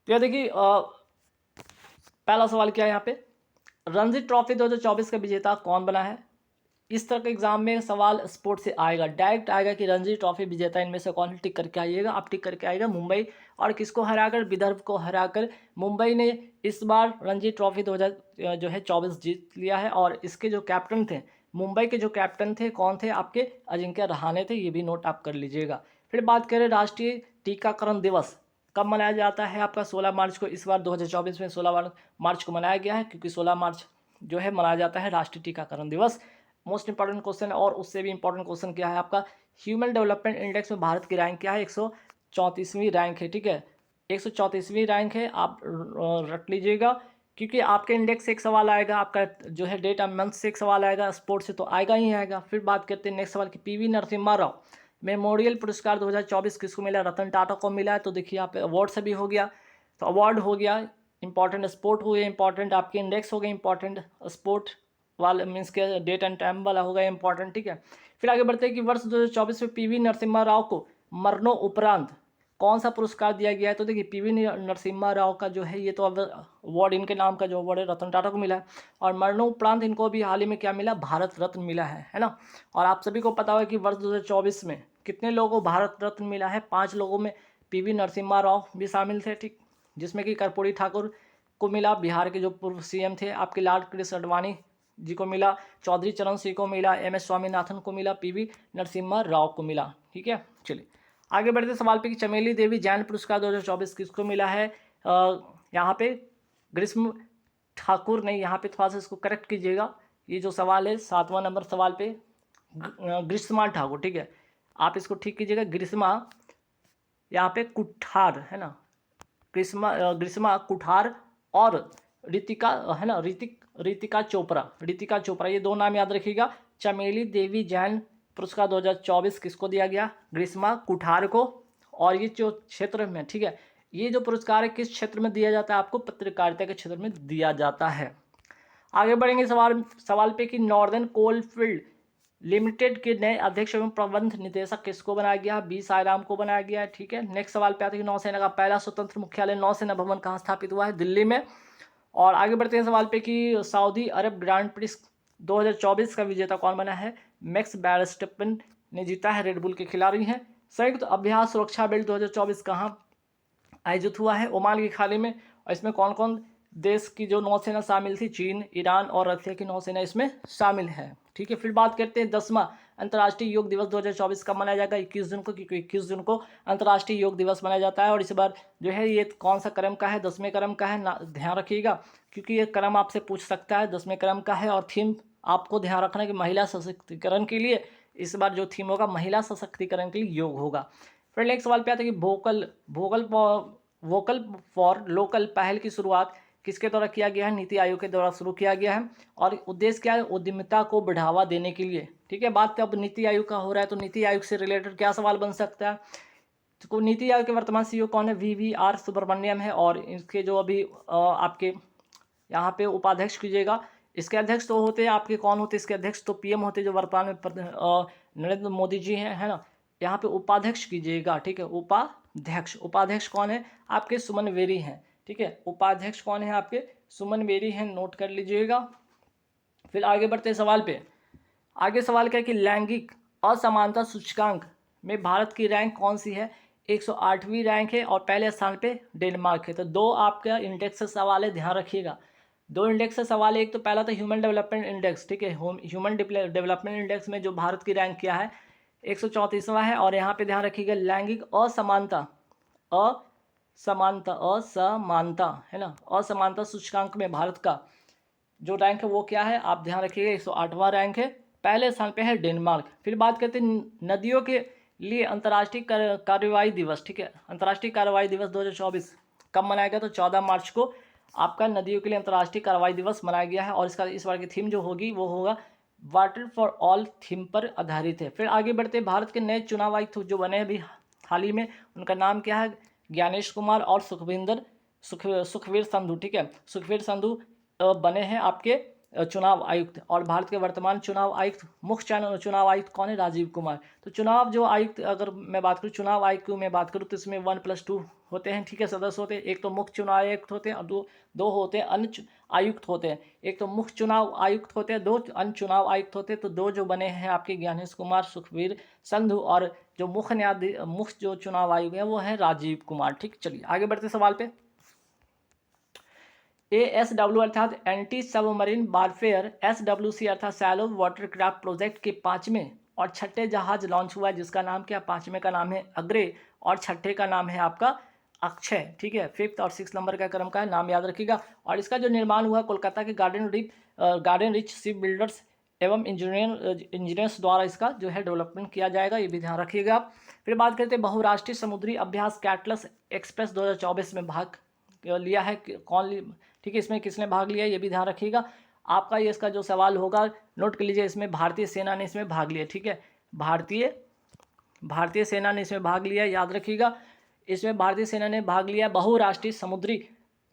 तो ये देखिए पहला सवाल क्या है यहाँ पे, रणजी ट्रॉफी 2024 का विजेता कौन बना है। इस तरह के एग्जाम में सवाल स्पोर्ट से आएगा, डायरेक्ट आएगा कि रणजी ट्रॉफी विजेता इनमें से कौन है, टिक करके आइएगा, आप टिक करके आइएगा मुंबई। और किसको हराकर, विदर्भ को हराकर मुंबई ने इस बार रणजी ट्रॉफी 2024 जीत लिया है। और इसके जो कैप्टन थे, मुंबई के जो कैप्टन थे कौन थे, आपके अजिंक्य रहाणे थे, ये भी नोट आप कर लीजिएगा। फिर बात करें राष्ट्रीय टीकाकरण दिवस कब मनाया जाता है, आपका 16 मार्च को। इस बार 2024 में 16 मार्च को मनाया गया है, क्योंकि 16 मार्च जो है मनाया जाता है राष्ट्रीय टीकाकरण दिवस। मोस्ट इंपॉर्टेंट क्वेश्चन है। और उससे भी इंपॉर्टेंट क्वेश्चन क्या है आपका, ह्यूमन डेवलपमेंट इंडेक्स में भारत की रैंक क्या है, 134वीं रैंक है। ठीक है, 134वीं रैंक है, आप रट लीजिएगा, क्योंकि आपके इंडेक्स से एक सवाल आएगा, आपका जो है डेट ऑफ मंथ से एक सवाल आएगा, स्पोर्ट्स से तो आएगा ही आएगा। फिर बात करते हैं नेक्स्ट सवाल की, पीवी नरसिम्हा राव मेमोरियल पुरस्कार 2024 किसको मिला, रतन टाटा को मिला है। तो देखिए यहाँ पे अवार्ड से भी हो गया, तो अवार्ड हो गया इंपॉर्टेंट, स्पोर्ट हो गया इंपॉर्टेंट, आपके इंडेक्स हो गए इंपॉर्टेंट, स्पोर्ट वाला मीन्स के डेट एंड टाइम वाला होगा इंपॉर्टेंट। ठीक है, फिर आगे बढ़ते हैं कि वर्ष 2024 में पीवी नरसिम्हा राव को मरणोपरांत कौन सा पुरस्कार दिया गया है। तो देखिए पीवी नरसिम्हा राव का जो है ये तो अब अवार्ड इनके नाम का जो अवार्ड है रतन टाटा को मिला है, और मरणोपरांत इनको भी हाल ही में क्या मिला, भारत रत्न मिला है ना। और आप सभी को पता होगा कि वर्ष 2024 में कितने लोगों को भारत रत्न मिला है, 5 लोगों में पीवी नरसिम्हा राव भी शामिल थे। ठीक, जिसमें कि कर्पूरी ठाकुर को मिला, बिहार के जो पूर्व सीएम थे आपके लाल कृष्ण आडवाणी जी को मिला, चौधरी चरण सिंह को मिला, MS स्वामीनाथन को मिला, पीवी नरसिम्हा राव को मिला। ठीक है, चलिए आगे बढ़ते सवाल पे कि चमेली देवी जैन पुरस्कार 2024 किसको मिला है। यहाँ पे ग्रीष्म ठाकुर नहीं, यहाँ पे थोड़ा सा इसको करेक्ट कीजिएगा, ये जो सवाल है 7वां नंबर सवाल पे ग्रीष्मा ठाकुर। ठीक है, आप इसको ठीक कीजिएगा, ग्रीष्मा यहाँ पे कुठार है ना, ग्रीष्मा कुठार और रितिका है ना, रितिका चोपड़ा, ये दो नाम याद रखिएगा। चमेली देवी जैन पुरस्कार 2024 किसको दिया गया, ग्रीष्मा कुठार को। और ये जो क्षेत्र में, ठीक है, ये जो पुरस्कार है किस क्षेत्र में दिया जाता है, आपको पत्रकारिता के क्षेत्र में दिया जाता है। आगे बढ़ेंगे सवाल पे कि नॉर्दर्न कोलफील्ड लिमिटेड के नए अध्यक्ष एवं प्रबंध निदेशक किसको बनाया गया, बी साईराम को बनाया गया है। ठीक है, नेक्स्ट सवाल पे आते हैं कि नौसेना का पहला स्वतंत्र मुख्यालय नौसेना भवन कहाँ स्थापित हुआ है, दिल्ली में। और आगे बढ़ते हैं सवाल पे कि सऊदी अरब ग्रांड प्रिक्स 2024 का विजेता कौन बना है, मैक्स वर्स्टेपन ने जीता है, रेडबुल के खिलाड़ी हैं। संयुक्त अभ्यास सुरक्षा बेल्ट 2024 कहाँ आयोजित हुआ है, ओमान की खाड़ी में। और इसमें कौन कौन देश की जो नौसेना शामिल थी, चीन, ईरान और रशिया की नौसेना इसमें शामिल है। ठीक है, फिर बात करते हैं 10वां अंतर्राष्ट्रीय योग दिवस 2024 कब मनाया जाएगा, 21 जून को, क्योंकि 21 जून को अंतर्राष्ट्रीय योग दिवस मनाया जाता है। और इस बार जो है ये कौन सा क्रम का है, 10वें क्रम का है, ध्यान रखिएगा, क्योंकि ये क्रम आपसे पूछ सकता है, 10वें क्रम का है। और थीम आपको ध्यान रखना है कि महिला सशक्तिकरण के लिए इस बार जो थीम होगा महिला सशक्तिकरण के लिए योग होगा। फिर नेक्स्ट सवाल पे आता है कि वोकल फॉर लोकल पहल की शुरुआत किसके द्वारा किया गया है, नीति आयोग के द्वारा शुरू किया गया है। और उद्देश्य क्या है, उद्यमिता को बढ़ावा देने के लिए। ठीक है, बात अब नीति आयोग का हो रहा है, तो नीति आयोग से रिलेटेड क्या सवाल बन सकता है, तो नीति आयोग के वर्तमान CEO कौन है, VVR सुब्रमण्यम है। और इसके जो अभी आपके यहाँ पे उपाध्यक्ष कीजिएगा, इसके अध्यक्ष तो होते हैं आपके, कौन होते हैं इसके अध्यक्ष, तो PM होते हैं जो वर्तमान में नरेंद्र मोदी जी हैं, है ना। यहाँ पे उपाध्यक्ष कीजिएगा, ठीक है, उपाध्यक्ष कौन है आपके, सुमन बेरी हैं। ठीक है, उपाध्यक्ष कौन है आपके, सुमन बेरी हैं, नोट कर लीजिएगा। फिर आगे बढ़ते हैं सवाल पे, आगे सवाल क्या है कि लैंगिक असमानता सूचकांक में भारत की रैंक कौन सी है, 108वीं रैंक है, और पहले स्थान पे डेनमार्क है। तो दो आपका इंडेक्स से सवाल है, ध्यान रखिएगा, दो इंडेक्स से सवाल है। एक तो पहला था ह्यूमन डेवलपमेंट इंडेक्स, ठीक है, ह्यूमन डेवलपमेंट इंडेक्स में जो भारत की रैंक क्या है, 134वां है। और यहाँ पे ध्यान रखिएगा लैंगिक असमानता है ना, असमानता सूचकांक में भारत का जो रैंक है वो क्या है, आप ध्यान रखिएगा, 108वां रैंक है, पहले स्थान पे है डेनमार्क। फिर बात करते हैं नदियों के लिए अंतर्राष्ट्रीय कार्यवाही दिवस। ठीक है, अंतर्राष्ट्रीय कार्यवाही दिवस 2024 कब मनाया गया, तो 14 मार्च को आपका नदियों के लिए अंतर्राष्ट्रीय कार्यवाही दिवस मनाया गया है। और इसका इस बार की थीम जो होगी वो होगा वाटर फॉर ऑल थीम पर आधारित है। फिर आगे बढ़ते भारत के नए चुनाव आयुक्त जो बने अभी हाल ही में, उनका नाम क्या है, ज्ञानेश कुमार और सुखवीर संधू। ठीक है, सुखवीर संधू बने हैं आपके चुनाव आयुक्त, और भारत के वर्तमान चुनाव आयुक्त, मुख्य चुनाव आयुक्त कौन है? राजीव कुमार। तो चुनाव जो आयुक्त, अगर मैं बात करूँ चुनाव आयुक्त की मैं बात करूँ तो इसमें 1+2 होते हैं, ठीक है, सदस्य होते हैं। एक तो मुख्य चुनाव आयुक्त होते हैं और दो होते हैं अन्य आयुक्त होते हैं। एक तो मुख्य चुनाव आयुक्त होते हैं, 2 अन्य चुनाव आयुक्त होते हैं। तो 2 जो बने हैं आपके ज्ञानेश कुमार, सुखबीर संधू, और जो मुख्य जो चुनाव आयुक्त है वो है राजीव कुमार। ठीक, चलिए आगे बढ़ते सवाल पे। ASW अर्थात एंटी सबमरीन वारफेयर, SWC अर्थात सैलो वाटर क्राफ्ट प्रोजेक्ट के 5वें और 6ठे जहाज लॉन्च हुआ है, जिसका नाम क्या? 5वें का नाम है अग्रे और 6ठे का नाम है आपका अक्षय। ठीक है, 5th और 6th नंबर का क्रम का है, नाम याद रखिएगा। और इसका जो निर्माण हुआ कोलकाता के गार्डन रिच शिप बिल्डर्स एवं इंजीनियर्स द्वारा इसका जो है डेवलपमेंट किया जाएगा, ये भी ध्यान रखिएगा। फिर बात करते हैं बहुराष्ट्रीय समुद्री अभ्यास कैटलस एक्सप्रेस 2024 में भाग लिया है, ठीक है, इसमें किसने भाग लिया ये भी ध्यान रखिएगा। आपका ये इसका जो सवाल होगा नोट कर लीजिए, इसमें भारतीय सेना ने इसमें भाग लिया। ठीक है, भारतीय सेना ने इसमें भाग लिया, याद रखिएगा। इसमें भारतीय सेना ने भाग लिया। बहुराष्ट्रीय समुद्री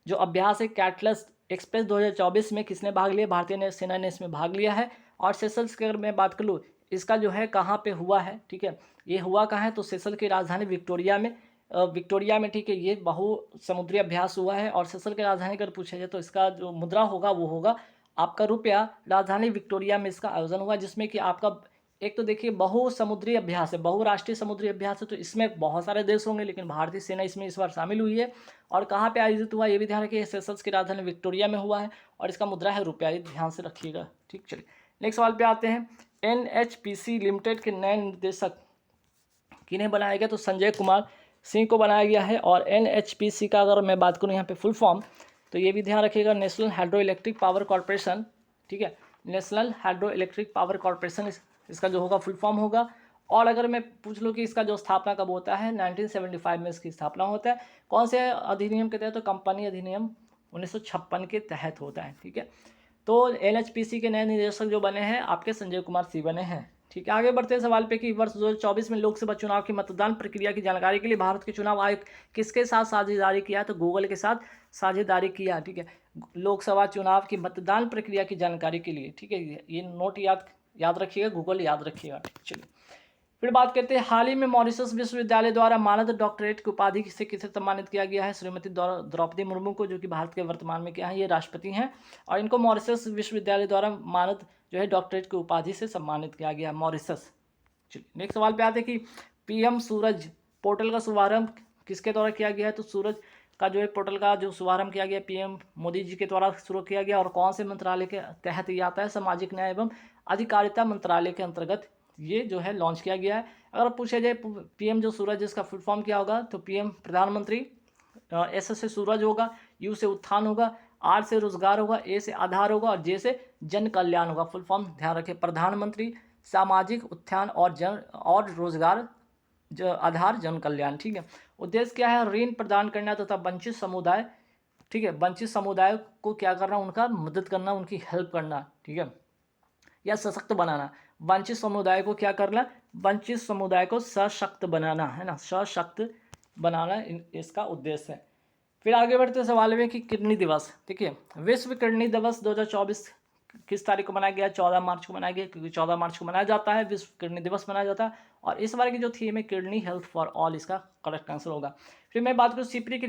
जो अभ्यास है कैटलस एक्सप्रेस 2024 में किसने भाग लिया? भारतीय सेना ने इसमें भाग लिया है। और सेशल्स की अगर मैं बात कर लूँ, इसका जो है कहाँ पे हुआ है? ठीक है, ये हुआ कहाँ है? तो सेशल की राजधानी विक्टोरिया में, ठीक है, ये बहु समुद्री अभ्यास हुआ है। और सेशल की राजधानी अगर पूछा जाए तो इसका जो मुद्रा होगा वो होगा आपका रुपया। राजधानी विक्टोरिया में इसका आयोजन हुआ, जिसमें कि आपका एक तो देखिए बहु समुद्री अभ्यास है, बहुराष्ट्रीय समुद्री अभ्यास है, तो इसमें बहुत सारे देश होंगे, लेकिन भारतीय सेना इसमें इस बार शामिल हुई है। और कहाँ पे आयोजित हुआ ये भी ध्यान रखिए, सेशल्स की राजधानी विक्टोरिया में हुआ है, और इसका मुद्रा है रुपया, ये ध्यान से रखिएगा। ठीक, चलिए नेक्स्ट सवाल पे आते हैं। NHPC लिमिटेड के नए निर्देशक किन्हें बनाया गया? तो संजय कुमार सिंह को बनाया गया है। और NHPC का अगर मैं बात करूँ यहाँ पे फुल फॉर्म, तो ये भी ध्यान रखिएगा, national hydro electric power corporation. ठीक है, national hydro electric power corporation इसका जो होगा फुल फॉर्म होगा। और अगर मैं पूछ लूँ कि इसका जो स्थापना कब होता है, 1975 में इसकी स्थापना होता है। कौन से अधिनियम के तहत? तो कंपनी अधिनियम 1956 के तहत होता है। ठीक है, तो NHPC के नए निदेशक जो बने हैं आपके संजय कुमार सिंह बने हैं। ठीक है, आगे बढ़ते हैं सवाल पे कि वर्ष 2024 में लोकसभा चुनाव की मतदान प्रक्रिया की जानकारी के लिए भारत के चुनाव आयोग किसके साथ साझेदारी किया? तो गूगल के साथ साझेदारी किया। ठीक है, लोकसभा चुनाव की मतदान प्रक्रिया की जानकारी के लिए। ठीक है, ये नोट याद रखिएगा, गूगल याद रखिएगा। चलिए फिर बात करते हैं, हाल ही में मॉरिशस विश्वविद्यालय द्वारा मानद डॉक्टरेट की उपाधि से किसे सम्मानित किया गया है? श्रीमती द्रौपदी मुर्मू को, जो कि भारत के वर्तमान में क्या है, ये राष्ट्रपति हैं। और इनको मॉरिशस विश्वविद्यालय द्वारा मानद जो है डॉक्टरेट की उपाधि से सम्मानित किया गया मॉरिशस। चलिए नेक्स्ट सवाल पे आते हैं कि PM सूरज पोर्टल का शुभारंभ किसके द्वारा किया गया है? तो सूरज का जो है पोर्टल का जो शुभारंभ किया गया PM मोदी जी के द्वारा शुरू किया गया। और कौन से मंत्रालय के तहत ये आता है? सामाजिक न्याय एवं अधिकारिता मंत्रालय के अंतर्गत ये जो है लॉन्च किया गया है। अगर पूछा जाए PM जो सूरज, इसका फुल फॉर्म क्या होगा? तो PM प्रधानमंत्री, S से सूरज होगा, U से उत्थान होगा, R से रोजगार होगा, A से आधार होगा, और J से जन कल्याण होगा। फुल फॉर्म ध्यान रखें, प्रधानमंत्री सामाजिक उत्थान और रोजगार आधार जन कल्याण। ठीक है, उद्देश्य क्या है? ऋण प्रदान करना तथा वंचित समुदाय, ठीक है, वंचित समुदाय को क्या करना? उनका मदद करना, उनकी हेल्प करना। ठीक है, या सशक्त बनाना। वंचित समुदाय को क्या करना? वंचित समुदाय को सशक्त बनाना, है ना, सशक्त बनाना इसका उद्देश्य है। फिर आगे बढ़ते सवाल में कि किडनी दिवस। ठीक है, विश्व किडनी दिवस 2024 किस तारीख को मनाया गया? 14 मार्च को मनाया गया, क्योंकि 14 मार्च को मनाया जाता है, विश्व किडनी दिवस मनाया जाता है। और इस बार की जो थीम है किडनी हेल्थ फॉर ऑल, इसका करेक्ट आंसर होगा। फिर मैं बात करूँ सिप्री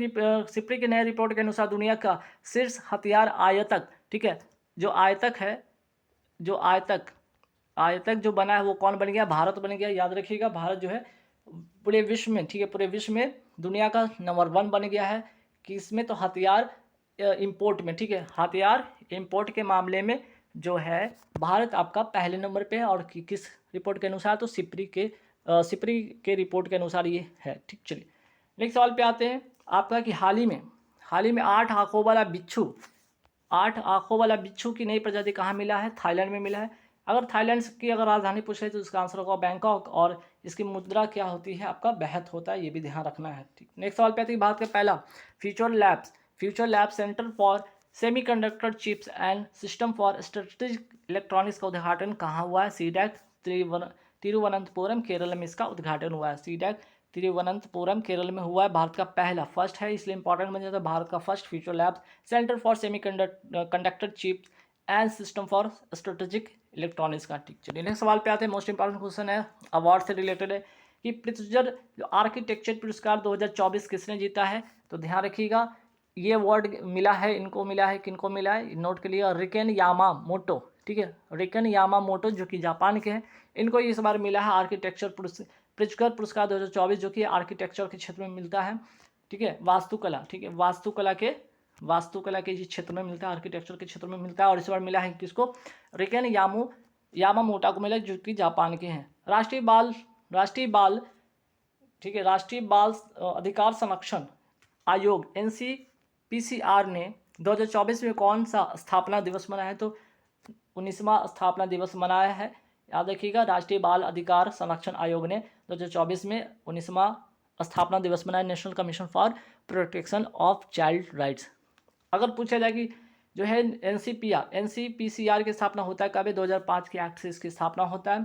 की नई रिपोर्ट के अनुसार दुनिया का शीर्ष हथियार आयतक, ठीक है, जो आयतक जो बना है वो कौन बन गया? भारत बन गया। याद रखिएगा, भारत जो है पूरे विश्व में, ठीक है, पूरे विश्व में दुनिया का नंबर 1 बन गया है कि इसमें तो हथियार इंपोर्ट में, ठीक है, हथियार इंपोर्ट के मामले में जो है भारत आपका पहले नंबर पे है। और किस रिपोर्ट के अनुसार? तो सिप्री के रिपोर्ट के अनुसार ये है। ठीक, चलिए नेक्स्ट सवाल पे आते हैं आपका कि हाल ही में 8 आँखों वाला बिच्छू की नई प्रजाति कहाँ मिला है? थाईलैंड में मिला है। अगर थाईलैंड की अगर राजधानी पूछे तो इसका आंसर होगा बैंकॉक। और इसकी मुद्रा क्या होती है? आपका बेहत होता है, ये भी ध्यान रखना है। ठीक, नेक्स्ट सवाल पे आते हैं भारत का पहला future lab centre for semiconductor chips and system for strategic electronics का उद्घाटन कहाँ हुआ है? सीडैक तिरुवनंतपुरम केरल में इसका उद्घाटन हुआ है। सीडैक तिरुवनंतपुरम केरल में हुआ है। भारत का पहला, फर्स्ट है इसलिए इंपॉर्टेंट बन जाता है, भारत का first future lab centre for semiconductor chips and system for strategic electronics का। ठीक, चलिए नेक्स्ट सवाल पे आते हैं। मोस्ट इंपॉर्टेंट क्वेश्चन है, अवार्ड से रिलेटेड है कि प्रित्जर आर्किटेक्चर पुरस्कार 2024 किसने जीता है। तो ध्यान रखिएगा, ये अवार्ड मिला है, इनको मिला है, किनको मिला है, नोट के लिए रिकेन यामामोटो। ठीक है, रिकेन यामामोटो जो कि जापान के हैं, इनको इस बार मिला है आर्किटेक्चर प्रित्जर पुरस्कार 2024, जो कि आर्किटेक्चर के क्षेत्र में मिलता है। ठीक है, वास्तुकला, ठीक है, वास्तुकला के जिस क्षेत्र में मिलता है, आर्किटेक्चर के क्षेत्र में मिलता है। और इस बार मिला है किसको, रिकेन यामामोटा को मिला, जो कि जापान के हैं। राष्ट्रीय बाल ठीक है, राष्ट्रीय बाल अधिकार संरक्षण आयोग NCPCR ने 2024 में कौन सा स्थापना दिवस मनाया है। तो 19वां स्थापना दिवस मनाया है। याद रखिएगा, राष्ट्रीय बाल अधिकार संरक्षण आयोग ने 2024 में 19वां स्थापना दिवस मनाया, national commission for protection of child rights. अगर पूछा जाए कि जो है NCPCR की स्थापना होता है कब है, 2005 के एक्ट से इसकी स्थापना होता है।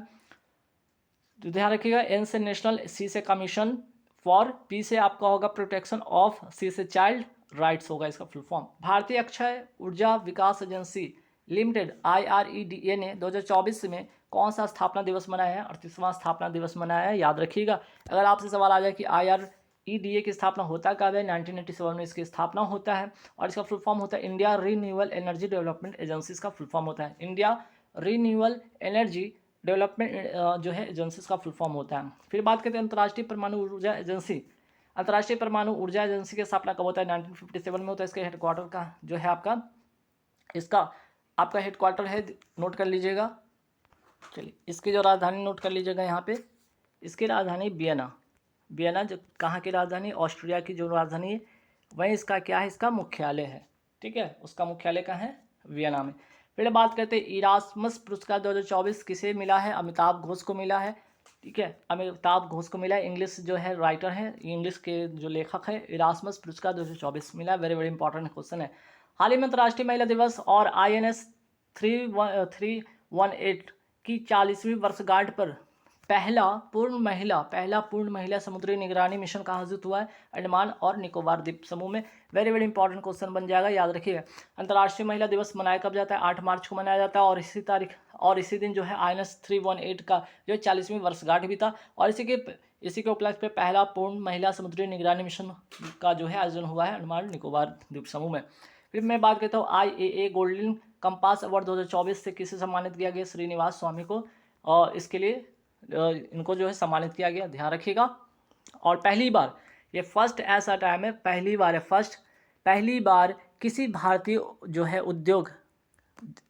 तो ध्यान रखिएगा, एन से नेशनल, सी से कमीशन फॉर, पी से आपका होगा प्रोटेक्शन ऑफ, सी से चाइल्ड राइट्स होगा इसका फुल फॉर्म। भारतीय अक्षय ऊर्जा विकास एजेंसी लिमिटेड IREDA ने 2024 में कौन सा स्थापना दिवस मनाया है, 38वां स्थापना दिवस मनाया है। याद रखिएगा, अगर आपसे सवाल आ जाए कि IREDA की स्थापना होता कब है, 1987 में इसकी स्थापना होता है। और इसका फुल फॉर्म होता है India renewable energy development agency, इसका फुल फॉर्म होता है इंडिया रीन्यूएबल एनर्जी डेवलपमेंट जो है एजेंसीज का फुल फॉर्म होता है। फिर बात करते हैं अंतर्राष्ट्रीय परमाणु ऊर्जा एजेंसी। अंतर्राष्ट्रीय परमाणु ऊर्जा एजेंसी की स्थापना कब होता है, 1957 में होता है। इसके हेडक्वार्टर का जो है आपका हेडक्वार्टर है, नोट कर लीजिएगा। चलिए, इसकी जो राजधानी नोट कर लीजिएगा यहाँ पे, इसकी राजधानी वियना जो कहाँ की राजधानी, ऑस्ट्रिया की जो राजधानी है, वहीं इसका क्या है, इसका मुख्यालय है। ठीक है, उसका मुख्यालय कहाँ है, वियना में। फिर बात करते हैं इरास्मस पुरस्कार 2024 किसे मिला है, अमिताभ घोष को मिला है। ठीक है, अमिताभ घोष को मिला है, इंग्लिश जो है राइटर है, इंग्लिश के जो लेखक है, इरास्मस पुरस्कार 2024 मिला। वेरी वेरी इंपॉर्टेंट क्वेश्चन है। हाल ही में अंतर्राष्ट्रीय महिला दिवस और INS 318 की 40वीं वर्षगांठ पर पहला पूर्ण महिला समुद्री निगरानी मिशन कहाँ आयोजित हुआ है, अंडमान और निकोबार द्वीप समूह में। वेरी वेरी इंपॉर्टेंट क्वेश्चन बन जाएगा, याद रखिएगा। अंतर्राष्ट्रीय महिला दिवस मनाया कब जाता है, 8 मार्च को मनाया जाता है। और इसी दिन जो है INS 318 का जो है 40वीं वर्षगांठ भी था। और इसी के उपलक्ष्य पे पहला पूर्ण महिला समुद्री निगरानी मिशन का जो है आयोजन हुआ है अंडमान निकोबार द्वीप समूह में। फिर मैं बात करता हूँ IAA गोल्डन कंपास अवार्ड 2024 से किसे सम्मानित किया गया, श्रीनिवास स्वामी को, और इसके लिए इनको जो है सम्मानित किया गया, ध्यान रखिएगा। और पहली बार, ये फर्स्ट ऐसा टाइम है, पहली बार किसी भारतीय जो है उद्योग,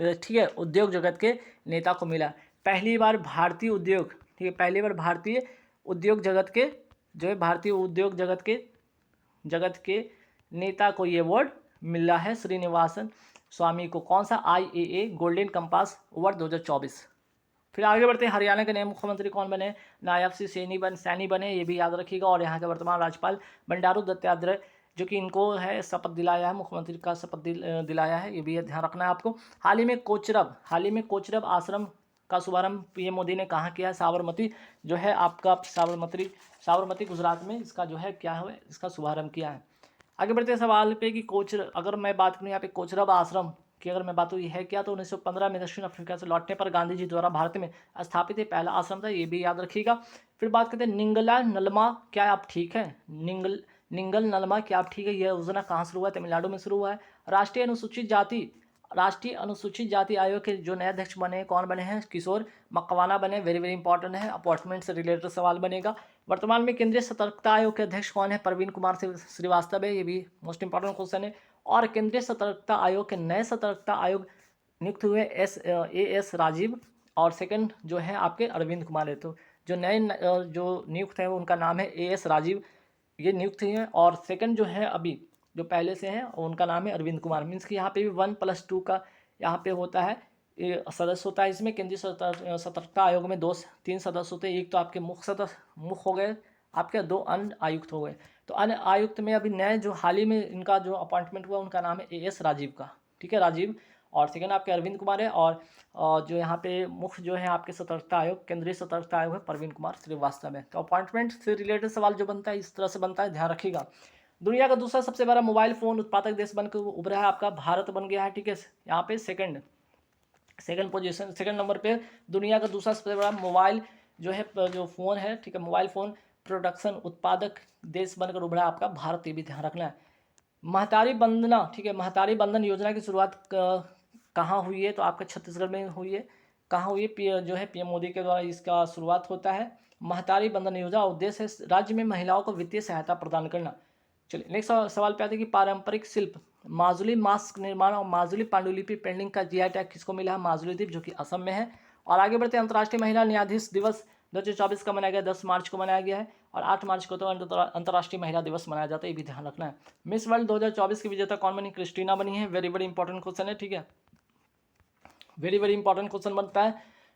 ठीक है, उद्योग जगत के नेता को मिला। पहली बार भारतीय उद्योग, ठीक है, पहली बार भारतीय उद्योग जगत के जो है भारतीय उद्योग जगत के नेता को ये अवार्ड मिला है, श्रीनिवासन स्वामी को। कौन सा, IAA गोल्डन कंपास अवार्ड 2024। फिर आगे बढ़ते हैं, हरियाणा के नए मुख्यमंत्री कौन बने, नायब सिंह सैनी बने, ये भी याद रखिएगा। और यहाँ के वर्तमान राज्यपाल बंडारू दत्तात्रेय, जो कि इनको है शपथ दिलाया है, मुख्यमंत्री का शपथ दिलाया है, ये भी ध्यान रखना है आपको। हाल ही में कोचरब आश्रम का शुभारंभ PM मोदी ने कहाँ किया है, साबरमती जो है आपका साबरमती गुजरात में इसका जो है क्या है, इसका शुभारंभ किया है। आगे बढ़ते हैं सवाल पे कि अगर मैं बात करूँ यहाँ पे कोचरब आश्रम की, अगर मैं बात करूँ है क्या, तो 1915 में दक्षिण अफ्रीका से लौटने पर गांधी जी द्वारा भारत में स्थापित ये पहला आश्रम था, ये भी याद रखिएगा। फिर बात करते हैं निंगला नलमा, क्या आप ठीक है, निंगल नलमा क्या आप ठीक है, यह योजना कहाँ शुरू हुआ है, तमिलनाडु में शुरू हुआ है। राष्ट्रीय अनुसूचित जाति आयोग के जो नए अध्यक्ष बने, कौन बने हैं, किशोर मकवाना बने। वेरी वेरी इंपॉर्टेंट है, अपॉइंटमेंट से रिलेटेड सवाल बनेगा। वर्तमान में केंद्रीय सतर्कता आयोग के अध्यक्ष कौन है, प्रवीण कुमार श्रीवास्तव है, ये भी मोस्ट इंपॉर्टेंट क्वेश्चन है। और केंद्रीय सतर्कता आयोग के नए सतर्कता आयोग नियुक्त हुए AS राजीव, और सेकंड जो है आपके अरविंद कुमार है। तो जो नए जो नियुक्त है उनका नाम है AS राजीव, ये नियुक्त हुए हैं। और सेकंड जो है अभी जो पहले से हैं उनका नाम है अरविंद कुमार। मीन्स कि यहाँ पे भी 1+2 का यहाँ पे होता है, ये सदस्य होता है। इसमें केंद्रीय सतर्कता आयोग में 2-3 सदस्य होते हैं, एक तो आपके मुख्य हो गए आपके, 2 अन्य आयुक्त हो गए। तो अन्य आयुक्त में अभी नए जो हाल ही में इनका जो अपॉइंटमेंट हुआ उनका नाम है AS राजीव का, ठीक है, राजीव। और सेकंड आपके अरविंद कुमार है। और जो यहाँ पे मुख्य जो है आपके सतर्कता आयोग, केंद्रीय सतर्कता आयोग है, प्रवीण कुमार श्रीवास्तव है। तो अपॉइंटमेंट से रिलेटेड सवाल जो बनता है इस तरह से बनता है, ध्यान रखिएगा। दुनिया का दूसरा सबसे बड़ा मोबाइल फ़ोन उत्पादक देश बनकर उभरा है आपका भारत बन गया है, ठीक है, यहाँ पे सेकंड सेकंड नंबर पे दुनिया का दूसरा सबसे बड़ा मोबाइल जो फ़ोन है, ठीक है, मोबाइल फ़ोन प्रोडक्शन उत्पादक देश बनकर उभरा आपका भारत, ये भी ध्यान रखना है। महतारी वंदना, ठीक है, महतारी वंदन योजना की शुरुआत कहाँ हुई है? तो आपका छत्तीसगढ़ में हुई है। कहाँ हुई है? जो है पीएम मोदी के द्वारा इसका शुरुआत होता है। महतारी वंदन योजना उद्देश्य है राज्य में महिलाओं को वित्तीय सहायता प्रदान करना। चलिए नेक्स्ट सवाल पे आते हैं कि पारंपरिक शिल्प माजुली मास्क निर्माण और माजुली पांडुलिपि पेंटिंग का जीआई टैग किसको मिला है? माजुली द्वीप, जो कि असम में है। और आगे बढ़ते हैं, अंतर्राष्ट्रीय महिला न्यायाधीश दिवस 2024 का मनाया गया, 10 मार्च को मनाया गया है, और 8 मार्च को तो अंतर्राष्ट्रीय महिला दिवस मनाया जाता है, ये भी ध्यान रखना है। मिस वर्ल्ड 2024 की विजेता कौन बनी? क्रिस्टीना बनी है। वेरी वेरी इंपॉर्टेंट क्वेश्चन है, ठीक है, वेरी वेरी इंपॉर्टेंट क्वेश्चन बनता है।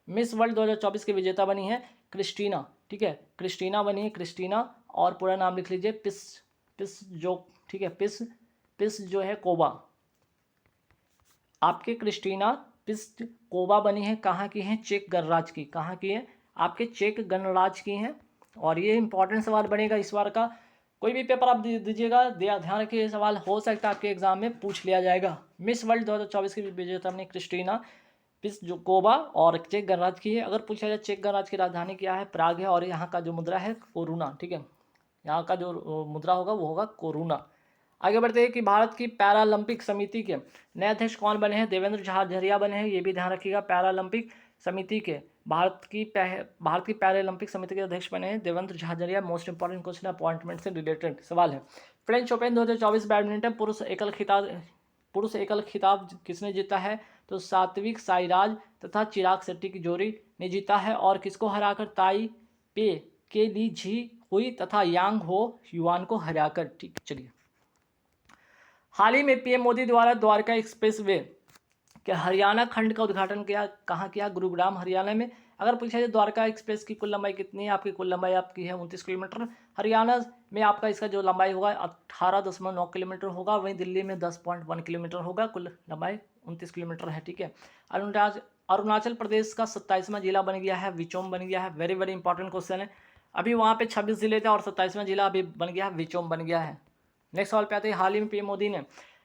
मिस वर्ल्ड 2024 की विजेता बनी है क्रिस्टीना, ठीक है, क्रिस्टीना बनी है, क्रिस्टीना, और पूरा नाम लिख लीजिए, पिस जो, ठीक है, पिस जो है कोबा, आपके क्रिस्टीना पिस्कोवा बनी है। कहाँ की हैं? चेक गणराज्य की। कहाँ की है? आपके चेक गणराज्य की हैं। और ये इंपॉर्टेंट सवाल बनेगा इस बार का, कोई भी पेपर आप दीजिएगा, ध्यान रखिए, ये सवाल हो सकता है आपके एग्जाम में पूछ लिया जाएगा। मिस वर्ल्ड 2024 की विजेता ने क्रिस्टीना पिस्कोवा और चेक गणराज्य की है। अगर पूछा जाए चेक गणराज्य की राजधानी क्या है? प्राग है, और यहाँ का जो मुद्रा है कोरोना, ठीक है, यहाँ का जो मुद्रा होगा वो होगा कोरोना। आगे बढ़ते हैं कि भारत की पैरालंपिक समिति के नए अध्यक्ष कौन बने हैं? देवेंद्र झाझरिया बने हैं, ये भी ध्यान रखिएगा। पैरालंपिक समिति के भारत की पैरालंपिक समिति के अध्यक्ष बने हैं Devendra Jhajharia. Most important question appointment से रिलेटेड सवाल है। फ्रेंच ओपन 2024 बैडमिंटन पुरुष एकल खिताब किसने जीता है? तो सात्विक साईराज तथा चिराग शेट्टी की जोड़ी ने जीता है, और किसको हराकर? ताई पे के ली झी हुई तथा यांग हो युआन को हराकर। ठीक, चलिए, हाल ही में पीएम मोदी द्वारा द्वारका एक्सप्रेस वे के हरियाणा खंड का उद्घाटन कहाँ किया? गुरुग्राम, हरियाणा में। अगर पूछा जाए द्वारका एक्सप्रेस की कुल लंबाई कितनी है? आपकी कुल लंबाई आपकी है 29 किलोमीटर। हरियाणा में आपका इसका जो लंबाई होगा 18.9 किलोमीटर होगा, वहीं दिल्ली में 10.1 किलोमीटर होगा। कुल लंबाई 29 किलोमीटर है, ठीक है। अरुणाचल प्रदेश का 27वां जिला बन गया है, विचोम बन गया है। वेरी वेरी इंपॉर्टेंट क्वेश्चन है। अभी वहाँ पे 26 जिले थे और 27वां जिला अभी बन गया है, विचोम बन गया है। नेक्स्ट सवाल पे आते हैं, हाल ही में पीएम मोदी ने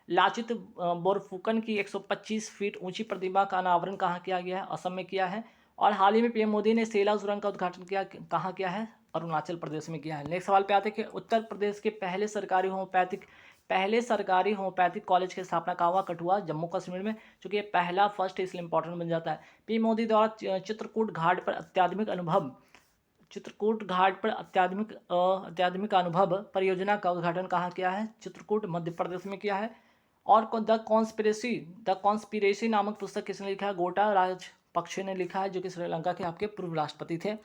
लाचित बोरफुकन की 125 फीट ऊंची प्रतिमा का अनावरण कहाँ किया गया है? असम में किया है। और हाल ही में पीएम मोदी ने सेला सुरंग का उद्घाटन कहाँ किया है? अरुणाचल प्रदेश में किया है। नेक्स्ट सवाल पे आते हैं कि उत्तर प्रदेश के पहले सरकारी होम्योपैथिक कॉलेज की स्थापना कहाँ हुआ? कठुआ, जम्मू कश्मीर में, चूंकि ये पहला फर्स्ट इसलिए इंपॉर्टेंट बन जाता है। पीएम मोदी द्वारा चित्रकूट घाट पर अत्याधुनिक अनुभव परियोजना का उद्घाटन कहाँ किया है? चित्रकूट, मध्य प्रदेश में किया है। और द कॉन्स्पिरेसी नामक पुस्तक किसने लिखा है? गोटा राजपक्षे ने लिखा है, जो कि श्रीलंका के आपके पूर्व राष्ट्रपति थे।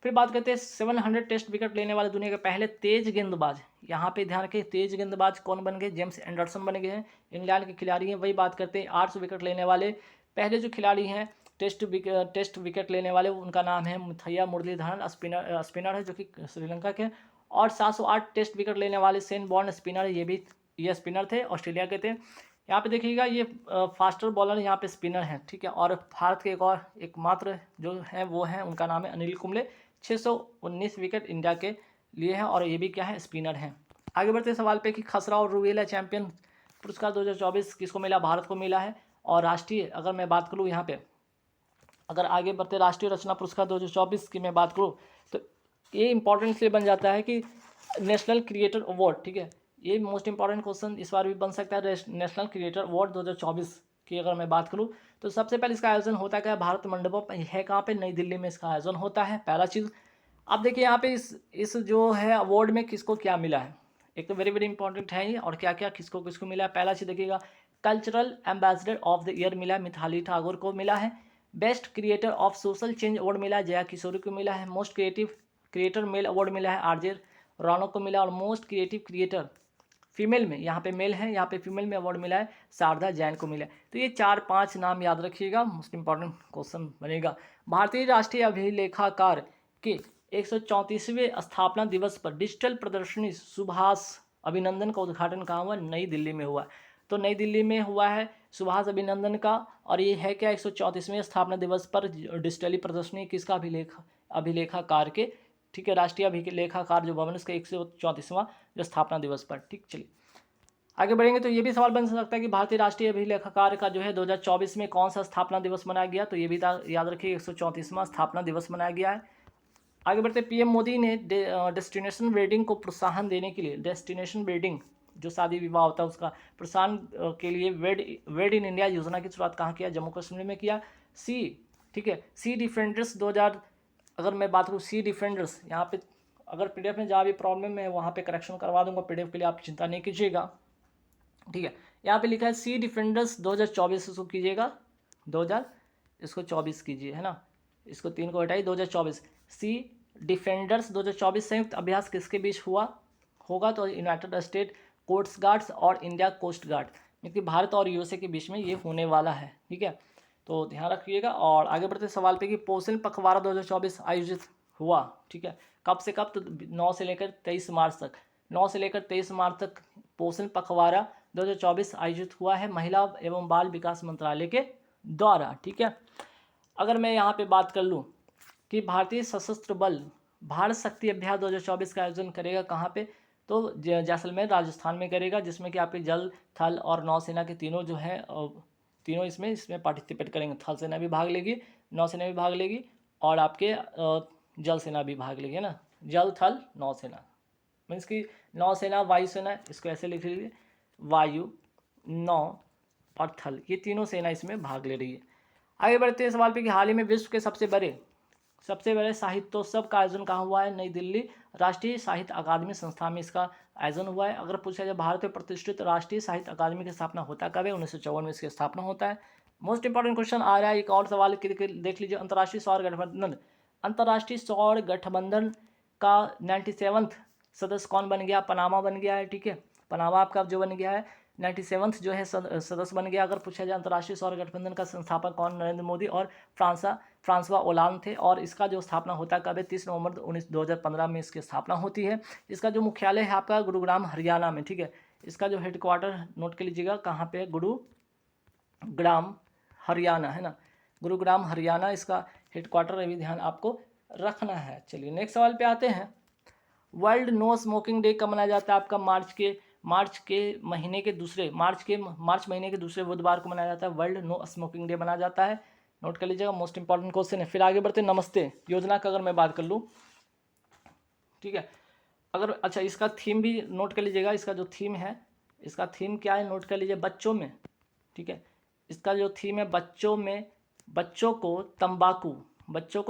फिर बात करते हैं 700 टेस्ट विकेट लेने वाले दुनिया के पहले तेज गेंदबाज, यहाँ पे ध्यान रखें, तेज गेंदबाज कौन बन गए? जेम्स एंडरसन बन गए हैं, इंग्लैंड के खिलाड़ी हैं। वही बात करते हैं 800 विकेट लेने वाले पहले जो खिलाड़ी हैं टेस्ट विकेट लेने वाले, उनका नाम है मुथैया मुरलीधरन, स्पिनर है जो कि श्रीलंका के। और 708 टेस्ट विकेट लेने वाले सेन बॉर्न स्पिनर, ये स्पिनर थे, ऑस्ट्रेलिया के थे। यहाँ पे देखिएगा ये फास्टर बॉलर यहाँ पे स्पिनर है, ठीक है। और भारत के एकमात्र जो है वो है, उनका नाम है अनिल कुंबले, 619 विकेट इंडिया के लिए हैं, और ये भी क्या है? स्पिनर हैं। आगे बढ़ते सवाल पे कि खसरा और रूबेला चैंपियन पुरस्कार 2024 किसको मिला? भारत को मिला है। और राष्ट्रीय, अगर मैं बात करूँ यहाँ पे, अगर आगे बढ़ते राष्ट्रीय रचना पुरस्कार 2024 की मैं बात करूँ, तो ये इंपॉर्टेंट इसलिए बन जाता है कि नेशनल क्रिएटर अवार्ड, ठीक है, ये मोस्ट इंपॉर्टेंट क्वेश्चन इस बार भी बन सकता है। नेशनल क्रिएटर अवार्ड 2024 की अगर मैं बात करूँ, तो सबसे पहले इसका आयोजन होता है भारत मंडपम है, कहाँ पे? नई दिल्ली में इसका आयोजन होता है, पहला चीज़। अब देखिए यहाँ पे इस जो है अवार्ड में किसको क्या मिला है, एक तो वेरी वेरी इंपॉर्टेंट है ये, और क्या क्या किसको किसको मिला है। पहला चीज़ देखिएगा, cultural ambassador of the year मिला है, मिथाली ठाकुर को मिला है। Best creator of social change award मिला है, जया किशोरी को मिला है। Most creative creator male award मिला है, आरजे रौनक को मिला। और मोस्ट क्रिएटिव क्रिएटर फीमेल में, यहाँ पे मेल है, यहाँ पे फीमेल में अवार्ड मिला है, शारदा जैन को मिला है। तो ये 4-5 नाम याद रखिएगा, मोस्ट इंपॉर्टेंट क्वेश्चन बनेगा। भारतीय राष्ट्रीय अभिलेखाकार के 134वें स्थापना दिवस पर डिजिटल प्रदर्शनी सुभाष अभिनंदन का उद्घाटन कहाँ हुआ? नई दिल्ली में हुआ। तो नई दिल्ली में हुआ है सुभाष अभिनंदन का, और ये है क्या? 134वें स्थापना दिवस पर डिजिटली प्रदर्शनी किसका? अभिलेखाकार के, ठीक है, राष्ट्रीय अभिलेखाकार जो भवन, उसका 134वां जो स्थापना दिवस पर। ठीक, चलिए आगे बढ़ेंगे तो ये भी सवाल बन सकता है कि भारतीय राष्ट्रीय अभिलेखागार का जो है 2024 में कौन सा स्थापना दिवस मनाया गया, तो ये भी याद रखिए 134वां स्थापना दिवस मनाया गया है। आगे बढ़ते पीएम मोदी ने डेस्टिनेशन वेडिंग को प्रोत्साहन देने के लिए, डेस्टिनेशन वेडिंग जो शादी विवाह होता है उसका प्रोत्साहन के लिए वेड इन इंडिया योजना की शुरुआत कहाँ किया, जम्मू कश्मीर में किया। सी, ठीक है, सी डिफेंडर्स 2000, अगर मैं बात करूँ सी डिफेंडर्स, यहाँ पे अगर पीडीएफ में जहाँ भी प्रॉब्लम है वहाँ पे करेक्शन करवा दूंगा, पीडीएफ के लिए आप चिंता नहीं कीजिएगा, ठीक है। यहाँ पे लिखा है सी डिफेंडर्स 2024, इसको कीजिएगा 2000, इसको 24 कीजिए, है ना, इसको 3 को हटाइए 2024। सी डिफेंडर्स 2024 संयुक्त अभ्यास किसके बीच होगा, तो यूनाइटेड स्टेट कोस्ट गार्ड्स और इंडिया कोस्ट गार्ड, क्योंकि भारत और यूएसए के बीच में ये होने वाला है, ठीक है, तो ध्यान रखिएगा। और आगे बढ़ते सवाल पे कि पोषण पखवाड़ा 2024 आयोजित हुआ, ठीक है, कब से कब, तो 9 से लेकर 23 मार्च तक, 9 से लेकर 23 मार्च तक पोषण पखवाड़ा 2024 आयोजित हुआ है महिला एवं बाल विकास मंत्रालय के द्वारा, ठीक है। अगर मैं यहाँ पे बात कर लूँ कि भारतीय सशस्त्र बल भारत शक्ति अभ्यास 2024 का आयोजन करेगा कहाँ पे, तो जैसलमेर राजस्थान में करेगा, जिसमें कि आपके जल थल और नौसेना के तीनों जो है तीनों इसमें पार्टिसिपेट करेंगे। थल सेना भी भाग लेगी, नौसेना भी भाग लेगी और आपके जल सेना भी भाग लेगी, है ना, जल थल नौसेना, मीन्स कि नौसेना वायुसेना, इसको ऐसे लिख लीजिए, वायु, नौ और थल, ये तीनों सेना इसमें भाग ले रही है। आगे बढ़ते हैं सवाल पे कि हाल ही में विश्व के सबसे बड़े साहित्योत्सव का आयोजन कहाँ हुआ है, नई दिल्ली राष्ट्रीय साहित्य अकादमी संस्थान में इसका आयोजन हुआ है। अगर पूछा जाए भारत में प्रतिष्ठित राष्ट्रीय साहित्य अकादमी की स्थापना होता कब है, 1954 में इसकी स्थापना होता है। मोस्ट इंपॉर्टेंट क्वेश्चन आ रहा है, एक और सवाल देख लीजिए, अंतर्राष्ट्रीय सौर गठबंधन का 97वां सदस्य कौन बन गया, पनामा बन गया है, ठीक है, पनामा आपका जो बन गया है 97वां जो है सदस्य बन गया। अगर पूछा जाए अंतर्राष्ट्रीय सौर गठबंधन का संस्थापक कौन, नरेंद्र मोदी और फ्रांसवा ओलांद थे, और इसका जो स्थापना होता कब है, 30 नवंबर 2015 में इसकी स्थापना होती है। इसका जो मुख्यालय है आपका गुरुग्राम हरियाणा में, ठीक है, इसका जो हेडक्वार्टर नोट कर लीजिएगा कहाँ पे, गुरुग्राम हरियाणा, है ना, गुरुग्राम हरियाणा इसका हेडक्वार्टर, अभी ध्यान आपको रखना है। चलिए नेक्स्ट सवाल पे आते हैं। वर्ल्ड नो स्मोकिंग डे कब मनाया जाता है आपका, मार्च महीने के दूसरे बुधवार को मनाया जाता है, वर्ल्ड नो स्मोकिंग डे मनाया जाता है, नोट कर लीजिएगा, मोस्ट इंपॉर्टेंट क्वेश्चन है। फिर आगे बढ़ते नमस्ते योजना का अगर मैं बात कर लूँ, ठीक है, अगर अच्छा इसका थीम भी नोट कर लीजिएगा, इसका जो थीम है, इसका थीम क्या है नोट कर लीजिए, बच्चों में, ठीक है, इसका जो थीम है बच्चों को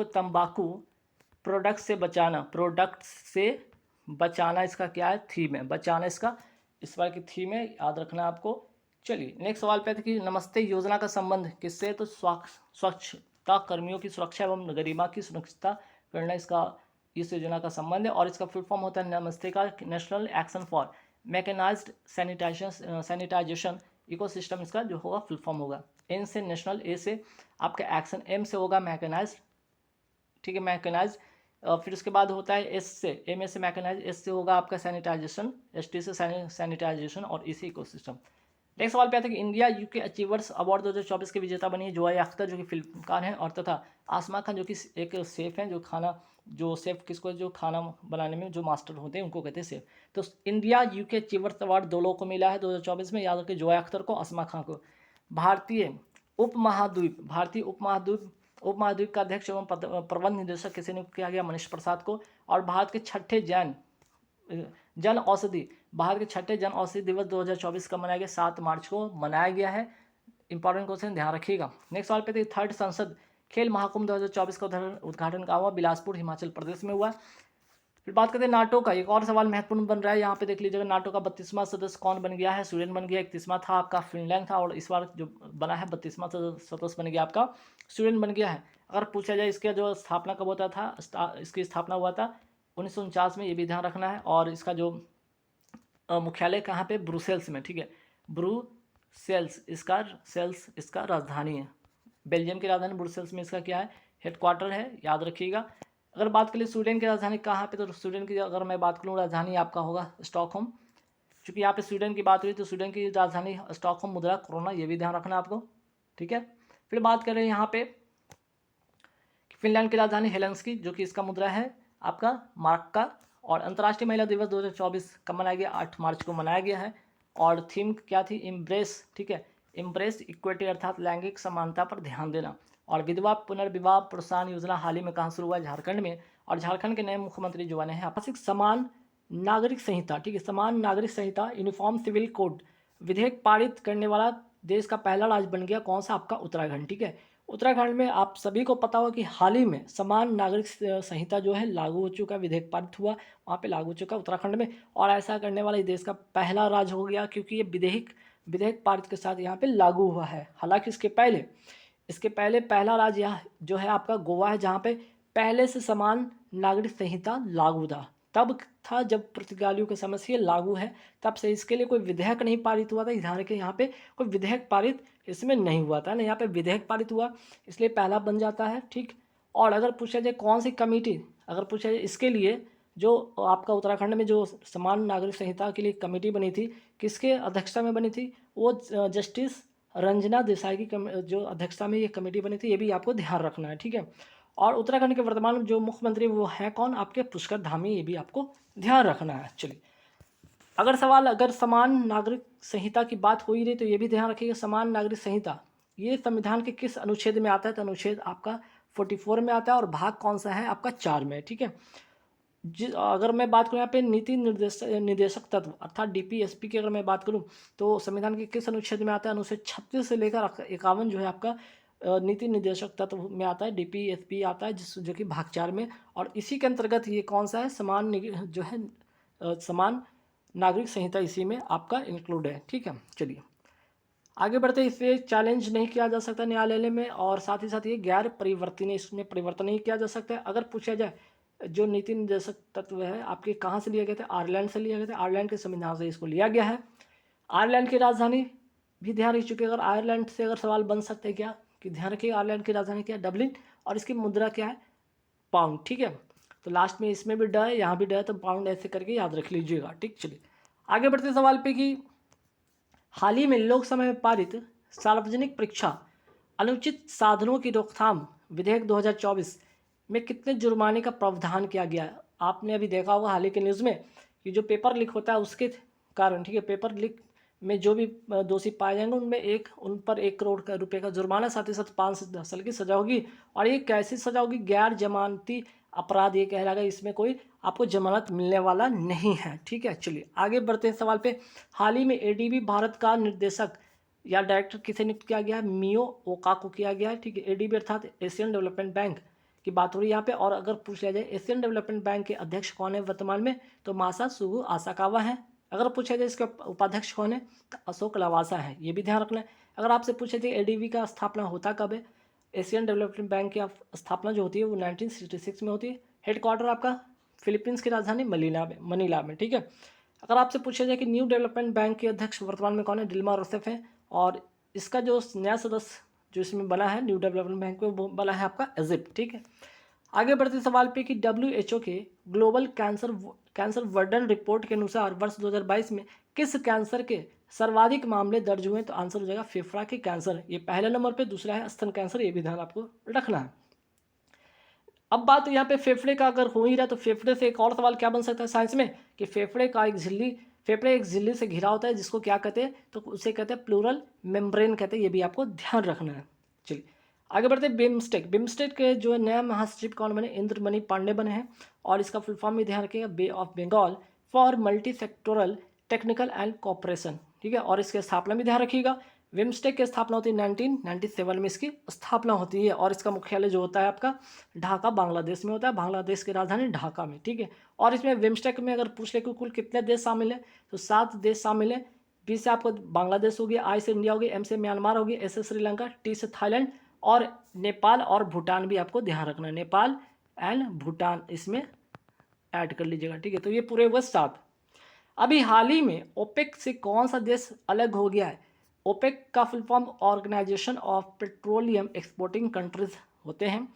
तंबाकू प्रोडक्ट से बचाना इसका क्या है, थीम है, बचाना इसका इस बार की थीम है, याद रखना आपको। चलिए नेक्स्ट सवाल पे था कि नमस्ते योजना का संबंध किससे, तो स्वच्छता कर्मियों की सुरक्षा एवं गरिमा की सुनिश्चित करना इसका इस योजना का संबंध है, और इसका फुल फॉर्म होता है नमस्ते का national action for mechanised sanitation ecosystem, इसका जो होगा फुल फॉर्म होगा। एन से नेशनल, ए से आपका एक्शन, एम से होगा मैकेनाइज्ड, ठीक है, मैकेनाइज, फिर उसके बाद होता है एस से, एम से मैकेनाइज, एस से होगा आपका सैनिटाइजेशन, एस टी से सैनिटाइजेशन और इसी इकोसिस्टम। नेक्स्ट सवाल पे आता है कि इंडिया यूके अचीवर्स अवार्ड 2024 के विजेता बनी है जोया अख्तर, जो कि फिल्मकार हैं, और तथा आसमा खान जो कि एक शेफ हैं, जो शेफ किसको, जो खाना बनाने में जो मास्टर होते हैं उनको कहते हैं शेफ। तो इंडिया यूके अचीवर्स अवार्ड दो लोगों को मिला है 2024 में, याद रखिए जोया अख्तर को, आसमा खान को। भारतीय उपमहाद्वीप का अध्यक्ष एवं प्रबंध निदेशक किसे नियुक्त किया गया, मनीष प्रसाद को। और भारत के छठे जन औषधि दिवस 2024 का मनाया गया, 7 मार्च को मनाया गया है। इंपॉर्टेंट क्वेश्चन ध्यान रखिएगा। नेक्स्ट सवाल पे थर्ड संसद खेल महाकुंभ 2024 का उद्घाटन कहाँ हुआ, बिलासपुर हिमाचल प्रदेश में हुआ। फिर बात करते हैं नाटो का, एक और सवाल महत्वपूर्ण बन रहा है, यहाँ पे देख लीजिएगा, नाटो का 32वां सदस्य कौन बन गया है, स्वीडन बन गया। 31वां था आपका फिनलैंड था, और इस बार जो बना है 32वां सदस्य बन गया आपका स्वीडन बन गया है। अगर पूछा जाए इसका जो स्थापना कब होता था, इसकी स्थापना हुआ था 1949 में, ये भी ध्यान रखना है। और इसका जो मुख्यालय कहाँ पे, ब्रुसेल्स में, ठीक है, ब्रुसेल्स इसका राजधानी है, बेल्जियम की राजधानी ब्रुसेल्स में इसका क्या है, हेडक्वार्टर है, याद रखिएगा। अगर बात करें स्वीडन की राजधानी कहाँ पे, तो स्वीडन की अगर मैं बात करूँ राजधानी आपका होगा स्टॉकहोम, क्योंकि यहाँ पे स्वीडन की बात हुई तो स्वीडन की राजधानी स्टॉकहोम, मुद्रा कोरोना, ये भी ध्यान रखना आपको, ठीक है। फिर बात करें यहाँ पे फिनलैंड की राजधानी हेलेंस्की, जो कि इसका मुद्रा है आपका मार्क का। और अंतर्राष्ट्रीय महिला दिवस 2024 कब मनाया गया, 8 मार्च को मनाया गया है। और थीम क्या थी, इम्ब्रेस, ठीक है, इम्ब्रेस इक्विटी अर्थात लैंगिक समानता पर ध्यान देना। और विधवा पुनर्विवाह प्रोत्साहन योजना हाल ही में कहाँ शुरू हुआ, झारखंड में, और झारखंड के नए मुख्यमंत्री जो बने हैं आपसिक समान नागरिक संहिता, ठीक है, समान नागरिक संहिता यूनिफॉर्म सिविल कोड विधेयक पारित करने वाला देश का पहला राज्य बन गया कौन सा, आपका उत्तराखंड, ठीक है। उत्तराखंड में आप सभी को पता होगा कि हाल ही में समान नागरिक संहिता जो है लागू हो चुका, विधेयक पारित हुआ, वहाँ पे लागू हो चुका उत्तराखंड में, और ऐसा करने वाला देश का पहला राज्य हो गया क्योंकि ये विधेयक पारित के साथ यहाँ पे लागू हुआ है। हालांकि इसके पहले पहला राज्य यहाँ जो है आपका गोवा है, जहाँ पे पहले से समान नागरिक संहिता लागू था। तब था जब पुर्तगालियों के समय से ये लागू है, तब से इसके लिए कोई विधेयक नहीं पारित हुआ था। ध्यान रखिए यहाँ पे कोई विधेयक पारित इसमें नहीं हुआ था ना, यहाँ पे विधेयक पारित हुआ इसलिए पहला बन जाता है, ठीक। और अगर पूछा जाए कौन सी कमेटी, अगर पूछा जाए इसके लिए जो आपका उत्तराखंड में जो समान नागरिक संहिता के लिए कमेटी बनी थी, किसके अध्यक्षता में बनी थी, वो जस्टिस रंजना देसाई की जो अध्यक्षता में ये कमेटी बनी थी, ये भी आपको ध्यान रखना है, ठीक है। और उत्तराखंड के वर्तमान जो मुख्यमंत्री वो हैं कौन, आपके पुष्कर धामी, ये भी आपको ध्यान रखना है। चलिए अगर समान नागरिक संहिता की बात हो ही रही तो ये भी ध्यान रखिएगा, समान नागरिक संहिता ये संविधान के किस अनुच्छेद में आता है, तो अनुच्छेद आपका 44 में आता है, और भाग कौन सा है आपका 4 में, ठीक है। अगर मैं बात करूँ यहाँ पे नीति निदेशक तत्व अर्थात डीपीएसपी की अगर मैं बात करूँ तो संविधान के किस अनुच्छेद में आता है, अनुच्छेद 36 से लेकर 51 जो है आपका नीति निर्देशक तत्व में आता है, डीपीएसपी आता है जो कि भाग 4 में, और इसी के अंतर्गत ये कौन सा है, जो है समान नागरिक संहिता इसी में आपका इंक्लूड है, ठीक है। चलिए आगे बढ़ते, इसे चैलेंज नहीं किया जा सकता न्यायालय में, और साथ ही साथ ये गैर परिवर्तनीय, इसमें परिवर्तन नहीं किया जा सकता है। अगर पूछा जाए जो नीति निर्देशक तत्व है आपके कहाँ से लिए गए थे, आयरलैंड से लिए गए थे, आयरलैंड के संविधान से इसको लिया गया है। आयरलैंड की राजधानी भी ध्यान रख चुके, अगर आयरलैंड से अगर सवाल बन सकते हैं क्या, कि ध्यान रखिए आयरलैंड की राजधानी क्या है, डबलिन, और इसकी मुद्रा क्या है, पाउंड, ठीक है। तो लास्ट में इसमें भी ड है, यहाँ भी ड है, तो पाउंड ऐसे करके याद रख लीजिएगा, ठीक। चलिए आगे बढ़ते सवाल पे कि हाल ही में लोकसभा में पारित सार्वजनिक परीक्षा अनुचित साधनों की रोकथाम विधेयक 2024 में कितने जुर्माने का प्रावधान किया गया है। आपने अभी देखा होगा हाल ही के न्यूज़ में कि जो पेपर लीक होता है उसके कारण, ठीक है, पेपर लीक में जो भी दोषी पाए जाएंगे उन पर 1 करोड़ रुपए का जुर्माना, साथ ही साथ 5 से 10 साल की सजा होगी। और ये कैसी सजा होगी, गैर जमानती अपराध ये कहलाएगा, इसमें कोई आपको जमानत मिलने वाला नहीं है, ठीक है। चलिए आगे बढ़ते हैं सवाल पे, हाल ही में एडीबी भारत का निर्देशक या डायरेक्टर किसे नियुक्त किया गया है, मियो ओका को किया गया है, ठीक है। एडीबी अर्थात एशियन डेवलपमेंट बैंक की बात हो रही है यहाँ पे। और अगर पूछ लिया जाए एशियन डेवलपमेंट बैंक के अध्यक्ष कौन है वर्तमान में, तो मासासुगु आसाकावा है। अगर पूछा जाए इसके उपाध्यक्ष कौन है, तो अशोक लवासा है, ये भी ध्यान रखना है। अगर आपसे पूछे थे एडीबी का स्थापना होता कब है, एशियन डेवलपमेंट बैंक की स्थापना जो होती है वो 1966 में होती है। हेडक्वार्टर आपका फिलीपींस की राजधानी मनीला में, ठीक है। अगर आपसे पूछा जाए कि न्यू डेवलपमेंट बैंक के अध्यक्ष वर्तमान में कौन है, दिल्मा रोसेफ है। और इसका जो नया सदस्य जो इसमें बना है न्यू डेवलपमेंट बैंक में, वो बना है आपका इजिप्ट, ठीक है। आगे बढ़ते सवाल पे कि WHO के ग्लोबल कैंसर वर्डन रिपोर्ट के अनुसार वर्ष 2022 में किस कैंसर के सर्वाधिक मामले दर्ज हुए, तो आंसर हो जाएगा फेफड़ा के कैंसर, ये पहले नंबर पे, दूसरा है स्तन कैंसर, ये भी ध्यान आपको रखना है। अब बात यहाँ पे फेफड़े का अगर हो ही रहा है तो फेफड़े से एक और सवाल क्या बन सकता है साइंस में, कि फेफड़े एक झिल्ली से घिरा होता है जिसको क्या कहते हैं, तो उसे कहते हैं प्लूरल मेम्ब्रेन कहते हैं, ये भी आपको ध्यान रखना है। चलिए आगे बढ़ते हैं, बिम्स्टेक के जो नया महासचिव कौन बने, इंद्रमणि पांडे बने हैं। और इसका फुल फॉर्म भी ध्यान रखिएगा, bay of Bengal for multi sectoral technical and cooperation, ठीक है। और इसके स्थापना भी ध्यान रखिएगा, बिम्स्टेक की स्थापना होती है 1997 में इसकी स्थापना होती है। और इसका मुख्यालय जो होता है आपका ढाका बांग्लादेश में होता है, बांग्लादेश की राजधानी ढाका में, ठीक है। और इसमें बिम्स्टेक में अगर पूछ ले कि कुल कितने देश शामिल है, तो 7 देश शामिल है। बी से आपको बांग्लादेश हो गया, आई से इंडिया हो गया, एम से म्यांमार हो गया, एस से श्रीलंका, टी से थाईलैंड, और नेपाल और भूटान भी आपको ध्यान रखना है, नेपाल एंड भूटान इसमें ऐड कर लीजिएगा, ठीक है। तो ये पूरे हुए 7। अभी हाल ही में ओपेक से कौन सा देश अलग हो गया है, ओपेक का full form organisation of petroleum exporting countries होते हैं।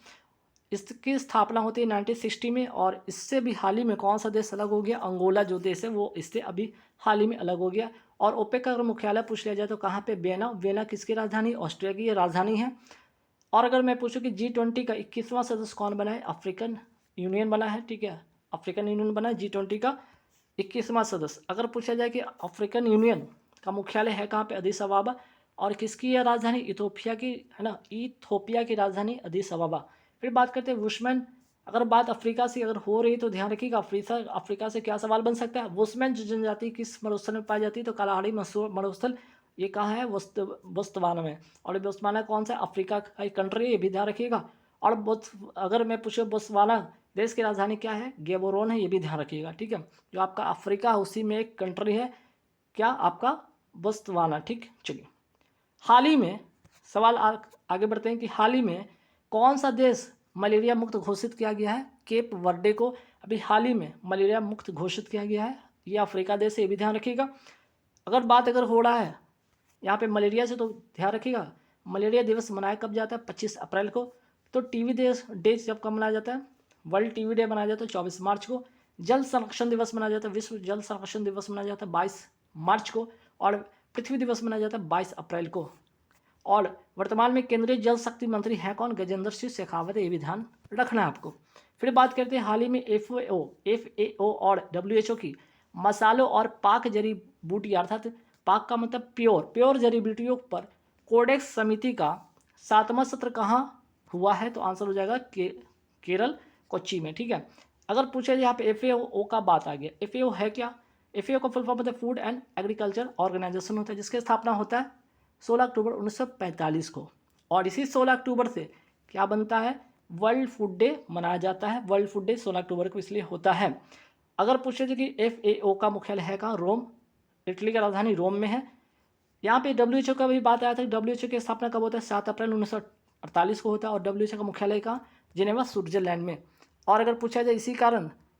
इसकी स्थापना होती है 1960 में। और इससे भी हाल ही में कौन सा देश अलग हो गया, अंगोला जो देश है वो इससे अभी हाल ही में अलग हो गया। और ओपेक का अगर मुख्यालय पूछ लिया जाए तो कहाँ पे, वियना किसकी राजधानी, ऑस्ट्रिया की ये राजधानी है। और अगर मैं पूछूं कि G20 का 21वां सदस्य कौन बना है, अफ्रीकन यूनियन बना है, ठीक है, अफ्रीकन यूनियन बना है G20 का 21वां सदस्य। अगर पूछा जाए कि अफ्रीकन यूनियन का मुख्यालय है कहाँ पे, अदीस अबाबा। और किसकी है राजधानी, इथोपिया की, है ना, इथोपिया की राजधानी अदीस अबाबा। फिर बात करते हैं वुशमैन। अगर बात अफ्रीका से अगर हो रही तो ध्यान रखिएगा, अफ्रीका से क्या सवाल बन सकता है। वुशमैन जो जनजाति किस मरुस्थल में पाई जाती है, तो कालाहाड़ी मरुस्थल, ये कहाँ है, बोत्सवाना में। और बोत्सवाना कौन सा, अफ्रीका का एक कंट्री है, ये भी ध्यान रखिएगा। और अगर मैं पूछूँ बोत्सवाना देश की राजधानी क्या है, गेबोरोन है, ये भी ध्यान रखिएगा, ठीक है। जो आपका अफ्रीका है उसी में एक कंट्री है, क्या आपका, बोत्सवाना, ठीक। चलिए हाल ही में सवाल आगे बढ़ते हैं कि हाल ही में कौन सा देश मलेरिया मुक्त घोषित किया गया है, केप वर्डे को अभी हाल ही में मलेरिया मुक्त घोषित किया गया है, ये अफ्रीका देश है, ये भी ध्यान रखिएगा। अगर हो रहा है यहाँ पे मलेरिया से, तो ध्यान रखिएगा मलेरिया दिवस मनाया कब जाता है, 25 अप्रैल को। तो टीबी डे जब कब मनाया जाता है, वर्ल्ड टीबी डे मनाया जाता है 24 मार्च को। जल संरक्षण दिवस मनाया जाता है, विश्व जल संरक्षण दिवस मनाया जाता है 22 मार्च को। और पृथ्वी दिवस मनाया जाता है 22 अप्रैल को। और वर्तमान में केंद्रीय जल शक्ति मंत्री हैं कौन, गजेंद्र सिंह शेखावत, ये भी ध्यान रखना है आपको। फिर बात करते हैं हाल ही में एफएओ और डब्ल्यूएचओ की मसालों और पाक जड़ी बूटी, अर्थात पाक का मतलब प्योर जड़ी बूटियों पर कोडेक्स समिति का 7वां सत्र कहाँ हुआ है, तो आंसर हो जाएगा केरल, कोच्चि में, ठीक है। अगर पूछे यहाँ पे एफएओ का बात आ गया, एफएओ है क्या, एफएओ का फुल फॉर्म होता है फूड एंड एग्रीकल्चर ऑर्गेनाइजेशन होता है, जिसकी स्थापना होता है 16 अक्टूबर 1945 को। और इसी 16 अक्टूबर से क्या बनता है, वर्ल्ड फूड डे मनाया जाता है। वर्ल्ड फूड डे 16 अक्टूबर को इसलिए होता है। अगर पूछे कि एफएओ का मुख्यालय है कहाँ, रोम, इटली की राजधानी रोम में है। यहाँ पे डब्ल्यूएचओ का भी बात आया था, डब्ल्यूएचओ की स्थापना कब होता है, 7 अप्रैल 1948 को होता है। और डब्ल्यूएचओ का मुख्यालय कहाँ, जिनेवा, स्विट्जरलैंड में। और अगर पूछा जाए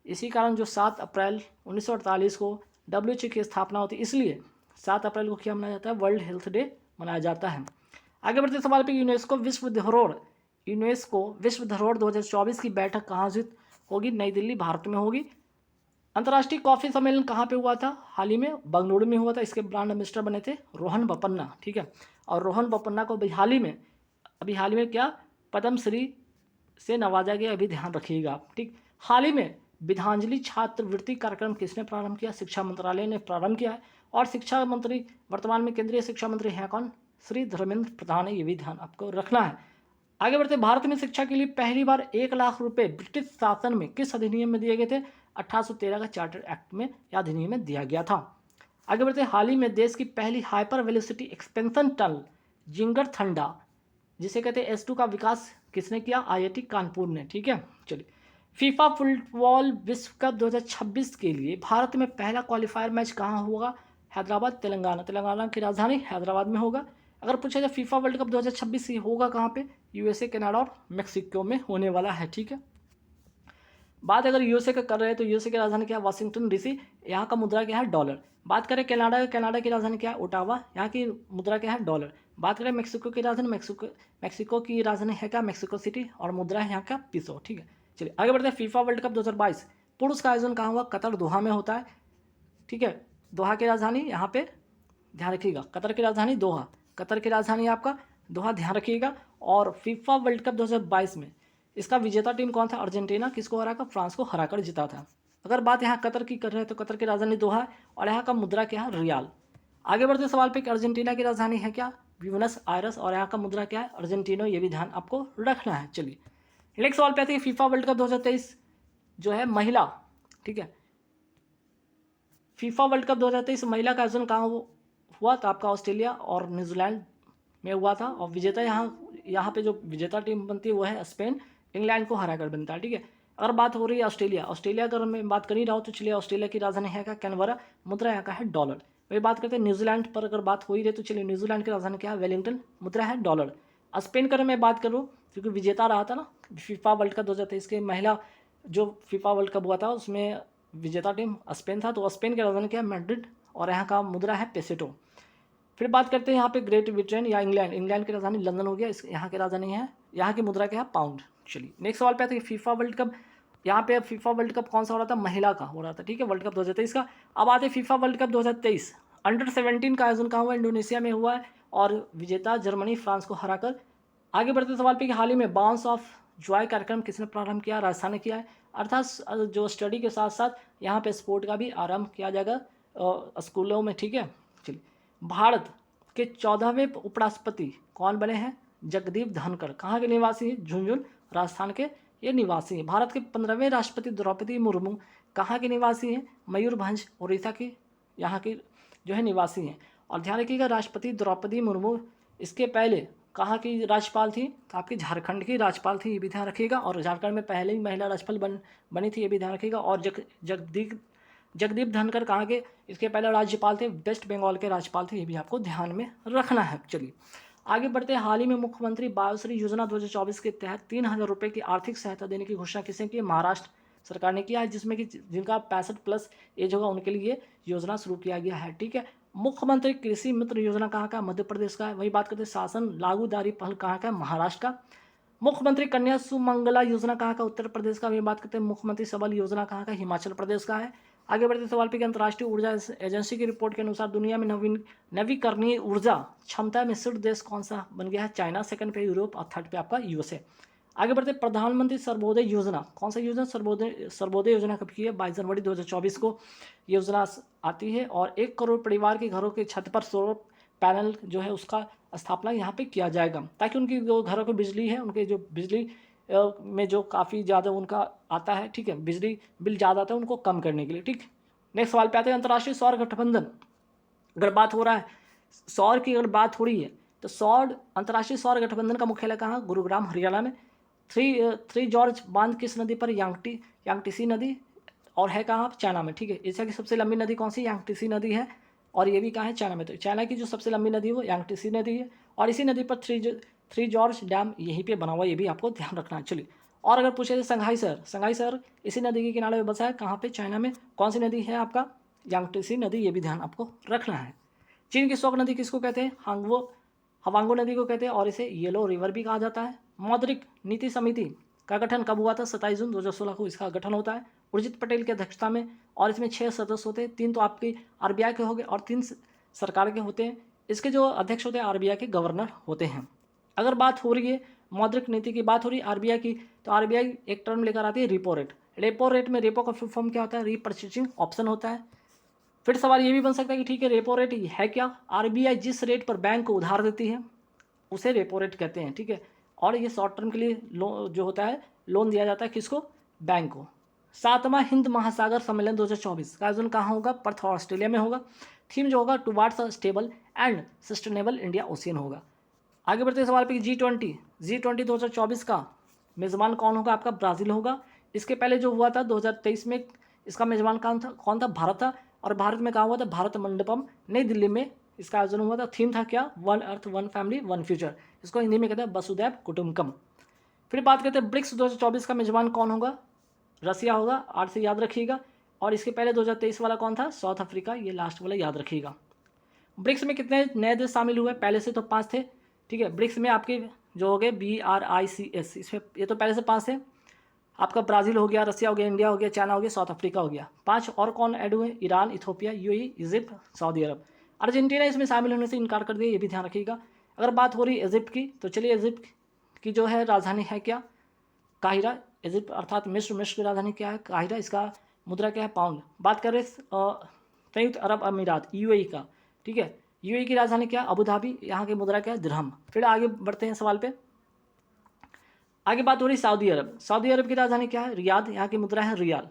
इसी कारण जो 7 अप्रैल 1948 को डब्ल्यूएचओ की स्थापना होती है, इसलिए 7 अप्रैल को क्या मनाया जाता है, वर्ल्ड हेल्थ डे मनाया जाता है। आगे बढ़ते सवाल पे, यूनेस्को विश्व धरोहर 2024 की बैठक कहाँ आयोजित होगी, नई दिल्ली, भारत में होगी। अंतर्राष्ट्रीय कॉफी सम्मेलन कहाँ पे हुआ था, हाल ही में बंगलुरु में हुआ था। इसके ब्रांड एम्बेसडर बने थे रोहन बोपन्ना, ठीक है। और रोहन बोपन्ना को अभी हाल ही में क्या, पद्मश्री से नवाजा गया, अभी ध्यान रखिएगा आप, ठीक। हाल ही में विद्यांजलि छात्रवृत्ति कार्यक्रम किसने प्रारंभ किया, शिक्षा मंत्रालय ने प्रारंभ किया है। और शिक्षा मंत्री वर्तमान में केंद्रीय शिक्षा मंत्री हैं कौन, श्री धर्मेंद्र प्रधान है, ये भी ध्यान आपको रखना है। आगे बढ़ते, भारत में शिक्षा के लिए पहली बार 1 लाख रुपए ब्रिटिश शासन में किस अधिनियम में दिए गए थे, 1813 का चार्टर एक्ट में यह अधिनियम में दिया गया था। आगे बढ़ते, हाल ही में देश की पहली hyper velocity expansion tunnel ginger थंडा, जिसे कहते हैं S2 का विकास किसने किया, IIT कानपुर ने, ठीक है। चलिए, फीफा फुटबॉल विश्व कप 2026 के लिए भारत में पहला क्वालिफायर मैच कहाँ होगा, हैदराबाद, तेलंगाना की राजधानी हैदराबाद में होगा। अगर पूछा जाए फीफा वर्ल्ड कप 2026 होगा कहाँ पे, USA, कनाडा और मेक्सिको में होने वाला है, ठीक है। बात अगर USA का कर रहे हैं तो USA की राजधानी क्या है, वाशिंगटन DC, यहाँ का मुद्रा क्या है, डॉलर। बात करें कनाडा की राजधानी क्या है, ओटावा, यहाँ की मुद्रा क्या है, डॉलर। बात करें मेक्सिको की राजधानी, मेक्सिको की राजधानी है क्या, मेक्सिको सिटी, और मुद्रा है यहाँ का पिसो, ठीक है। चलिए आगे बढ़ते हैं, फीफा वर्ल्ड कप 2022 पुरुष का आयोजन कहाँ हुआ, कतर, दोहा में होता है, ठीक है। दोहा की राजधानी यहाँ पे ध्यान रखिएगा, कतर की राजधानी दोहा, कतर की राजधानी आपका दोहा, ध्यान रखिएगा। और फीफा वर्ल्ड कप 2022 में इसका विजेता टीम कौन था, अर्जेंटीना, किसको हराकर, फ्रांस को हराकर जीता था। अगर बात यहाँ कतर की कर रहे हैं तो कतर की राजधानी दोहा है, और यहाँ का मुद्रा क्या है, रियाल। आगे बढ़ते सवाल पे, अर्जेंटीना की राजधानी है क्या, ब्यूनस आयरस, और यहाँ का मुद्रा क्या है, अर्जेंटीनो, ये भी ध्यान आपको रखना है। चलिए नेक्स्ट सवाल पे आते हैं, फीफा वर्ल्ड कप 2023 जो है महिला, ठीक है, फीफा वर्ल्ड कप 2023 महिला का आयोजन कहाँ हुआ, तो आपका ऑस्ट्रेलिया और न्यूजीलैंड में हुआ था। और विजेता यहाँ पे जो विजेता टीम बनती है वो है स्पेन, इंग्लैंड को हराकर बनता है, ठीक है। अगर बात हो रही है ऑस्ट्रेलिया अगर मैं बात कर ही रहा हूँ तो चलिए, ऑस्ट्रेलिया की राजधानी है क्या, कैनबरा, मुद्रा यहाँ का है डॉलर। वही बात करते हैं न्यूजीलैंड पर, अगर बात हो ही रही तो चलिए, न्यूजीलैंड की राजधानी क्या है, वेलिंगटन, मुद्रा है डॉलर। स्पेन का मैं बात करूँ क्योंकि विजेता रहा था ना फीफा वर्ल्ड कप 2023 के महिला जो फीफा वर्ल्ड कप हुआ था, उसमें विजेता टीम स्पेन था, तो स्पेन की राजधानी क्या है, मैड्रिड, और यहाँ का मुद्रा है पेसेटो। फिर बात करते हैं यहाँ पे ग्रेट ब्रिटेन या इंग्लैंड की राजधानी लंदन हो गया, यहाँ की राजधानी है, यहाँ की मुद्रा क्या है, पाउंड। चलिए नेक्स्ट सवाल पे आते हैं, फीफा वर्ल्ड कप, यहाँ पे फीफा वर्ल्ड कप कौन सा हो रहा था, महिला का हो रहा था, ठीक है, वर्ल्ड कप 2023 का। अब आते हैं फीफा वर्ल्ड कप 2023 अंडर 17 का आयोजन कहाँ हुआ, इंडोनेशिया में हुआ है, और विजेता जर्मनी, फ्रांस को हराकर। आगे बढ़ते सवाल पे कि हाल ही में बाउंस ऑफ जॉय कार्यक्रम किसने प्रारंभ किया, राजस्थान ने किया है। अर्थात जो स्टडी के साथ साथ यहाँ पे स्पोर्ट का भी आरंभ किया जाएगा स्कूलों में, ठीक है। चलिए भारत के 14वें उपराष्ट्रपति कौन बने हैं? जगदीप धनखड़। कहाँ के निवासी हैं? झुंझुनू राजस्थान के ये निवासी हैं। भारत के 15वें राष्ट्रपति द्रौपदी मुर्मू कहाँ के निवासी हैं? मयूरभंज उड़ीसा की यहाँ की जो है निवासी हैं। और ध्यान रखिएगा, राष्ट्रपति द्रौपदी मुर्मू इसके पहले कहाँ की राज्यपाल थी? तो आपकी झारखंड की राज्यपाल थी, ये भी ध्यान रखिएगा। और झारखंड में पहले ही महिला राज्यपाल बनी थी, ये भी ध्यान रखिएगा। और जगदीप धनखड़ कहाँ के इसके पहले राज्यपाल थे? वेस्ट बंगाल के राज्यपाल थे, ये भी आपको ध्यान में रखना है। चलिए आगे बढ़ते हैं। हाल ही में मुख्यमंत्री बायोश्री योजना 2024 के तहत 3,000 रुपये की आर्थिक सहायता देने की घोषणा किसने की? महाराष्ट्र सरकार ने किया है, जिसमें कि जिनका 65+ एज होगा उनके लिए योजना शुरू किया गया है। ठीक है। मुख्यमंत्री कृषि मित्र योजना कहाँ का? मध्य प्रदेश का है। वही बात करते हैं शासन लागूदारी पहल कहाँ का? महाराष्ट्र का। मुख्यमंत्री कन्या सुमंगला योजना कहाँ का? उत्तर प्रदेश का। वही बात करते हैं मुख्यमंत्री सबल योजना कहाँ का? हिमाचल प्रदेश का है। आगे बढ़ते सवाल पे कि अंतर्राष्ट्रीय ऊर्जा एजेंसी की रिपोर्ट के अनुसार दुनिया में नवीकरणीय ऊर्जा क्षमता में शीर्ष देश कौन सा बन गया है? चाइना। सेकंड पे यूरोप और थर्ड पे आपका यूएसए। आगे बढ़ते प्रधानमंत्री सर्वोदय योजना कौन सा योजना? सर्वोदय योजना कब की है? 22 जनवरी 2024 को योजना आती है। और 1 करोड़ परिवार के घरों के छत पर सोलर पैनल जो है उसका स्थापना यहाँ पे किया जाएगा, ताकि उनकी जो घरों की बिजली है, उनके जो बिजली में जो काफ़ी ज़्यादा उनका आता है, ठीक है, बिजली बिल ज़्यादा आता है, उनको कम करने के लिए। ठीक। नेक्स्ट सवाल पे आते हैं। अंतर्राष्ट्रीय सौर गठबंधन अगर बात हो रहा है, सौर की अगर बात हो रही है तो अंतर्राष्ट्रीय सौर गठबंधन का मुख्यालय कहाँ? गुरुग्राम हरियाणा में। थ्री जॉर्ज बांध किस नदी पर? यांगटीसी नदी। और है कहाँ? चाइना में। ठीक है। एशिया की सबसे लंबी नदी कौन सी? यांगटीसी नदी है। और ये भी कहाँ है? चाइना में। तो चाइना की जो सबसे लंबी नदी है वो यांगटीसी नदी है। और इसी नदी पर थ्री जॉर्ज डैम यहीं पे बना हुआ, ये भी आपको ध्यान रखना है। चलिए और अगर पूछे तो संघाई शहर इसी नदी के किनारे में बसा है। कहाँ पे? चाइना में। कौन सी नदी है आपका? यांगटीसी नदी, ये भी ध्यान आपको रखना है। चीन की शोक नदी किसको कहते हैं? हवांगो नदी को कहते हैं, और इसे येलो रिवर भी कहा जाता है। मौद्रिक नीति समिति का गठन कब हुआ था? 27 जून 2016 को इसका गठन होता है उर्जित पटेल की अध्यक्षता में। और इसमें 6 सदस्य होते हैं, 3 तो आपकी आरबीआई के हो गए और 3 सरकार के होते हैं। इसके जो अध्यक्ष होते हैं आरबीआई के गवर्नर होते हैं। अगर बात हो रही है मौद्रिक नीति की, बात हो रही है आरबीआई की, तो आरबीआई एक टर्म लेकर आती है रेपो रेट। रेपो रेट में रेपो का फुल फॉर्म क्या होता है? रीपर्चेसिंग ऑप्शन होता है। फिर सवाल ये भी बन सकता है कि ठीक है, रेपो रेट है क्या? आरबीआई जिस रेट पर बैंक को उधार देती है उसे रेपो रेट कहते हैं। ठीक है। और ये शॉर्ट टर्म के लिए जो होता है लोन दिया जाता है किसको? बैंक को। 7वां हिंद महासागर सम्मेलन 2024 का आयोजन कहाँ होगा? पर्थ ऑस्ट्रेलिया में होगा। थीम जो होगा towards a stable and sustainable India ocean होगा। आगे बढ़ते सवाल पे G20 2024 का मेज़बान कौन होगा? आपका ब्राज़ील होगा। इसके पहले जो हुआ था 2023 में, इसका मेज़बान कौन था? भारत था। और भारत में कहाँ हुआ था? भारत मंडपम नई दिल्ली में इसका आयोजन हुआ था। थीम था क्या? 1 अर्थ 1 फैमिली 1 फ्यूचर। इसको हिंदी में कहते हैं वसुधैव कुटुंबकम। फिर बात करते हैं ब्रिक्स 2024 का मेज़बान कौन होगा? रसिया होगा, 8 से याद रखिएगा। और इसके पहले 2023 वाला कौन था? साउथ अफ्रीका, ये लास्ट वाला याद रखिएगा। ब्रिक्स में कितने नए देश शामिल हुए? पहले से तो 5 थे। ठीक है। ब्रिक्स में आपके जो हो गए BRICS, इसमें ये तो पहले से 5 थे। आपका ब्राज़ील हो गया, रसिया हो गया, इंडिया हो गया, चाइना हो गया, साउथ अफ्रीका हो गया। 5 और कौन ऐड हुए? Iran, Ethiopia, UAE, Egypt, Saudi Arab. Argentina इसमें शामिल होने से इनकार कर दिया, ये भी ध्यान रखिएगा। अगर बात हो रही है इजिप्ट की, तो चलिए इजिप्ट की जो है राजधानी है क्या? काहिरा। इजिप्ट अर्थात मिस्र की राजधानी क्या है? काहिरा। इसका मुद्रा क्या है? पाउंड। बात करें संयुक्त अरब अमीरात UAE का, ठीक है, UAE की राजधानी क्या है? Abu Dhabi. यहाँ की मुद्रा क्या है? दिरहम। फिर आगे बढ़ते हैं सवाल पे। आगे बात हो रही सऊदी अरब की राजधानी क्या है? रियाद। यहाँ की मुद्रा है रियाल।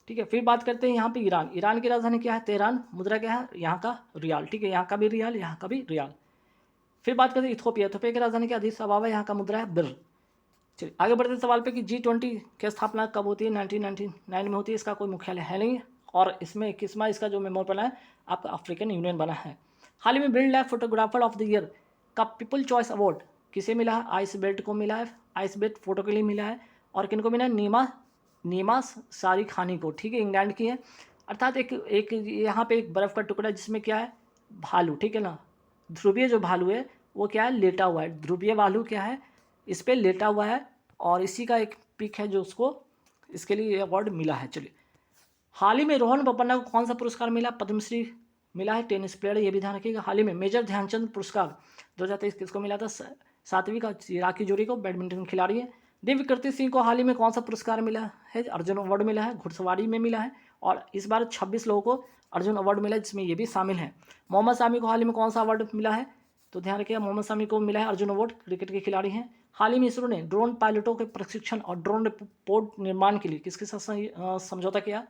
ठीक है। फिर बात करते हैं यहाँ पे ईरान की राजधानी क्या है? तेहरान। मुद्रा क्या है? यहाँ का रियाल। ठीक है। यहाँ का भी रियाल, यहाँ का भी रियाल। फिर बात करते हैं इथोपिया की राजधानी क्या? अदीस अबाबा। यहाँ का मुद्रा है बिर। चलिए आगे बढ़ते सवाल पे कि G20 की स्थापना कब होती है? 1999 में होती है। इसका कोई मुख्यालय है नहीं। और इसमें 21वां इसका जो मेमोर बना है आपका अफ्रीकन यूनियन बना है। हाल ही में wild life photographer of the year का पीपल चॉइस अवार्ड किसे मिला है? आइस बेल्ट को मिला है, आइस बेल्ट फोटो के लिए मिला है। और किनको मिला है? नीमा सारी खानी को। ठीक है। इंग्लैंड की है। अर्थात एक यहाँ पे एक बर्फ़ का टुकड़ा जिसमें क्या है? भालू। ठीक है ना। ध्रुवीय जो भालू है वो क्या है? लेटा हुआ है। ध्रुवीय भालू क्या है? इस पर लेटा हुआ है। और इसी का एक पिक है जो उसको इसके लिए अवार्ड मिला है। चलिए हाल ही में रोहन बोपन्ना को कौन सा पुरस्कार मिला? पद्मश्री मिला है। टेनिस प्लेयर, ये भी ध्यान रखिएगा। हाल ही में मेजर ध्यानचंद पुरस्कार 2023 किसको मिला था? 7वीं का चिराग जोड़ी को, बैडमिंटन खिलाड़ी है। दिव्यकृति सिंह को हाल ही में कौन सा पुरस्कार मिला है? अर्जुन अवार्ड मिला है। घुड़सवारी में मिला है। और इस बार 26 लोगों को अर्जुन अवार्ड मिला है, जिसमें ये भी शामिल है। मोहम्मद शामी को हाल ही में कौन सा अवार्ड मिला है? तो ध्यान रखिएगा, मोहम्मद शामी को मिला है अर्जुन अवार्ड, क्रिकेट के खिलाड़ी हैं। हाल ही में इसरो ने ड्रोन पायलटों के प्रशिक्षण और ड्रोन पोर्ट निर्माण के लिए किसके साथ समझौता किया?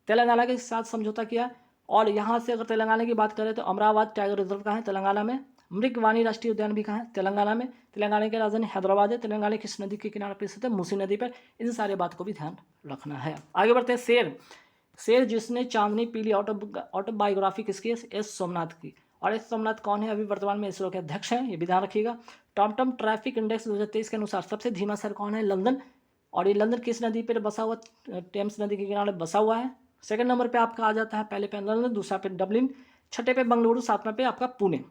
तेलंगाना के साथ समझौता किया। और यहाँ से अगर तेलंगाना की बात करें तो अमरावती टाइगर रिजर्व कहाँ है? तेलंगाना में। मृगवानी राष्ट्रीय उद्यान भी कहाँ है? तेलंगाना में। तेलंगाना की राजधानी हैदराबाद है। तेलंगाना किस नदी के किनारे पर स्थित है? मूसी नदी पर। इन सारे बात को भी ध्यान रखना है। आगे बढ़ते हैं। शेर जिसने चांदनी पीली ऑटोबायोग्राफी किसकी है? एस सोमनाथ की। और एस सोमनाथ कौन है? अभी वर्तमान में इसरो के अध्यक्ष हैं, ये भी ध्यान रखिएगा। टॉमटम ट्रैफिक इंडेक्स 2023 के अनुसार सबसे धीमा शहर कौन है? लंदन। और ये लंदन किस नदी पर बसा हुआ? टेम्स नदी के किनारे बसा हुआ है। सेकंड नंबर पे आपका आ जाता है, पहले पे लंदन, दूसरा पे डबलिन, छठे पे बंगलुरु, सातवें पे आपका पुणे।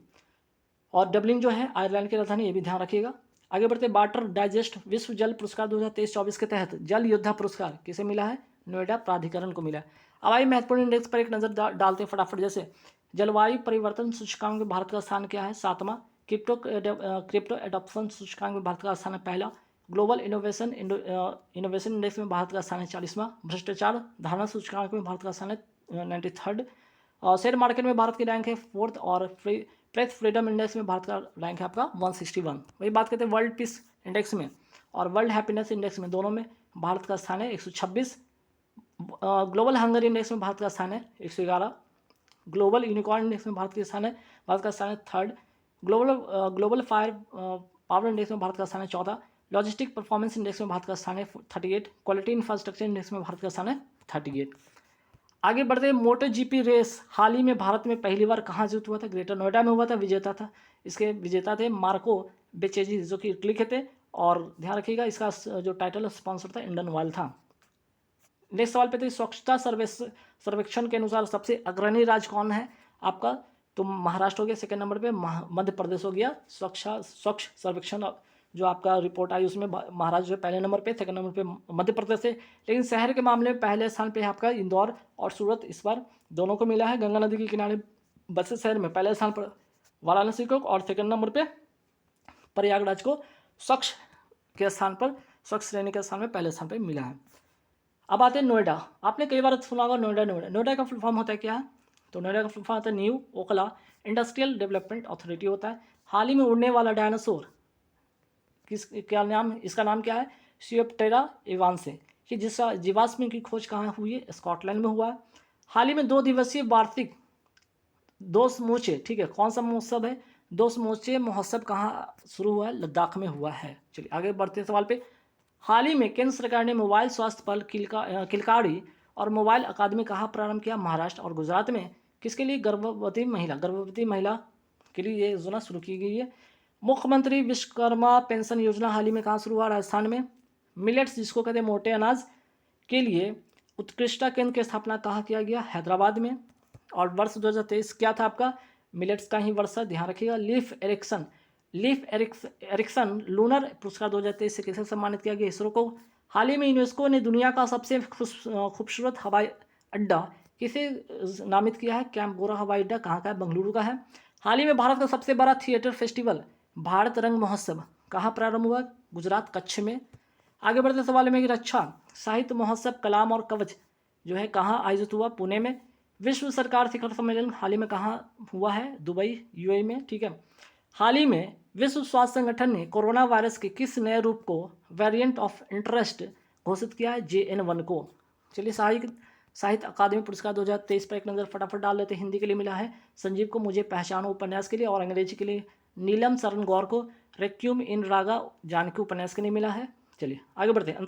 और डबलिन जो है आयरलैंड की राजधानी, ये भी ध्यान रखिएगा। आगे बढ़ते वाटर डाइजेस्ट विश्व जल पुरस्कार 2023-24 के तहत जल योद्धा पुरस्कार किसे मिला है? नोएडा प्राधिकरण को मिला है। अब आइए महत्वपूर्ण इंडेक्स पर एक नजर डालते हैं फटाफट। जैसे जलवायु परिवर्तन सूचकांक में भारत का स्थान क्या है? 7वां। क्रिप्टो एडॉप्शन सूचकांक में भारत का स्थान है पहला। ग्लोबल इनोवेशन इंडेक्स में भारत का स्थान है 40वां। भ्रष्टाचार धारणा सूचकांक में भारत का स्थान है 93rd। और शेयर मार्केट में भारत की रैंक है 4th। और प्रेस फ्रीडम इंडेक्स में भारत का रैंक है आपका 161। वही बात करते हैं वर्ल्ड पीस इंडेक्स में और वर्ल्ड हैप्पीनेस इंडेक्स में, दोनों में भारत का स्थान है 126। ग्लोबल हंगर इंडेक्स में भारत का स्थान है 111। ग्लोबल यूनिकॉर्न इंडेक्स में भारत का स्थान है 3rd। Global fire power index में भारत का स्थान है 14। लॉजिस्टिक परफॉर्मेंस इंडेक्स में भारत का स्थान है 38। क्वालिटी इंफ्रास्ट्रक्चर इंडेक्स में भारत का स्थान है 38। आगे बढ़ते हैं। मोटो जीपी रेस हाल ही में भारत में पहली बार कहाँ जीत हुआ था? ग्रेटर नोएडा में हुआ था। विजेता था, इसके विजेता थे मार्को बेचेजी, जो कि इटली के थे। और ध्यान रखिएगा, इसका जो टाइटल स्पॉन्सर था इंडियन ऑयल था। नेक्स्ट सवाल पे तो स्वच्छता सर्वेक्षण के अनुसार सबसे अग्रणी राज्य कौन है आपका? तो महाराष्ट्र हो गया। सेकंड नंबर पे मध्य प्रदेश हो गया। स्वच्छ सर्वेक्षण जो आपका रिपोर्ट आई उसमें महाराष्ट्र जो पहले नंबर पे, सेकंड नंबर पे मध्य प्रदेश है। लेकिन शहर के मामले में पहले स्थान पे है आपका इंदौर और सूरत, इस बार दोनों को मिला है। गंगा नदी के किनारे बसे शहर में पहले स्थान पर वाराणसी को और सेकंड नंबर पे प्रयागराज को स्वच्छ के स्थान पर, स्वच्छ श्रेणी के स्थान में पहले स्थान पर मिला है। अब आते हैं नोएडा। आपने कई बार सुना होगा नोएडा का फुल फॉर्म होता है क्या? तो नोएडा का फुल फॉर्म होता है new Okhla industrial development authority होता है। हाल ही में उड़ने वाला डायनासोर इसका नाम क्या है? सियोप्टेरा एवांसे, कि जिसका जीवाश्म की खोज कहाँ हुई है? स्कॉटलैंड में हुआ है। हाल ही में 2 दिवसीय वार्षिक दो समूचे, ठीक है, कौन सा महोत्सव है? 2 समूचे महोत्सव कहाँ शुरू हुआ है? लद्दाख में हुआ है। चलिए आगे बढ़ते हैं सवाल पे। हाल ही में केंद्र सरकार ने मोबाइल स्वास्थ्य पल किलकारी और मोबाइल अकादमी कहाँ प्रारंभ किया? महाराष्ट्र और गुजरात में। किसके लिए? गर्भवती महिला के लिए ये योजना शुरू की गई है। मुख्यमंत्री विश्वकर्मा पेंशन योजना हाल ही में कहाँ शुरू हुआ? राजस्थान में। मिलेट्स जिसको कहते हैं मोटे अनाज के लिए उत्कृष्टता केंद्र की स्थापना कहाँ किया गया? हैदराबाद में। और वर्ष 2023 क्या था आपका? मिलेट्स का ही वर्ष है, ध्यान रखिएगा। लीफ एरिक्सन लूनर पुरस्कार 2023 से किसे सम्मानित किया गया? इसरो को। हाल ही में यूनेस्को ने दुनिया का सबसे खूबसूरत हवाई अड्डा किसे नामित किया है? कैंपगोरा हवाई अड्डा कहाँ का है? बेंगलुरु का है। हाल ही में भारत का सबसे बड़ा थिएटर फेस्टिवल भारत रंग महोत्सव कहाँ प्रारंभ हुआ? गुजरात, कच्छ में। आगे बढ़ते सवाल में कि रक्षा साहित्य महोत्सव कलाम और कवच जो है कहाँ आयोजित हुआ? पुणे में। विश्व सरकार शिखर सम्मेलन हाल ही में कहाँ हुआ है? दुबई, यूएई में, ठीक है। हाल ही में विश्व स्वास्थ्य संगठन ने कोरोना वायरस के किस नए रूप को वेरिएंट ऑफ इंटरेस्ट घोषित किया है? JN1 को। चलिए साहित्य अकादमी पुरस्कार 2023 पर एक नज़र फटाफट डाल लेते हैं। हिंदी के लिए मिला है संजीव को मुझे पहचानो उपन्यास के लिए, और अंग्रेजी के लिए नीलम शरण गौर को रेक्यूम इन रागा जानकी उपन्यास के लिए मिला है। चलिए आगे बढ़ते हैं।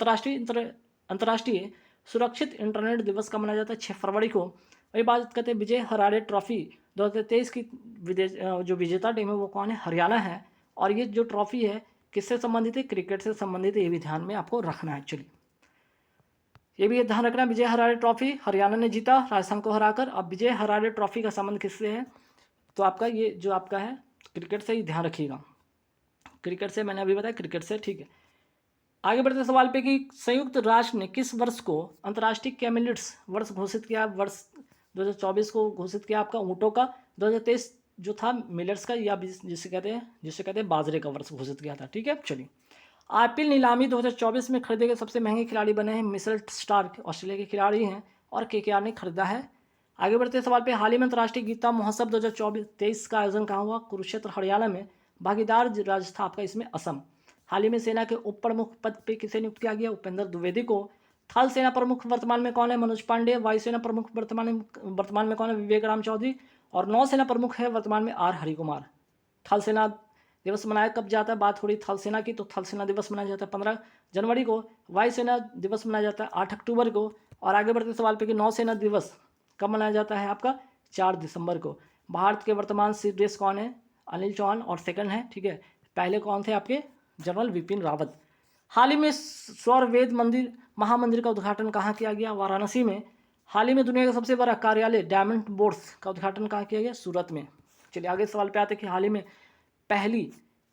अंतर्राष्ट्रीय सुरक्षित इंटरनेट दिवस का मनाया जाता है 6 फरवरी को। वही बात करते हैं विजय हरारे ट्रॉफी 2023 की जो विजेता टीम है वो कौन है? हरियाणा है। और ये जो ट्रॉफी है किससे संबंधित है? क्रिकेट से संबंधित है, ये भी ध्यान में आपको रखना है। चलिए ये भी ध्यान रखना, विजय हरारे ट्रॉफी हरियाणा ने जीता राजस्थान को हराकर। अब विजय हरारे ट्रॉफी का संबंध किससे है? तो आपका ये जो आपका है क्रिकेट से ही, ध्यान रखिएगा। क्रिकेट से, मैंने अभी बताया क्रिकेट से, ठीक है। आगे बढ़ते सवाल पे कि संयुक्त राष्ट्र ने किस वर्ष को अंतर्राष्ट्रीय कैमिलिट्स वर्ष घोषित किया? वर्ष 2024 को घोषित किया आपका ऊँटों का। 2023 जो था मिलेट्स का, या जिसे कहते हैं बाजरे का वर्ष घोषित किया था, ठीक है। चलिए IPL नीलामी 2024 में खरीदे गए सबसे महंगे खिलाड़ी बने हैं मिशेल स्टार्क, ऑस्ट्रेलिया के खिलाड़ी हैं, और KKR ने खरीदा है। आगे बढ़ते सवाल पे, हाल ही में अंतर्राष्ट्रीय गीता महोत्सव 2024-23 का आयोजन कहाँ हुआ? कुरुक्षेत्र हरियाणा में। भागीदार राज्य था आपका इसमें असम। हाल ही में सेना के उप प्रमुख पद पे किसे नियुक्त किया गया? उपेंद्र द्विवेदी को। थल सेना प्रमुख वर्तमान में कौन है? मनोज पांडे। वायुसेना प्रमुख वर्तमान में कौन है? विवेक राम चौधरी। और नौसेना प्रमुख है वर्तमान में आर हरिकुमार। थल सेना दिवस मनाया कब जाता है? बात हो रही थल सेना की, तो थल सेना दिवस मनाया जाता है 15 जनवरी को। वायुसेना दिवस मनाया जाता है 8 अक्टूबर को। और आगे बढ़ते सवाल पे कि नौसेना दिवस कब मनाया जाता है? आपका 4 दिसंबर को। भारत के वर्तमान चीफ गेस्ट कौन है? अनिल चौहान। और सेकंड है, ठीक है, पहले कौन थे आपके? जनरल विपिन रावत। हाल ही में सौर वेद मंदिर महामंदिर का उद्घाटन कहाँ किया गया? वाराणसी में। हाल ही में दुनिया का सबसे बड़ा कार्यालय डायमंड बोर्ड्स का उद्घाटन कहाँ किया गया? सूरत में। चलिए आगे सवाल पे आते हैं कि हाल ही में पहली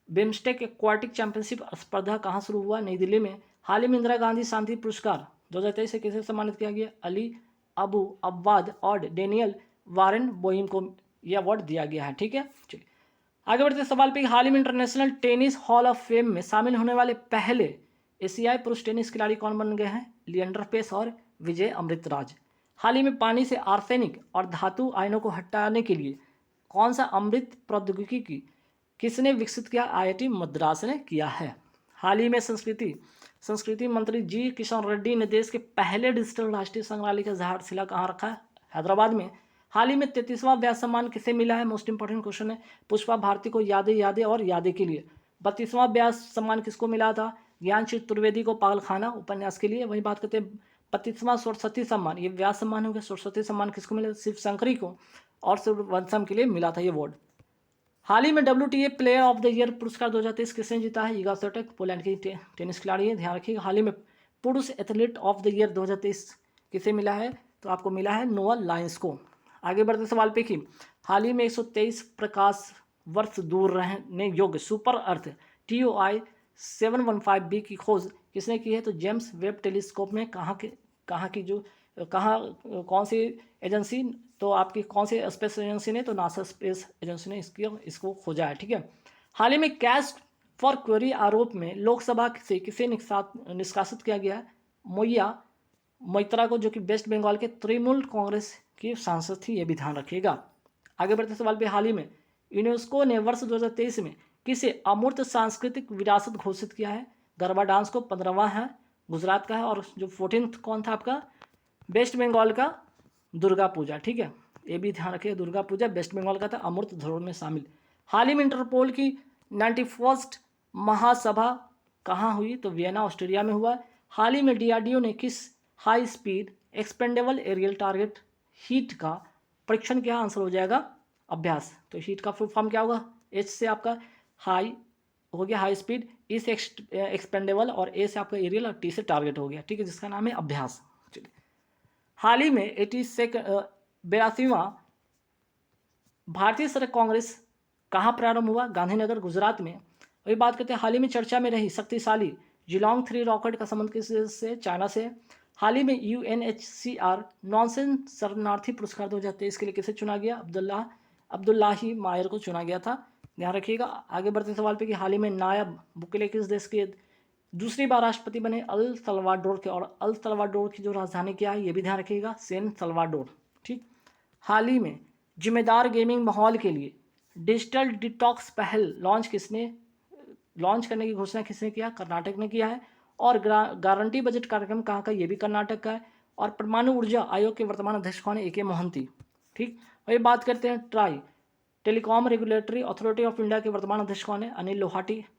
बिम्स्टेक एक्वाटिक चैंपियनशिप स्पर्धा कहाँ शुरू हुआ? नई दिल्ली में। हाल ही में इंदिरा गांधी शांति पुरस्कार 2023 से किसे सम्मानित किया गया? अली अबू अब्बाद और डेनियल वारेन बोइम को यह अवार्ड दिया गया है। ठीक है, चलिए आगे बढ़ते सवाल पे, हाल ही में international tennis hall of fame में शामिल होने वाले पहले एशियाई पुरुष टेनिस खिलाड़ी कौन बन गए हैं? लिएंडर पेस और विजय अमृतराज। हाल ही में पानी से आर्सेनिक और धातु आयनों को हटाने के लिए कौन सा अमृत प्रौद्योगिकी की किसने विकसित किया? आईआईटी मद्रास ने किया है। हाल ही में संस्कृति मंत्री जी किशन रेड्डी ने देश के पहले डिजिटल राष्ट्रीय संग्रहालय का आधारशिला कहाँ रखा है? हैदराबाद में। हाल ही में 33वां व्यास सम्मान किसे मिला है? मोस्ट इंपॉर्टेंट क्वेश्चन है। पुष्पा भारती को यादें और यादें के लिए। 32वां व्यास सम्मान किसको मिला था? ज्ञानश्री त्रिवेदी को पागलखाना उपन्यास के लिए। वही बात करते हैं 32वां सरस्वती सम्मान, ये व्यास सम्मान हो गया। सरस्वती सम्मान किसको मिला? शिव शंकरी को और सूर्यवंशम के लिए मिला था ये अवार्ड। हाल ही में WTA player of the year पुरस्कार 2023 किसने जीता है? इगा स्विएटेक, पोलैंड की टेनिस खिलाड़ी है, ध्यान रखिएगा। हाल ही में पुरुष एथलीट ऑफ द ईयर 2023 किसे मिला है? तो आपको मिला है नोआ लाइन्स को। आगे बढ़ते सवाल पे कि हाल ही में 123 प्रकाश वर्ष दूर रहने योग्य सुपर अर्थ TOI 715b की खोज किसने की है? तो जेम्स वेब टेलीस्कोप में कहाँ कौन सी एजेंसी, तो आपकी कौन सी स्पेस एजेंसी ने? तो नासा स्पेस एजेंसी ने इसको खोजा है। ठीक है, हाल ही में कैश फॉर क्वेरी आरोप में लोकसभा से किसे निष्कासित किया गया है? मोइत्रा को, जो कि वेस्ट बंगाल के तृणमूल कांग्रेस की सांसद थी, ये भी ध्यान रखिएगा। आगे बढ़ते सवाल पे, हाल ही में यूनेस्को ने वर्ष 2023 में किसे अमूर्त सांस्कृतिक विरासत घोषित किया है? गरबा डांस को 15वां है, गुजरात का है। और जो 14th कौन था आपका? वेस्ट बंगाल का दुर्गा पूजा। ठीक है, ये भी ध्यान रखिए, दुर्गा पूजा वेस्ट बंगाल का था, अमूर्त धरोहर में शामिल। हाल ही में इंटरपोल की 91st महासभा कहाँ हुई? तो वियना ऑस्ट्रेलिया में हुआ। हाल ही में DRDO ने किस high speed expendable aerial target HEAT का परीक्षण किया? आंसर हो जाएगा अभ्यास। तो हीट का फुल फॉर्म क्या होगा? H से आपका हाई हो गया हाई स्पीड, E से एक्सपेंडेबल और A से आपका एरियल और T से टारगेट हो गया। ठीक है, जिसका नाम है अभ्यास। चलिए, हाल ही में 82वां भारतीय सड़क कांग्रेस कहाँ प्रारंभ हुआ? गांधीनगर, गुजरात में। वही बात करते हैं, हाल ही में चर्चा में रही शक्तिशाली जिलोंग 3 रॉकेट का संबंध किससे? चाइना से। हाल ही में UNHCR नॉनसेंस शरणार्थी पुरस्कार 2023 के लिए किसे चुना गया? अब्दुल्लाही मायर को चुना गया था, ध्यान रखिएगा। आगे बढ़ते सवाल पे कि हाल ही में नायब बुकेले किस देश के दूसरी बार राष्ट्रपति बने? अल सल्वाडोर के। और अल सल्वाडोर की जो राजधानी क्या है, ये भी ध्यान रखिएगा, सैन सल्वाडोर। ठीक, हाल ही में जिम्मेदार गेमिंग माहौल के लिए डिजिटल डिटॉक्स पहल लॉन्च करने की घोषणा किसने किया? कर्नाटक ने किया है। और गारंटी बजट कार्यक्रम कहाँ का? ये भी कर्नाटक का है। और परमाणु ऊर्जा आयोग के वर्तमान अध्यक्ष कौन है? AK मोहंती। ठीक, वही बात करते हैं try telecom regulatory authority of India के वर्तमान अध्यक्ष कौन है? अनिल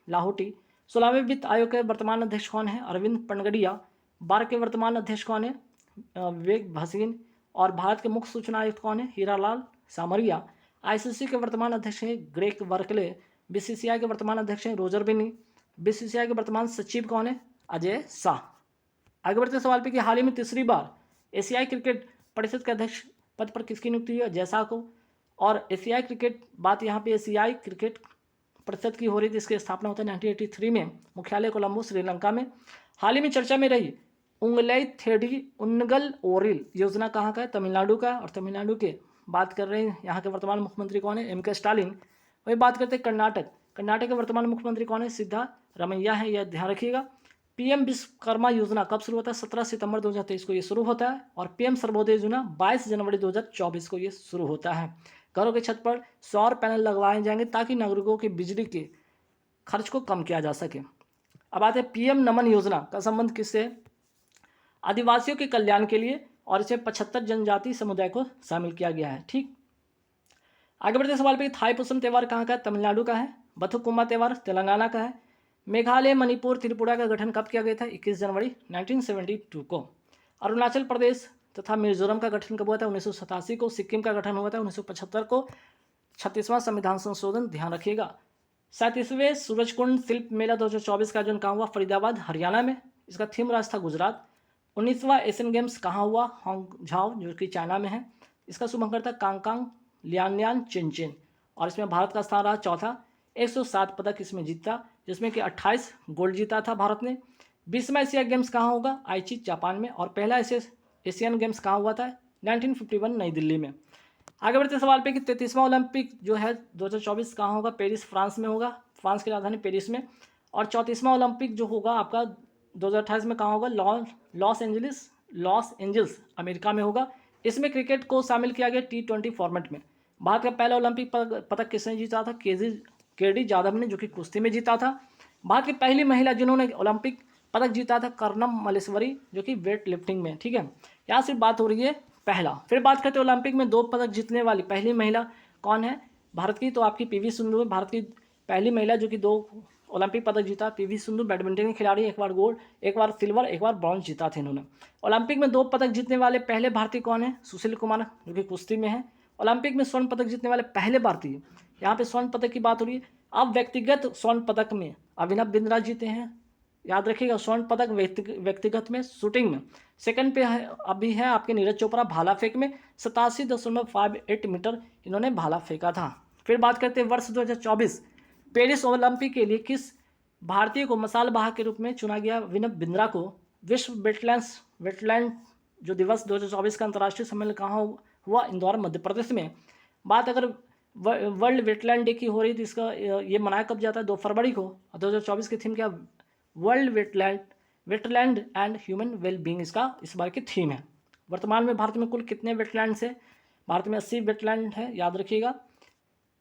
लाहोटी। 16वें वित्त आयोग के वर्तमान अध्यक्ष कौन है? अरविंद पनगडिया। बार के वर्तमान अध्यक्ष कौन है? विवेक भसीन। और भारत के मुख्य सूचना आयुक्त कौन है? हीरालाल सामरिया। ICC के वर्तमान अध्यक्ष हैं ग्रेग बर्कले। BCCI के वर्तमान अध्यक्ष हैं रोजर बिनी। BCCI के वर्तमान सचिव कौन है? अजय शाह। आगे बढ़ते सवाल पे कि हाल ही में तीसरी बार एशियाई क्रिकेट परिषद के अध्यक्ष पद पर किसकी नियुक्ति हुई है? जैसा को। और एशियाई क्रिकेट, बात यहाँ पे एशियाई क्रिकेट परिषद की हो रही थी, इसकी स्थापना होता है 1983 में, मुख्यालय कोलंबो, श्रीलंका में। हाल ही में चर्चा में रही उंगलई थेडी उन्नगल ओरिल योजना कहाँ का है? तमिलनाडु का। और तमिलनाडु के बात कर रहे हैं, यहाँ के वर्तमान मुख्यमंत्री कौन है? MK Stalin. वही बात करते हैं कर्नाटक के वर्तमान मुख्यमंत्री कौन है? सिद्धारमैया है, यह ध्यान रखिएगा। पीएम विश्वकर्मा योजना कब शुरू होता है? 17 सितंबर 2023 को ये शुरू होता है। और पीएम सर्वोदय योजना 22 जनवरी 2024 को ये शुरू होता है। घरों के छत पर सौर पैनल लगवाए जाएंगे ताकि नागरिकों के बिजली के खर्च को कम किया जा सके। अब आते हैं पीएम नमन योजना का संबंध किससे? आदिवासियों के कल्याण के लिए, और इसमें 75 जनजाति समुदाय को शामिल किया गया है। ठीक, आगे बढ़ते सवाल पे, थाईपुसम त्यौहार कहाँ का है? तमिलनाडु का है। बथुकुम्मा त्यौहार तेलंगाना का है। मेघालय, मणिपुर, त्रिपुरा का गठन कब किया गया था? 21 जनवरी 1972 को। अरुणाचल प्रदेश तथा मिजोरम का गठन कब हुआ था? 1987 को। सिक्किम का गठन हुआ था 1975 को। 36वां संविधान संशोधन, ध्यान रखिएगा। 37वें सूरजकुंड शिल्प मेला 2024 का आयोजन कहाँ हुआ? फरीदाबाद, हरियाणा में। इसका थीम राज था गुजरात। 19वां एशियन गेम्स कहाँ हुआ? हांगझाओ, जो कि चाइना में है। इसका शुभंकर था कांगकांग लियानयान चिनचिन, और इसमें भारत का स्थान रहा चौथा। 107 पदक इसमें जीता, जिसमें कि 28 गोल्ड जीता था भारत ने। 20वां एशिया गेम्स कहाँ होगा? आईची, जापान में। और पहला एशियन गेम्स कहाँ हुआ था? 1951, नई दिल्ली में। आगे बढ़ते सवाल पे कि 33वां ओलंपिक जो है 2024 कहाँ होगा? पेरिस, फ्रांस में होगा, फ्रांस की राजधानी पेरिस में। और 34वां ओलंपिक जो होगा आपका 2028 में कहाँ होगा? लॉस एंजल्स, अमेरिका में होगा। इसमें क्रिकेट को शामिल किया गया T20 फॉर्मेट में। भारत का पहला ओलंपिक पदक किसने जीता था? केडी जाधव ने, जो कि कुश्ती में जीता था। भारत की पहली महिला जिन्होंने ओलंपिक पदक जीता था कर्णम मल्लेश्वरी, जो कि वेट लिफ्टिंग में। ठीक है, यहाँ सिर्फ बात हो रही है पहला। फिर बात करते हैं ओलंपिक में 2 पदक जीतने वाली पहली महिला कौन है भारत की? तो आपकी पीवी सिंधु है, भारत की पहली महिला जो कि 2 ओलंपिक पदक जीता। पीवी सिंधु बैडमिंटन की खिलाड़ी, एक बार गोल्ड, एक बार सिल्वर, एक बार ब्रॉन्ज जीता था इन्होंने। ओलंपिक में 2 पदक जीतने वाले पहले भारतीय कौन है? सुशील कुमार, जो कि कुश्ती में है। ओलंपिक में स्वर्ण पदक जीतने वाले पहले भारतीय, यहाँ पे स्वर्ण पदक की बात हो रही है। अब व्यक्तिगत स्वर्ण पदक में अभिनव बिंद्रा जीते हैं, याद रखिएगा। स्वर्ण पदक व्यक्तिगत में शूटिंग में। सेकंड पे है अभी है आपके नीरज चोपड़ा भाला फेंक में 87.58 मीटर इन्होंने भाला फेंका था। फिर बात करते हैं वर्ष 2024 पेरिस ओलंपिक के लिए किस भारतीय को मसालवाहक के रूप में चुना गया? अभिनव बिंद्रा को। विश्व वेटलैंड जो दिवस 2024 का अंतर्राष्ट्रीय सम्मेलन कहाँ हुआ? इंदौर, मध्य प्रदेश में। बात अगर वर्ल्ड वेटलैंड डे की हो रही थी, इसका ये मनाया कब जाता है? 2 फरवरी को। 2024 की थीम क्या? World wetland and human wellbeing इसका इस बार की थीम है। वर्तमान में भारत में कुल कितने वेटलैंड्स है? भारत में 80 वेटलैंड है, याद रखिएगा।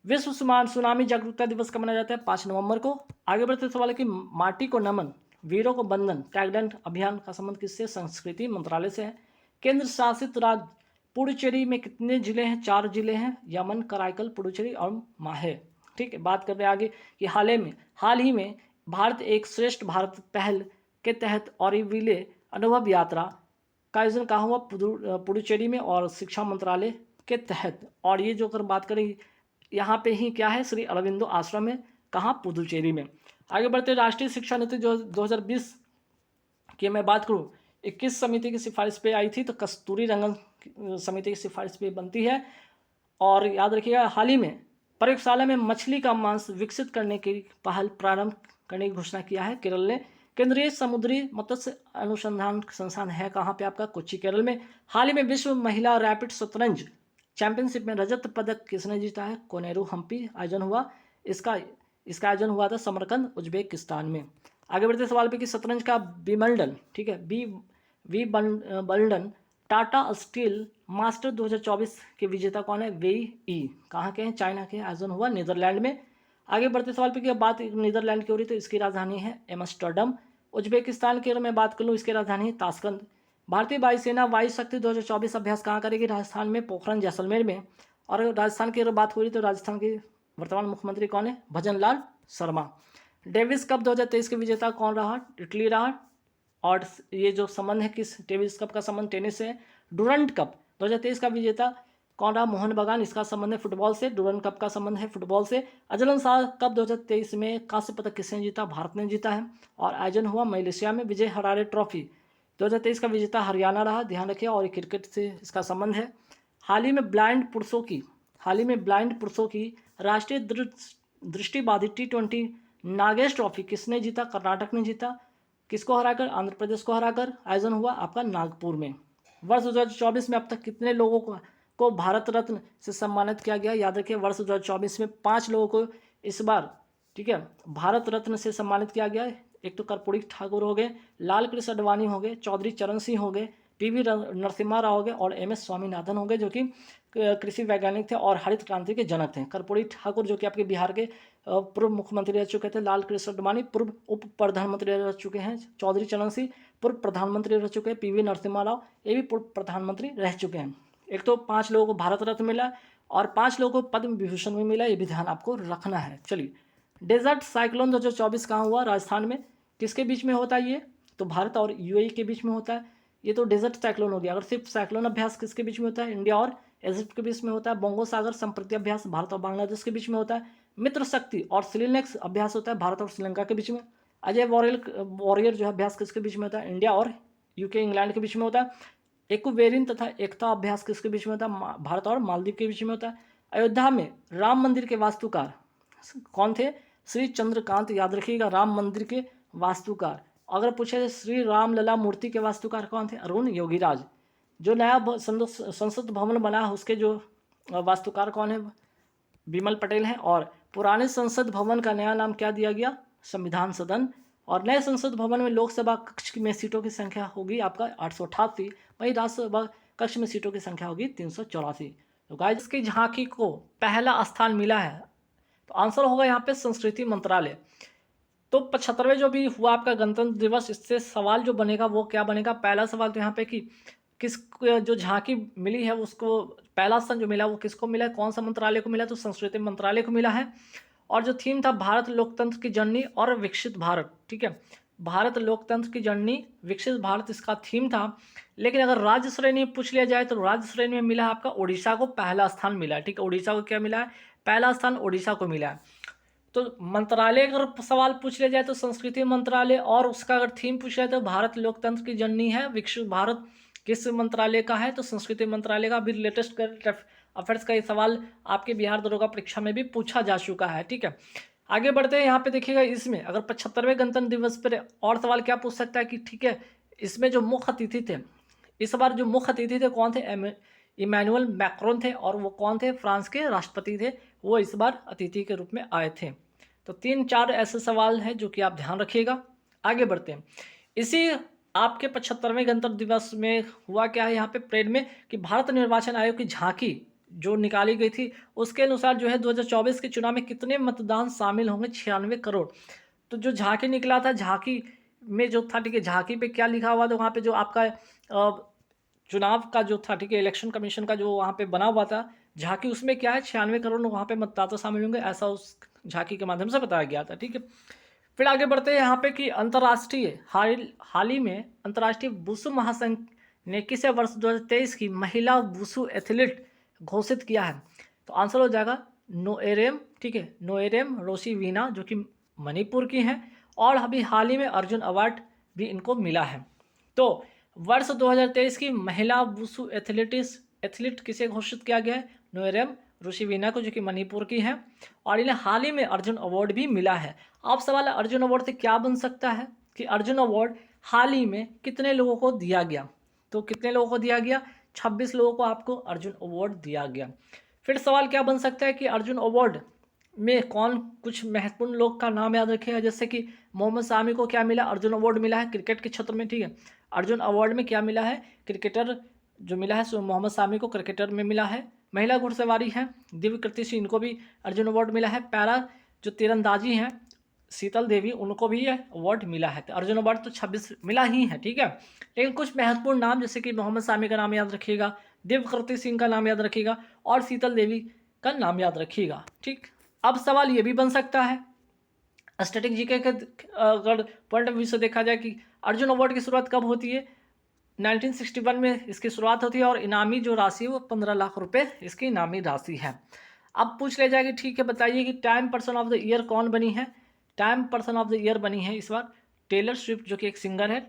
विश्व सुनामी जागरूकता दिवस कब मनाया जाता है? 5 नवंबर को। आगे बढ़ते सवाल है कि माटी को नमन, वीरों को बंधन टैगलाइन अभियान का संबंध किससे? संस्कृति मंत्रालय से है। केंद्र शासित राज्य पुडुचेरी में कितने जिले हैं? 4 जिले हैं, यमन, कराईकल, पुडुचेरी और माहे। ठीक है, बात करते हैं आगे कि हाल ही में भारत एक श्रेष्ठ भारत पहल के तहत ऑरोविले अनुभव यात्रा का आयोजन कहाँ हुआ? पुडुचेरी में, और शिक्षा मंत्रालय के तहत। और ये जो अगर बात करें यहाँ पे ही क्या है? श्री अरविंदो आश्रम में, कहाँ? पुदुचेरी में। आगे बढ़ते राष्ट्रीय शिक्षा नीति जो 2020 की मैं बात करूँ 21 समिति की सिफारिश पे आई थी, तो कस्तूरी रंगन समिति की सिफारिश पे बनती है। और याद रखिएगा हाल ही में प्रयोगशाला में मछली का मांस विकसित करने की पहल प्रारंभ करने की घोषणा किया है केरल ने। केंद्रीय समुद्री मत्स्य अनुसंधान संस्थान है कहाँ पे? आपका कोच्चि, केरल में। हाल ही में विश्व महिला रैपिड शतरंज चैंपियनशिप में रजत पदक किसने जीता है? कोनेरू हम्पी आयोजन हुआ इसका आयोजन हुआ था समरकंद, उज्बेकिस्तान में। आगे बढ़ते सवाल पे कि शतरंज का विंबलडन, ठीक है, विंबलडन टाटा स्टील मास्टर 2024 के विजेता कौन है? वेई ई, कहाँ के हैं? चाइना के। आयोजन हुआ नीदरलैंड में। आगे बढ़ते सवाल पे कि बात नीदरलैंड की हो रही तो इसकी राजधानी है एम्स्टर्डम। उज्बेकिस्तान की मैं बात कर लूँ, इसकी राजधानी है ताशकंद। भारतीय वायुसेना वायु शक्ति 2024 अभ्यास कहाँ करेगी? राजस्थान में, पोखरण जैसलमेर में। और राजस्थान की अगर बात हो रही तो राजस्थान के वर्तमान मुख्यमंत्री कौन है? भजन लाल शर्मा। डेविस कप 2023 के विजेता कौन रहा? इटली रहा। और ये जो संबंध है किस डेविस कप का संबंध टेनिस से है। डुरंट कप 2023 का विजेता कौन रहा? मोहन बगान, इसका संबंध है फुटबॉल से। डुरंट कप का संबंध है फुटबॉल से। अजलन शाह कप 2023 में कांस्य पदक किसने जीता? भारत ने जीता है, और आयोजन हुआ मलेशिया में। विजय हरारे ट्रॉफी 2023 का विजेता हरियाणा रहा, ध्यान रखिए, और क्रिकेट से इसका संबंध है। हाल ही में ब्लाइंड पुरुषों की राष्ट्रीय दृष्टिबाधित T20 नागेश ट्रॉफी किसने जीता? कर्नाटक ने जीता। किसको हराकर? आंध्र प्रदेश को हराकर। आयोजन हुआ आपका नागपुर में। वर्ष 2024 में अब तक कितने लोगों को भारत रत्न से सम्मानित किया गया? याद रखिए वर्ष 2024 में 5 लोगों को इस बार, ठीक है, भारत रत्न से सम्मानित किया गया है। एक तो कर्पूरी ठाकुर हो गए, लाल कृष्ण आडवाणी हो गए, चौधरी चरण सिंह हो गए, पीवी नरसिम्हा राव हो गए और एमएस स्वामीनाथन हो गए, जो कि कृषि वैज्ञानिक थे और हरित क्रांति के जनक थे। कर्पूरी ठाकुर जो कि आपके बिहार के पूर्व मुख्यमंत्री रह चुके थे, लाल कृष्ण आडवाणी पूर्व उप प्रधानमंत्री रह चुके हैं, चौधरी चरण सिंह पूर्व प्रधानमंत्री रह चुके हैं, पीवी नरसिम्हा राव ये भी पूर्व प्रधानमंत्री रह चुके हैं। एक तो 5 लोगों को भारत रत्न मिला और 5 लोगों को पद्म विभूषण भी मिला, ये भी ध्यान आपको रखना है। चलिए, डेजर्ट साइक्लोन 2024 कहाँ हुआ? राजस्थान में। किसके बीच में होता है ये? तो भारत और यूएई के बीच में होता है। ये तो डेजर्ट साइक्लोन हो गया। अगर सिर्फ साइक्लोन अभ्यास किसके बीच में होता है? इंडिया और इजिप्ट के बीच में होता है। बंगो सागर संप्रति अभ्यास भारत और बांग्लादेश के बीच में होता है। मित्र शक्ति और सिलिनेक्स अभ्यास होता है भारत और श्रीलंका के बीच में। अजय वॉरियर जो है अभ्यास किसके बीच में होता है? इंडिया और यूके इंग्लैंड के बीच में होता है। एक्वेरिन तथा एकता अभ्यास किसके बीच में होता है? भारत और मालदीव के बीच में होता है। अयोध्या में राम मंदिर के वास्तुकार कौन थे? श्री चंद्रकांत। याद रखिएगा, राम मंदिर के वास्तुकार। अगर पूछे श्री राम लला मूर्ति के वास्तुकार कौन थे? अरुण योगीराज। जो नया संसद भवन बना है उसके जो वास्तुकार कौन है? विमल पटेल हैं। और पुराने संसद भवन का नया नाम क्या दिया गया? संविधान सदन। और नए संसद भवन में लोकसभा कक्ष में सीटों की संख्या होगी आपका 888, वहीं राज्यसभा कक्ष में सीटों की संख्या होगी 384। तो गाइस, इसकी झांकी को पहला स्थान मिला है, तो आंसर होगा यहाँ पे संस्कृति मंत्रालय। तो 75वें जो भी हुआ आपका गणतंत्र दिवस, इससे सवाल जो बनेगा वो क्या बनेगा? पहला सवाल तो यहाँ पे कि किस जो झांकी मिली है उसको पहला स्थान जो मिला वो किसको मिला है? कौन सा मंत्रालय को मिला? तो संस्कृति मंत्रालय को मिला है। और जो थीम था भारत लोकतंत्र की जननी और विकसित भारत, ठीक है, भारत लोकतंत्र की जननी विकसित भारत इसका थीम था। लेकिन अगर राज्य श्रेणी में पूछ लिया जाए तो राज्य श्रेणी में मिला है आपका उड़ीसा को पहला स्थान मिला है, ठीक है। उड़ीसा को क्या मिला है? पहला स्थान उड़ीसा को मिला है। तो मंत्रालय अगर सवाल पूछ लिया जाए तो संस्कृति मंत्रालय, और उसका अगर थीम पूछ लिया जाए तो भारत लोकतंत्र की जननी है विकसित भारत किस मंत्रालय का है? तो संस्कृति मंत्रालय का। भी लेटेस्ट करंट अफेयर्स का ये सवाल आपके बिहार दरोगा परीक्षा में भी पूछा जा चुका है, ठीक है। आगे बढ़ते हैं, यहाँ पे देखिएगा, इसमें अगर 75वें गणतंत्र दिवस पर और सवाल क्या पूछ सकता है कि ठीक है, इसमें जो मुख्य अतिथि थे, इस बार जो मुख्य अतिथि थे कौन थे? इमैनुअल मैक्रोन थे। और वो कौन थे? फ्रांस के राष्ट्रपति थे, वो इस बार अतिथि के रूप में आए थे। तो 3-4 ऐसे सवाल हैं जो कि आप ध्यान रखिएगा। आगे बढ़ते हैं, इसी आपके 75वें गणतंत्र दिवस में हुआ क्या है यहाँ पे परेड में कि भारत निर्वाचन आयोग की झांकी जो निकाली गई थी उसके अनुसार जो है 2024 के चुनाव में कितने मतदान शामिल होंगे? 96 करोड़। तो जो झांकी निकला था, झांकी में जो था, ठीक है, झांकी पे क्या लिखा हुआ था वहाँ पे? जो आपका चुनाव का जो था, ठीक है, इलेक्शन कमीशन का जो वहाँ पे बना हुआ था झांकी, उसमें क्या है? 96 करोड़ वहाँ पे मतदाता शामिल होंगे, ऐसा उस झांकी के माध्यम से बताया गया था, ठीक है। फिर आगे बढ़ते हैं यहाँ पे कि अंतर्राष्ट्रीय हाल ही में अंतर्राष्ट्रीय वुशु महासंघ ने किसे वर्ष 2023 की महिला वुशु एथलीट घोषित किया है? तो आंसर हो जाएगा नोएरेम, ठीक है, नोएरेम रोशिवीना, जो कि मणिपुर की हैं और अभी हाल ही में अर्जुन अवार्ड भी इनको मिला है। तो वर्ष 2023 की महिला वुशु एथलीट किसे घोषित किया गया है? नोएरेम रोशिवीना को, जो कि मणिपुर की हैं और इन्हें हाल ही में अर्जुन अवार्ड भी मिला है। अब सवाल है अर्जुन अवार्ड से क्या बन सकता है कि अर्जुन अवार्ड हाल ही में कितने लोगों को दिया गया? तो कितने लोगों को दिया गया? 26 लोगों को आपको अर्जुन अवार्ड दिया गया। फिर सवाल क्या बन सकता है कि अर्जुन अवार्ड में कौन, कुछ महत्वपूर्ण लोग का नाम याद रखेगा, जैसे कि मोहम्मद शामी को क्या मिला? अर्जुन अवार्ड मिला है क्रिकेट के क्षेत्र में, ठीक है। अर्जुन अवार्ड में क्या मिला है? क्रिकेटर जो मिला है सो मोहम्मद शामी को क्रिकेटर में मिला है। महिला घुड़सवारी है दिव्य कृति सिंह, इनको भी अर्जुन अवार्ड मिला है। पैरा जो तीरंदाजी हैं शीतल देवी, उनको भी यह अवार्ड मिला है। तो अर्जुन अवार्ड तो 26 मिला ही है, ठीक है। लेकिन कुछ महत्वपूर्ण नाम जैसे कि मोहम्मद शामी का नाम याद रखिएगा, दिव्य कृति सिंह का नाम याद रखिएगा और शीतल देवी का नाम याद रखिएगा, ठीक। अब सवाल ये भी बन सकता है स्टैटिक जीके के अगर पॉइंट ऑफ व्यू से देखा जाए कि अर्जुन अवार्ड की शुरुआत कब होती है? 1961 में इसकी शुरुआत होती है और इनामी जो राशि है वो 15 लाख रुपए इसकी इनामी राशि है। अब पूछ ले जाएगी, ठीक है, बताइए कि time person of the year कौन बनी है? Time person of the year बनी है इस बार टेलर स्विफ्ट, जो कि एक सिंगर है,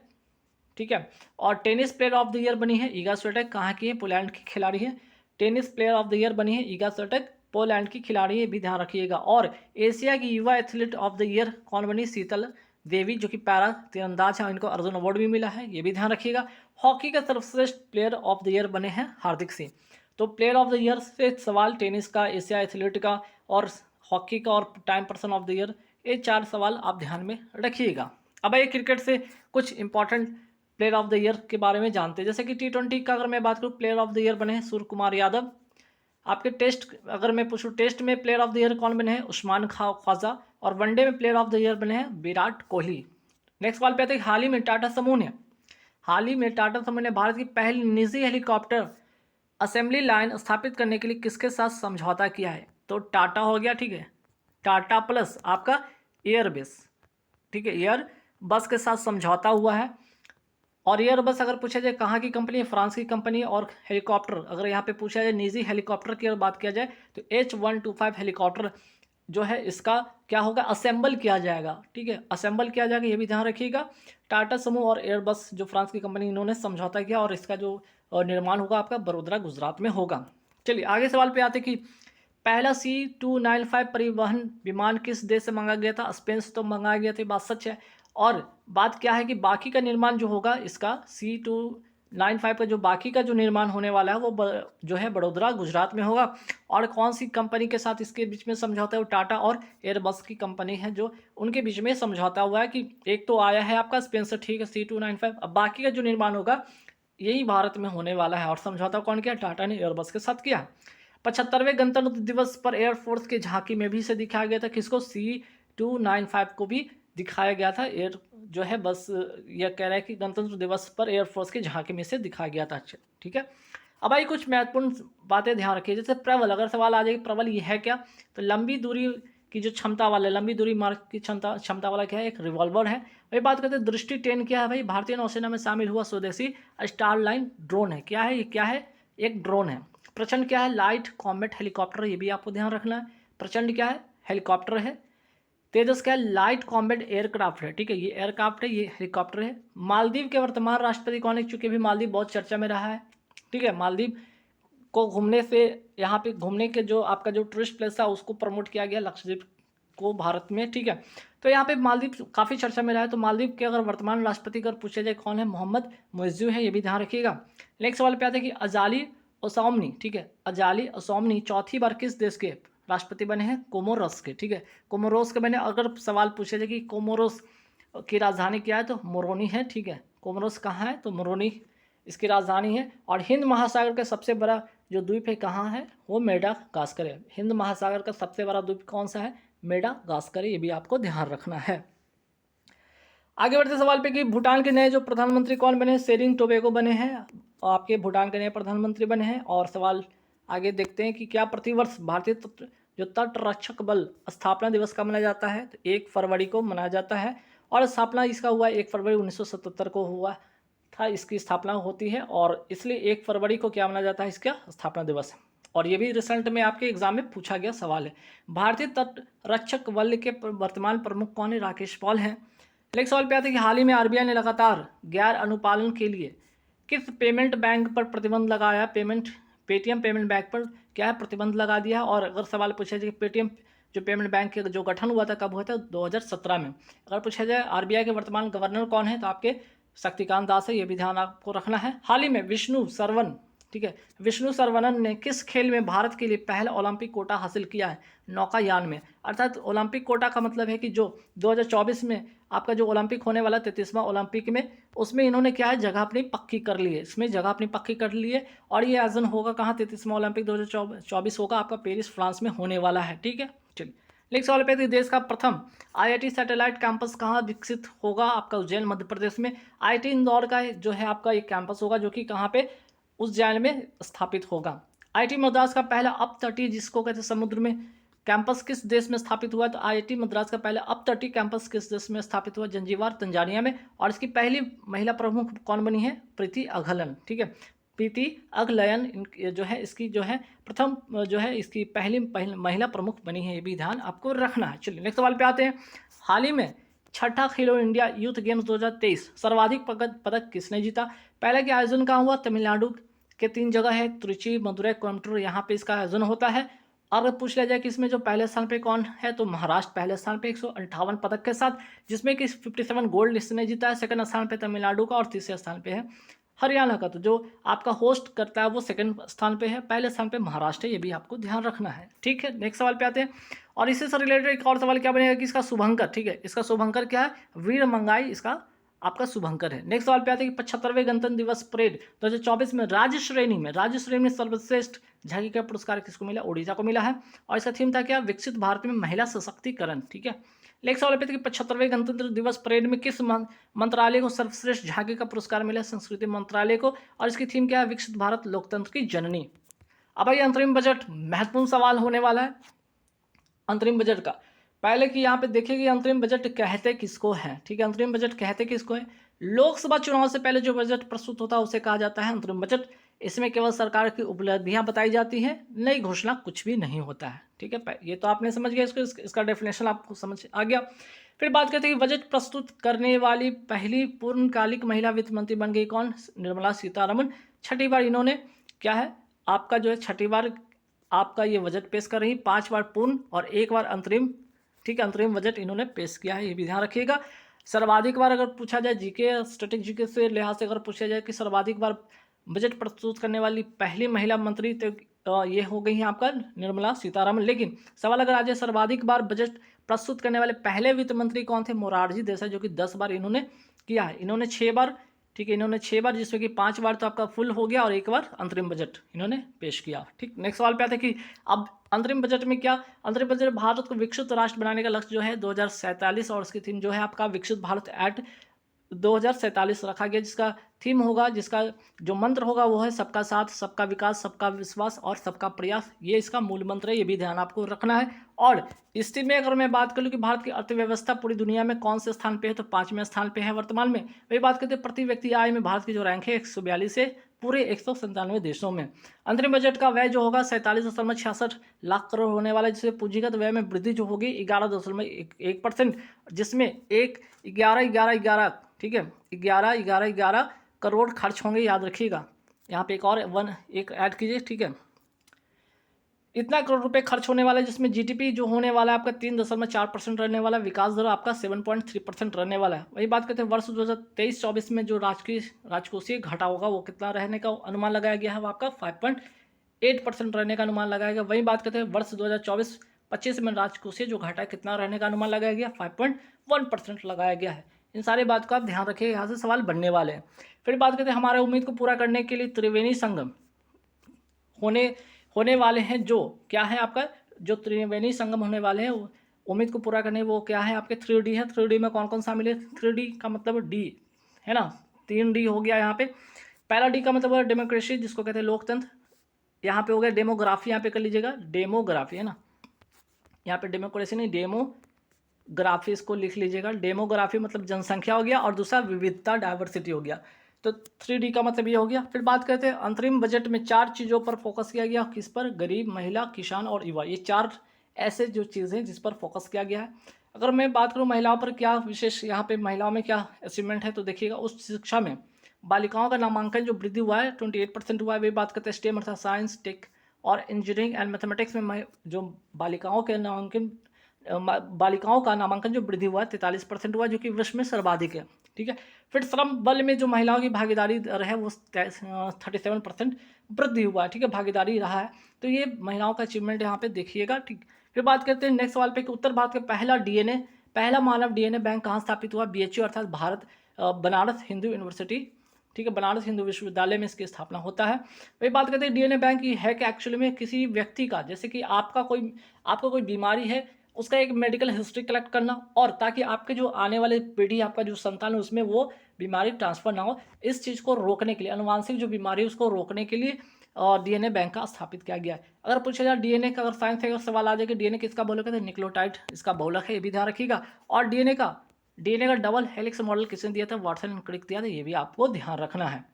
ठीक है। और tennis player of the year बनी है ईगा स्विएटेक, कहाँ की है? पोलैंड की खिलाड़ी है। Tennis player of the year बनी है ईगा स्विएटेक, पोलैंड की खिलाड़ी है, भी ध्यान रखिएगा। और एशिया की युवा एथलीट ऑफ द ईयर कौन बनी? शीतल देवी, जो कि पैरा तीरंदाज है, इनको अर्जुन अवार्ड भी मिला है, ये भी ध्यान रखिएगा। हॉकी का सर्वश्रेष्ठ प्लेयर ऑफ द ईयर बने हैं हार्दिक सिंह। तो प्लेयर ऑफ द ईयर से सवाल टेनिस का, एशिया एथलीट का और हॉकी का और time person of the year, ये 4 सवाल आप ध्यान में रखिएगा। अब ये क्रिकेट से कुछ important player of the year के बारे में जानते हैं। जैसे कि T20 का अगर मैं बात करूँ, प्लेयर ऑफ द ईयर बने हैं सूर्य कुमार यादव। आपके टेस्ट अगर मैं पूछूँ, टेस्ट में प्लेयर ऑफ द ईयर कौन बने हैं? उस्मान ख्वाजा। और वनडे में प्लेयर ऑफ द ईयर बने हैं विराट कोहली। नेक्स्ट सवाल पे आते हैं, हाल ही में टाटा समूह ने भारत की पहली निजी हेलीकॉप्टर असेंबली लाइन स्थापित करने के लिए किसके साथ समझौता किया है? तो टाटा हो गया, ठीक है, टाटा प्लस आपका एयरबस, ठीक है, एयर बस के साथ समझौता हुआ है। और एयरबस अगर पूछा जाए कहाँ की कंपनी है? फ्रांस की कंपनी है। और हेलीकॉप्टर अगर यहाँ पे पूछा जाए निजी हेलीकॉप्टर की अगर बात किया जाए तो H125 हेलीकॉप्टर जो है इसका क्या होगा? असेंबल किया जाएगा, ठीक है, असेंबल किया जाएगा, ये भी ध्यान रखिएगा। टाटा समूह और एयरबस जो फ्रांस की कंपनी, इन्होंने समझौता किया और इसका जो निर्माण होगा आपका बड़ोदरा गुजरात में होगा। चलिए आगे सवाल पे आते कि पहला C295 परिवहन विमान किस देश से मंगाया गया था? स्पेन से तो मंगाया गया था, बात सच है। और बात क्या है कि बाकी का निर्माण जो होगा इसका C295 का जो बाकी का जो निर्माण होने वाला है वो जो है बड़ोदरा गुजरात में होगा। और कौन सी कंपनी के साथ इसके बीच में समझौता है? वो टाटा और एयरबस की कंपनी है जो उनके बीच में समझौता हुआ है कि एक तो आया है आपका स्पेन से, ठीक है, C295, अब बाकी का जो निर्माण होगा यही भारत में होने वाला है। और समझौता कौन किया? टाटा ने एयरबस के साथ किया। 75वें गणतंत्र दिवस पर एयरफोर्स की झांकी में भी इसे दिखाया गया था, किसको? C295 को भी दिखाया गया था। एयर जो है बस यह कह रहा है कि गणतंत्र दिवस पर एयरफोर्स की झांकी में से दिखाया गया था, ठीक है। अब आई कुछ महत्वपूर्ण बातें ध्यान रखिए, जैसे प्रबल, अगर सवाल आ जाए प्रबल ये है क्या? तो लंबी दूरी की जो क्षमता वाला, लंबी दूरी मार्ग की क्षमता वाला क्या है? एक रिवॉल्वर है। वही बात करते हैं दृष्टि 10 क्या है भाई? भारतीय नौसेना में शामिल हुआ स्वदेशी स्टारलाइन ड्रोन है। क्या है ये? क्या है? एक ड्रोन है। प्रचंड क्या है? लाइट कॉम्बैट हेलीकॉप्टर, ये भी आपको ध्यान रखना है। प्रचंड क्या है? हेलीकॉप्टर है। तेजस क्या है? लाइट कॉम्बैट एयरक्राफ्ट है, ठीक है, ये एयरक्राफ्ट है, ये हेलीकॉप्टर है। मालदीव के वर्तमान राष्ट्रपति कौन है? चूंकि भी मालदीव बहुत चर्चा में रहा है, ठीक है, मालदीव को घूमने से, यहाँ पे घूमने के जो आपका जो टूरिस्ट प्लेस था उसको प्रमोट किया गया लक्षद्वीप को भारत में, ठीक है। तो यहाँ पे मालदीव काफ़ी चर्चा में रहा है। तो मालदीव के अगर वर्तमान राष्ट्रपति अगर पूछा जाए कौन है? मोहम्मद मुइज़्ज़ू है, ये भी ध्यान रखिएगा। नेक्स्ट सवाल पे आते हैं कि अजाली ओसामनी, ठीक है, अजाली ओसामनी चौथी बार किस देश के राष्ट्रपति बने हैं? कोमोरोस के, ठीक है, कोमोरोस के बने। अगर सवाल पूछा जाए कि कोमोरोस की राजधानी क्या है? तो मोरोनी है, ठीक है, कोमोरोस कहाँ है? तो मोरोनी इसकी राजधानी है। और हिंद महासागर का सबसे बड़ा जो द्वीप है कहाँ है? वो मेडागास्कर है। हिंद महासागर का सबसे बड़ा द्वीप कौन सा है? मेडागास्कर है, ये भी आपको ध्यान रखना है। आगे बढ़ते सवाल पे कि भूटान के नए जो प्रधानमंत्री कौन बने हैं? सेरिंग टोबैगो बने हैं, आपके भूटान के नए प्रधानमंत्री बने हैं। और सवाल आगे देखते हैं कि क्या प्रतिवर्ष भारतीय जो तट रक्षक बल स्थापना दिवस कब मनाया जाता है? तो 1 फरवरी को मनाया जाता है। और स्थापना इसका हुआ 1 फरवरी 1977 को हुआ था, इसकी स्थापना होती है। और इसलिए 1 फरवरी को क्या मनाया जाता है? इसका स्थापना दिवस। और ये भी रिसेंट में आपके एग्जाम में पूछा गया सवाल है। भारतीय तट रक्षक बल के वर्तमान प्रमुख कौन है? राकेश पॉल हैं। नेक्स्ट सवाल पे आते हैं कि हाल ही में आरबीआई ने लगातार गैर अनुपालन के लिए किस पेमेंट बैंक पर प्रतिबंध लगाया? पेटीएम पेमेंट बैंक पर क्या है? प्रतिबंध लगा दिया है। और अगर सवाल पूछा जाए कि पेटीएम जो पेमेंट बैंक के जो गठन हुआ था कब हुआ था? 2017 में। अगर पूछा जाए आरबीआई के वर्तमान गवर्नर कौन है? तो आपके शक्तिकांत दास है, ये भी ध्यान आपको रखना है। हाल ही में विष्णु सरवन, ठीक है, विष्णु सरवनन ने किस खेल में भारत के लिए पहला ओलंपिक कोटा हासिल किया है? नौकायान में। अर्थात ओलंपिक कोटा का मतलब है कि जो 2024 में आपका जो ओलंपिक होने वाला 33वां ओलंपिक में, उसमें इन्होंने क्या है? जगह अपनी पक्की कर ली है, इसमें जगह अपनी पक्की कर ली है। और ये आयोजन होगा कहाँ? 33वां ओलंपिक 2024 होगा आपका पेरिस फ्रांस में होने वाला है, ठीक है। चलिए नेक्स्ट सवाल पे, देश का प्रथम आईआईटी सैटेलाइट कैंपस कहाँ विकसित होगा? आपका उज्जैन मध्य प्रदेश में। आईआईटी इंदौर का जो है आपका एक कैंपस होगा जो कि कहाँ पे? उज्जैन में स्थापित होगा। आईआईटी मद्रास का पहला अपतटीय, जिसको कहते हैं समुद्र में, कैंपस किस देश में स्थापित हुआ? तो आईआईटी मद्रास का पहला अपतटीय कैंपस किस देश में स्थापित हुआ? जंजीबार, तंजानिया में। और इसकी पहली महिला प्रमुख कौन बनी है? प्रीति अगलन, ठीक है, प्रीति अगलयन जो है इसकी जो है प्रथम जो है इसकी पहली महिला प्रमुख बनी है, ये भी ध्यान आपको रखना है। चलिए नेक्स्ट सवाल पे आते हैं। हाल ही में छठा खेलो इंडिया यूथ गेम्स 2023 सर्वाधिक पदक किसने जीता? पहले के आयोजन कहाँ हुआ? तमिलनाडु के 3 जगह है, त्रिची, मदुरई, कोयम्बटूर, यहाँ पे इसका आयोजन होता है। और पूछ लिया जाए कि इसमें जो पहले स्थान पे कौन है? तो महाराष्ट्र पहले स्थान पे 158 पदक के साथ, जिसमें कि 57 गोल्ड इसने जीता है। सेकंड स्थान पे तमिलनाडु का और तीसरे स्थान पे है हरियाणा का। तो जो आपका होस्ट करता है वो सेकंड स्थान पे है, पहले स्थान पे महाराष्ट्र है, ये भी आपको ध्यान रखना है। ठीक है, नेक्स्ट सवाल पे आते हैं। और इसी से रिलेटेड एक और सवाल क्या बनेगा कि इसका शुभंकर, ठीक है, इसका शुभंकर क्या है, वीर मंगाई इसका आपका शुभंकर है। नेक्स्ट सवाल पे आते हैं कि 75वें गणतंत्र दिवस परेड 2024 में राज्य श्रेणी में सर्वश्रेष्ठ झांकी का पुरस्कार किसको मिला, उड़ीसा को मिला है। और इसका थीम था क्या, विकसित भारत में महिला सशक्तिकरण। ठीक है, नेक्स्ट सवाल पे था कि 75वें गणतंत्र दिवस परेड में किस मंत्रालय को सर्वश्रेष्ठ झांकी का पुरस्कार मिला, संस्कृति मंत्रालय को। और इसकी थीम क्या है, विकसित भारत लोकतंत्र की जननी। अब आइए अंतरिम बजट, महत्वपूर्ण सवाल होने वाला है अंतरिम बजट का। पहले कि यहाँ पे देखिए कि अंतरिम बजट कहते किसको है। ठीक है, अंतरिम बजट कहते किसको है, लोकसभा चुनाव से पहले जो बजट प्रस्तुत होता है उसे कहा जाता है अंतरिम बजट। इसमें केवल सरकार की उपलब्धियां बताई जाती हैं, नई घोषणा कुछ भी नहीं होता है। ठीक है, ये तो आपने समझ गया, इसका डेफिनेशन आपको समझ आ गया। फिर बात करते हैं कि बजट प्रस्तुत करने वाली पहली पूर्णकालिक महिला वित्त मंत्री बन गई कौन, निर्मला सीतारमण। छठी बार इन्होंने क्या है आपका जो है छठी बार आपका ये बजट पेश कर रही, 5 बार पूर्ण और 1 बार अंतरिम। ठीक है, अंतरिम बजट इन्होंने पेश किया है, ये भी ध्यान रखिएगा। सर्वाधिक बार अगर पूछा जाए जीके स्टैटिक जीके से लिहाज से अगर पूछा जाए कि सर्वाधिक बार बजट प्रस्तुत करने वाली पहली महिला मंत्री, तो ये हो गई है आपका निर्मला सीतारमण। लेकिन सवाल अगर आ जाए सर्वाधिक बार बजट प्रस्तुत करने वाले पहले वित्त मंत्री कौन थे, मोरारजी देसाई, जो कि 10 बार इन्होंने किया है। इन्होंने 6 बार, ठीक है, इन्होंने 6 बार, जिसमें कि 5 बार तो आपका फुल हो गया और 1 बार अंतरिम बजट इन्होंने पेश किया। ठीक, नेक्स्ट सवाल पे आते हैं कि अब अंतरिम बजट में क्या, अंतरिम बजट भारत को विकसित राष्ट्र बनाने का लक्ष्य जो है 2047 और उसकी थीम जो है आपका विकसित भारत एट 2047 रखा गया, जिसका थीम होगा, जिसका जो मंत्र होगा वो है सबका साथ, सबका विकास, सबका विश्वास और सबका प्रयास। ये इसका मूल मंत्र है, ये भी ध्यान आपको रखना है। और इसी में अगर मैं बात करूँ कि भारत की अर्थव्यवस्था पूरी दुनिया में कौन से स्थान पे है, तो 5वें स्थान पे है वर्तमान में। वही बात करते हैं प्रति व्यक्ति आय में भारत की जो रैंक है 142 से पूरे 197 देशों में। अंतरिम बजट का व्यय जो होगा 47.66 लाख करोड़ होने वाला है, जिससे पूंजीगत व्यय में वृद्धि जो होगी 11.1%, जिसमें 11 ठीक है 11 करोड़ खर्च होंगे, याद रखिएगा। यहाँ पे एक और एक ऐड कीजिए। ठीक है, इतना करोड़ रुपए खर्च होने वाला है, जिसमें जीडीपी जो होने वाला है आपका 3.4% रहने वाला है, विकास दर आपका 7.3% रहने वाला है। वही बात करते हैं वर्ष 2023-24 में जो राजकोषीय घाटा होगा वो कितना रहने का अनुमान लगाया गया है, वो आपका 5.8% रहने का अनुमान लगाया गया। वही बात करते हैं वर्ष 2024-25 में राजकोषीय जो घाटा कितना रहने का अनुमान लगाया गया, 5.1% लगाया गया है। इन सारी बात का आप ध्यान रखिए, यहाँ से सवाल बनने वाले हैं। फिर बात करते हैं हमारे उम्मीद को पूरा करने के लिए त्रिवेणी संगम होने वाले हैं, जो क्या है आपका जो त्रिवेणी संगम होने वाले हैं उम्मीद को पूरा करने, वो क्या है आपके 3D है। 3D में कौन कौन शामिल है, 3D का मतलब डी है ना, 3D हो गया यहाँ पे। पहला डी का मतलब है डेमोक्रेसी, जिसको कहते हैं लोकतंत्र। यहाँ पे हो गया डेमोग्राफी, यहाँ पे कर लीजिएगा डेमोग्राफी है ना, यहाँ पे डेमोक्रेसी नहीं डेमोग्राफी, इसको लिख लीजिएगा। डेमोग्राफी मतलब जनसंख्या हो गया, और दूसरा विविधता डाइवर्सिटी हो गया। तो 3D का मतलब ये हो गया। फिर बात करते हैं अंतरिम बजट में 4 चीज़ों पर फोकस किया गया, किस पर, गरीब, महिला, किसान और युवा। ये 4 ऐसे जो चीज़ें हैं जिस पर फोकस किया गया है। अगर मैं बात करूँ महिलाओं पर क्या विशेष यहाँ पे महिलाओं में क्या अचीवमेंट है, तो देखिएगा उस शिक्षा में बालिकाओं का नामांकन जो वृद्धि हुआ है 28% हुआ है। वे बात करते हैं स्टेम अर्थात साइंस, टेक और इंजीनियरिंग एंड मैथमेटिक्स में जो बालिकाओं का नामांकन जो वृद्धि हुआ है 43% हुआ, जो कि विश्व में सर्वाधिक है। ठीक है, फिर श्रम बल में जो महिलाओं की भागीदारी दर है वो 37% वृद्धि हुआ है। ठीक है, भागीदारी रहा है, तो ये महिलाओं का अचीवमेंट यहाँ पे देखिएगा। ठीक, फिर बात करते हैं नेक्स्ट सवाल पे कि उत्तर भारत का पहला मानव डीएनए बैंक कहाँ स्थापित हुआ, BHU अर्थात बनारस हिंदू यूनिवर्सिटी। ठीक है, बनारस हिंदू विश्वविद्यालय में इसकी स्थापना होता है। वही बात करते हैं डीएनए बैंक की है कि एक्चुअली में किसी व्यक्ति का, जैसे कि आपको कोई बीमारी है, उसका एक मेडिकल हिस्ट्री कलेक्ट करना, और ताकि आपके जो आने वाले पीढ़ी, आपका जो संतान है, उसमें वो बीमारी ट्रांसफर ना हो, इस चीज़ को रोकने के लिए, अनुवांशिक जो बीमारी है उसको रोकने के लिए डीएनए बैंक का स्थापित किया गया है। अगर पूछा जाए डीएनए का, अगर साइंस का सवाल आ जाए कि डीएनए किसका बहुलक है, तो न्यूक्लियोटाइड इसका बहुलक है, ये भी ध्यान रखिएगा। और डीएनए का डबल हेलिक्स मॉडल किसने दिया था, वाटसन एंड क्रिक दिया था, ये भी आपको ध्यान रखना है,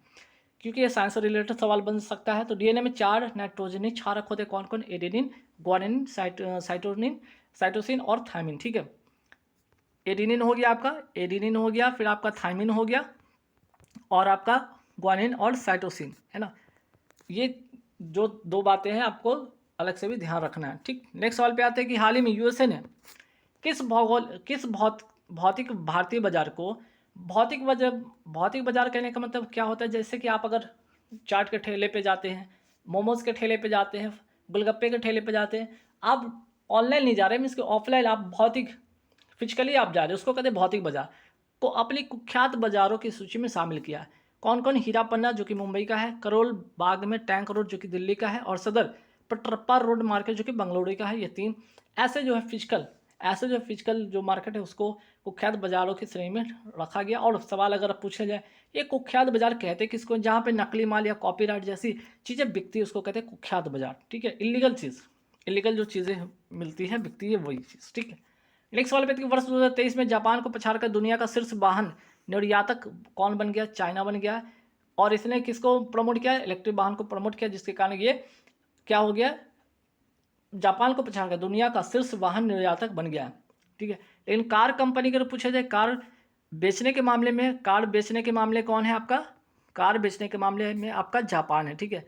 क्योंकि ये साइंस से रिलेटेड सवाल बन सकता है। तो डीएनए में 4 नाइट्रोजनी क्षारक होते हैं, कौन कौन, एडेनिन, ग्वानिन, साइटोसिन और थायमिन। ठीक है, एडेनिन हो गया आपका, एडेनिन हो गया, फिर आपका थायमिन हो गया, और आपका ग्वानिन और साइटोसिन है ना। ये जो 2 बातें हैं आपको अलग से भी ध्यान रखना है। ठीक, नेक्स्ट सवाल पे आते हैं कि हाल ही में यूएसए ने किस भौतिक भारतीय बाजार को भौतिक बाजार कहने का मतलब क्या होता है, जैसे कि आप अगर चाट के ठेले पे जाते हैं, मोमोज के ठेले पे जाते हैं, गोलगप्पे के ठेले पे जाते हैं, आप ऑनलाइन नहीं जा रहे, मीन्स कि ऑफलाइन आप भौतिक फिजिकली आप जा रहे हो, उसको कहते हैं भौतिक बाजार। को अपनी कुख्यात बाजारों की सूची में शामिल किया है। कौन कौन? हीरा पन्ना जो कि मुंबई का है, करोल बाग में टैंक रोड जो कि दिल्ली का है, और सदर पटरप्पा रोड मार्केट जो कि बंगलुरु का है। ये 3 ऐसे जो फिजिकल जो मार्केट है उसको कुख्यात बाजारों की श्रेणी में रखा गया। और सवाल अगर पूछा जाए, ये कुख्यात बाजार कहते हैं किसको? जहाँ पे नकली माल या कॉपीराइट जैसी चीज़ें बिकती है उसको कहते हैं कुख्यात बाजार। ठीक है, इलीगल जो चीज़ें मिलती है बिकती है वही चीज़। ठीक है, नेक्स्ट सवाल पे कि वर्ष 2023 में जापान को पछाड़कर दुनिया का शीर्ष वाहन निर्यातक कौन बन गया? चाइना बन गया। और इसने किसको प्रमोट किया? इलेक्ट्रिक वाहन को प्रमोट किया, जिसके कारण ये क्या हो गया? जापान को पछाड़कर दुनिया का शीर्ष वाहन निर्यातक बन गया। ठीक है, लेकिन कार कंपनी के पूछा जाए, कार बेचने के मामले कौन है आपका? कार बेचने के मामले में आपका जापान है। ठीक है,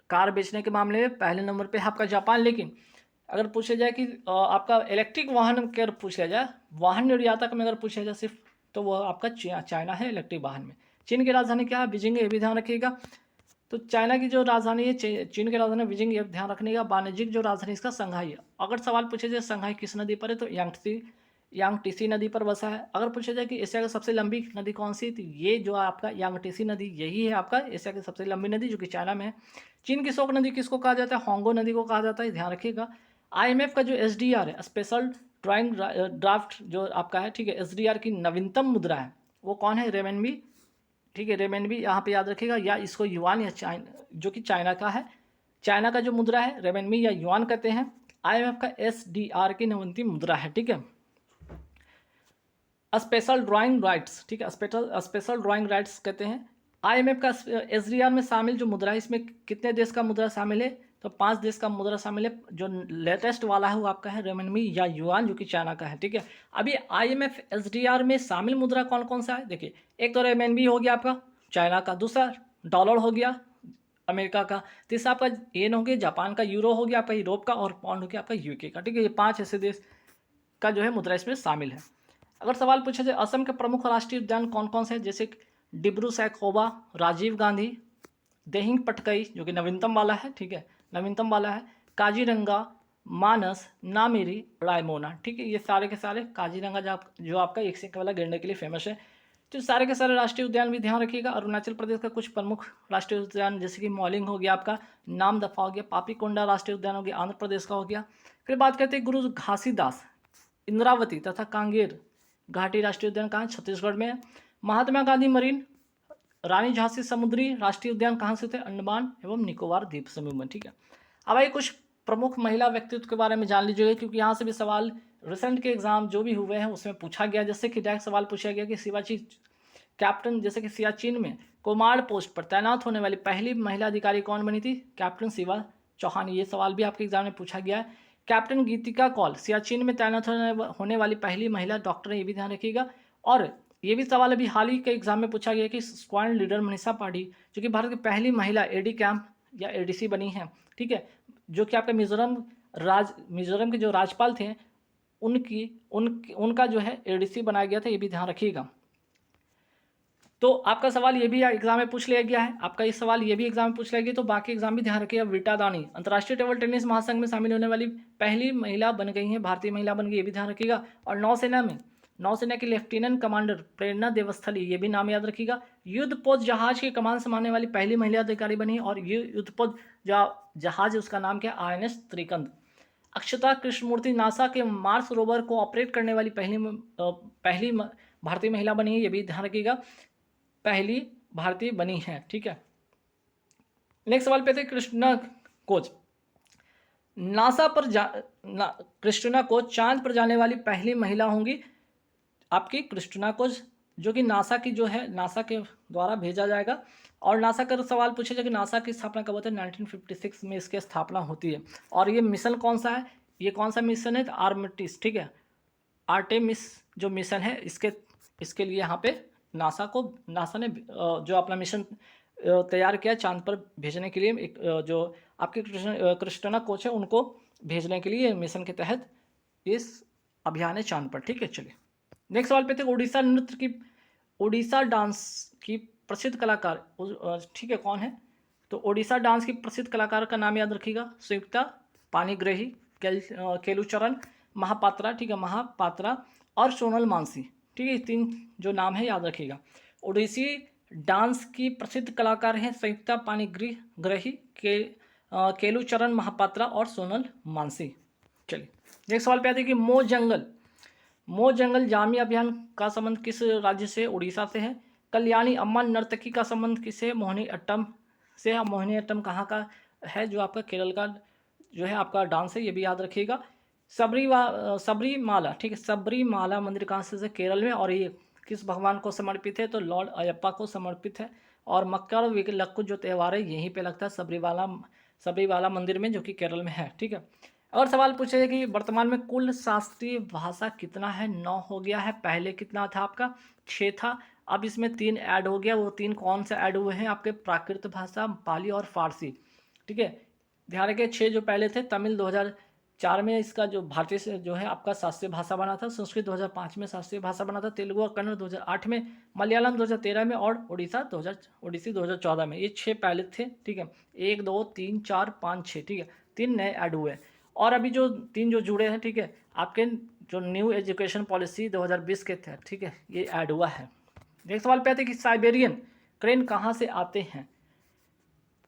कार बेचने के मामले में पहले नंबर पे है आपका जापान। लेकिन अगर पूछा जाए कि आपका इलेक्ट्रिक वाहन के पूछा जाए, वाहन निर्यातक में अगर पूछा जाए सिर्फ, तो वह आपका चाइना है इलेक्ट्रिक वाहन में। चीन की राजधानी क्या है? बीजिंग है, ये भी ध्यान रखिएगा। तो चाइना की जो राजधानी है, चीन की राजधानी बीजिंग, ये ध्यान रखने का। वाणिज्यिक जो राजधानी इसका संघाई है। अगर सवाल पूछे जाए संघाई किस नदी पर है, तो यांगटीसी नदी पर बसा है। अगर पूछा जाए कि एशिया की सबसे लंबी नदी कौन सी, तो ये जो आपका यांगटीसी नदी यही है आपका एशिया की सबसे लंबी नदी, जो कि चाइना में है। चीन की शोक नदी किसको कहा जाता है? होंगो नदी को कहा जाता है, ध्यान रखिएगा। IMF का जो SDR है, स्पेशल ड्राइंग ड्राफ्ट जो आपका है, ठीक है, SDR की नवीनतम मुद्रा है, वो कौन है? रेमनबी। ठीक है, रेमनबी यहाँ पे याद रखिएगा, या इसको युआन या चाइना, जो कि चाइना का है। चाइना का जो मुद्रा है रेमनबी या युआन कहते हैं। IMF का SDR की नवीनतम मुद्रा है। ठीक है, स्पेशल ड्राइंग राइट्स, ठीक है, स्पेशल ड्राइंग राइट्स कहते हैं। IMF का SDR में शामिल जो मुद्रा है, इसमें कितने देश का मुद्रा शामिल है? तो 5 देश का मुद्रा शामिल है। जो लेटेस्ट वाला है वो आपका है रेमनबी या युआन, जो कि चाइना का है। ठीक है, अभी IMF SDR में शामिल मुद्रा कौन कौन सा है? देखिए, एक तो रेमनबी हो गया आपका चाइना का, दूसरा डॉलर हो गया अमेरिका का, तीसरा आपका येन हो गया जापान का, यूरो हो गया आपका यूरोप का, और पाउंड हो गया आपका UK का। ठीक है, ये 5 ऐसे देश का जो है मुद्रा इसमें शामिल है। अगर सवाल पूछा जाए असम के प्रमुख राष्ट्रीय उद्यान कौन कौन से हैं, जैसे डिब्रू सैखोवा, राजीव गांधी, देहिंग पटकई जो कि नवीनतम वाला है, ठीक है, नवीनतम वाला है, काजीरंगा, मानस, नामेरी, रायमोना। ठीक है, ये सारे के सारे, काजीरंगा जो आपका एक से एक वाला गिरने के लिए फेमस है। तो सारे के सारे राष्ट्रीय उद्यान भी ध्यान रखिएगा। अरुणाचल प्रदेश का कुछ प्रमुख राष्ट्रीय उद्यान, जैसे कि मौलिंग हो गया आपका, नामदफा हो गया, पापीकोंडा राष्ट्रीय उद्यान हो गया, आंध्र प्रदेश का हो गया। फिर बात करते हैं गुरु घासीदास, इंद्रावती तथा कांगेर घाटी राष्ट्रीय उद्यान कहाँ? छत्तीसगढ़ में है। महात्मा गांधी मरीन रानी झांसी समुद्री राष्ट्रीय उद्यान कहाँ से थे? अंडमान एवं निकोबार द्वीप समूह में। ठीक है, अब आइए कुछ प्रमुख महिला व्यक्तित्व के बारे में जान लीजिएगा, क्योंकि यहाँ से भी सवाल रिसेंट के एग्जाम जो भी हुए हैं उसमें पूछा गया। जैसे कि डायरेक्ट सवाल पूछा गया कि सियाचिन में कोमाड़ पोस्ट पर तैनात होने वाली पहली महिला अधिकारी कौन बनी थी? कैप्टन शिवा चौहान। ये सवाल भी आपके एग्जाम में पूछा गया है। कैप्टन गीतिका कौल सियाचिन में तैनात होने वाली पहली महिला डॉक्टर है, ये भी ध्यान रखिएगा। और ये भी सवाल अभी हाल ही के एग्जाम में पूछा गया कि स्क्वाड लीडर मनीषा पांडे, जो कि भारत की पहली महिला AD कैंप या ADC बनी है। ठीक है, जो कि आपके मिजोरम के जो राज्यपाल थे उनका जो है ADC बनाया गया था, ये भी ध्यान रखिएगा। तो आपका सवाल ये भी एग्जाम में पूछ लिया गया है, आपका इस सवाल ये भी एग्जाम में पूछ लिया गया, तो बाकी एग्जाम भी ध्यान रखिएगा। वीटा दानी अंतर्राष्ट्रीय टेबल टेनिस महासंघ में शामिल होने वाली पहली महिला बन गई हैं, भारतीय महिला बन गई, ये भी ध्यान रखिएगा। और नौसेना की लेफ्टिनेंट कमांडर प्रेरणा देवस्थली, ये भी नाम याद रखिएगा। युद्धपोत जहाज की कमान संभालने वाली पहली महिला अधिकारी बनी, और ये युद्धपोत जहाज उसका नाम क्या? INS त्रिकंद। अक्षता कृष्णमूर्ति नासा के मार्स रोवर को ऑपरेट करने वाली पहली भारतीय महिला बनी है, ये भी ध्यान रखिएगा, पहली भारतीय बनी है। ठीक है, नेक्स्ट सवाल पे थे कृष्णा कोच। कृष्णा कोच चांद पर जाने वाली पहली महिला होंगी आपकी कृष्णा कोच, जो कि नासा की जो है नासा के द्वारा भेजा जाएगा। और नासा का सवाल पूछा जाए कि नासा की स्थापना कब होती है? 1956 में इसकी स्थापना होती है। और ये मिशन कौन सा है? ये कौन सा मिशन है? आर्टेमिस। ठीक है, आर्टेमिस जो मिशन है इसके लिए यहाँ पे नासा ने जो अपना मिशन तैयार किया चांद पर भेजने के लिए, एक जो आपके कृष्णा कोच है उनको भेजने के लिए मिशन के तहत इस अभियान है चांद पर। ठीक है, चलिए नेक्स्ट सवाल पे थे उड़ीसा नृत्य की ओडिशा डांस की प्रसिद्ध कलाकार ठीक है कौन है? तो ओडिशा डांस की प्रसिद्ध कलाकार का नाम याद रखिएगा, संयुक्ता पाणिग्राही, केलुचरण महापात्रा, ठीक है महापात्रा, और सोनल मानसी, ठीक है। ये 3 जो नाम है याद रखिएगा। ओडिसी डांस की प्रसिद्ध कलाकार हैं संयुक्ता पाणिग्राही, केलुचरण महापात्रा और सोनल मानसी। चलिए नेक्स्ट सवाल पे आते हैं कि मो जंगल जामी अभियान का संबंध किस राज्य से? उड़ीसा से है। कल्याणी अम्मा नर्तकी का संबंध किससे? मोहिनीअट्टम से। मोहिनीअट्टम कहाँ का है? जो आपका केरल का जो है आपका डांस है, ये भी याद रखिएगा। सबरीमाला, ठीक है, सबरीमाला मंदिर कहाँ से? केरल में। और ये किस भगवान को समर्पित है? तो लॉर्ड अयप्पा को समर्पित है। और मकर विलक्कु जो त्यौहार है यहीं पे लगता है सबरीवाला मंदिर में, जो कि केरल में है, ठीक है। और सवाल पूछे कि वर्तमान में कुल शास्त्रीय भाषा कितना है? 9 हो गया है। पहले कितना था आपका? 6 था। अब इसमें 3 ऐड हो गया। वो 3 कौन से ऐड हुए हैं आपके? प्राकृत भाषा, पाली और फारसी, ठीक है। ध्यान रखिए 6 जो पहले थे, तमिल 2004 में इसका जो भारतीय से जो है आपका शास्त्रीय भाषा बना था, संस्कृत 2005 में शास्त्रीय भाषा बना था, तेलुगु और कन्नड़ 2008 में, मलयालम 2013 में और ओडिसी 2014 में। ये 6 पहले थे, ठीक है। 1 2 3 4 5 6, ठीक है। 3 नए ऐड हुए और अभी जो 3 जो जुड़े हैं, ठीक है, आपके जो न्यू एजुकेशन पॉलिसी 2020 के तहत, ठीक है, ये ऐड हुआ है। नेक्स्ट सवाल पे आते हैं कि साइबेरियन क्रेन कहाँ से आते हैं?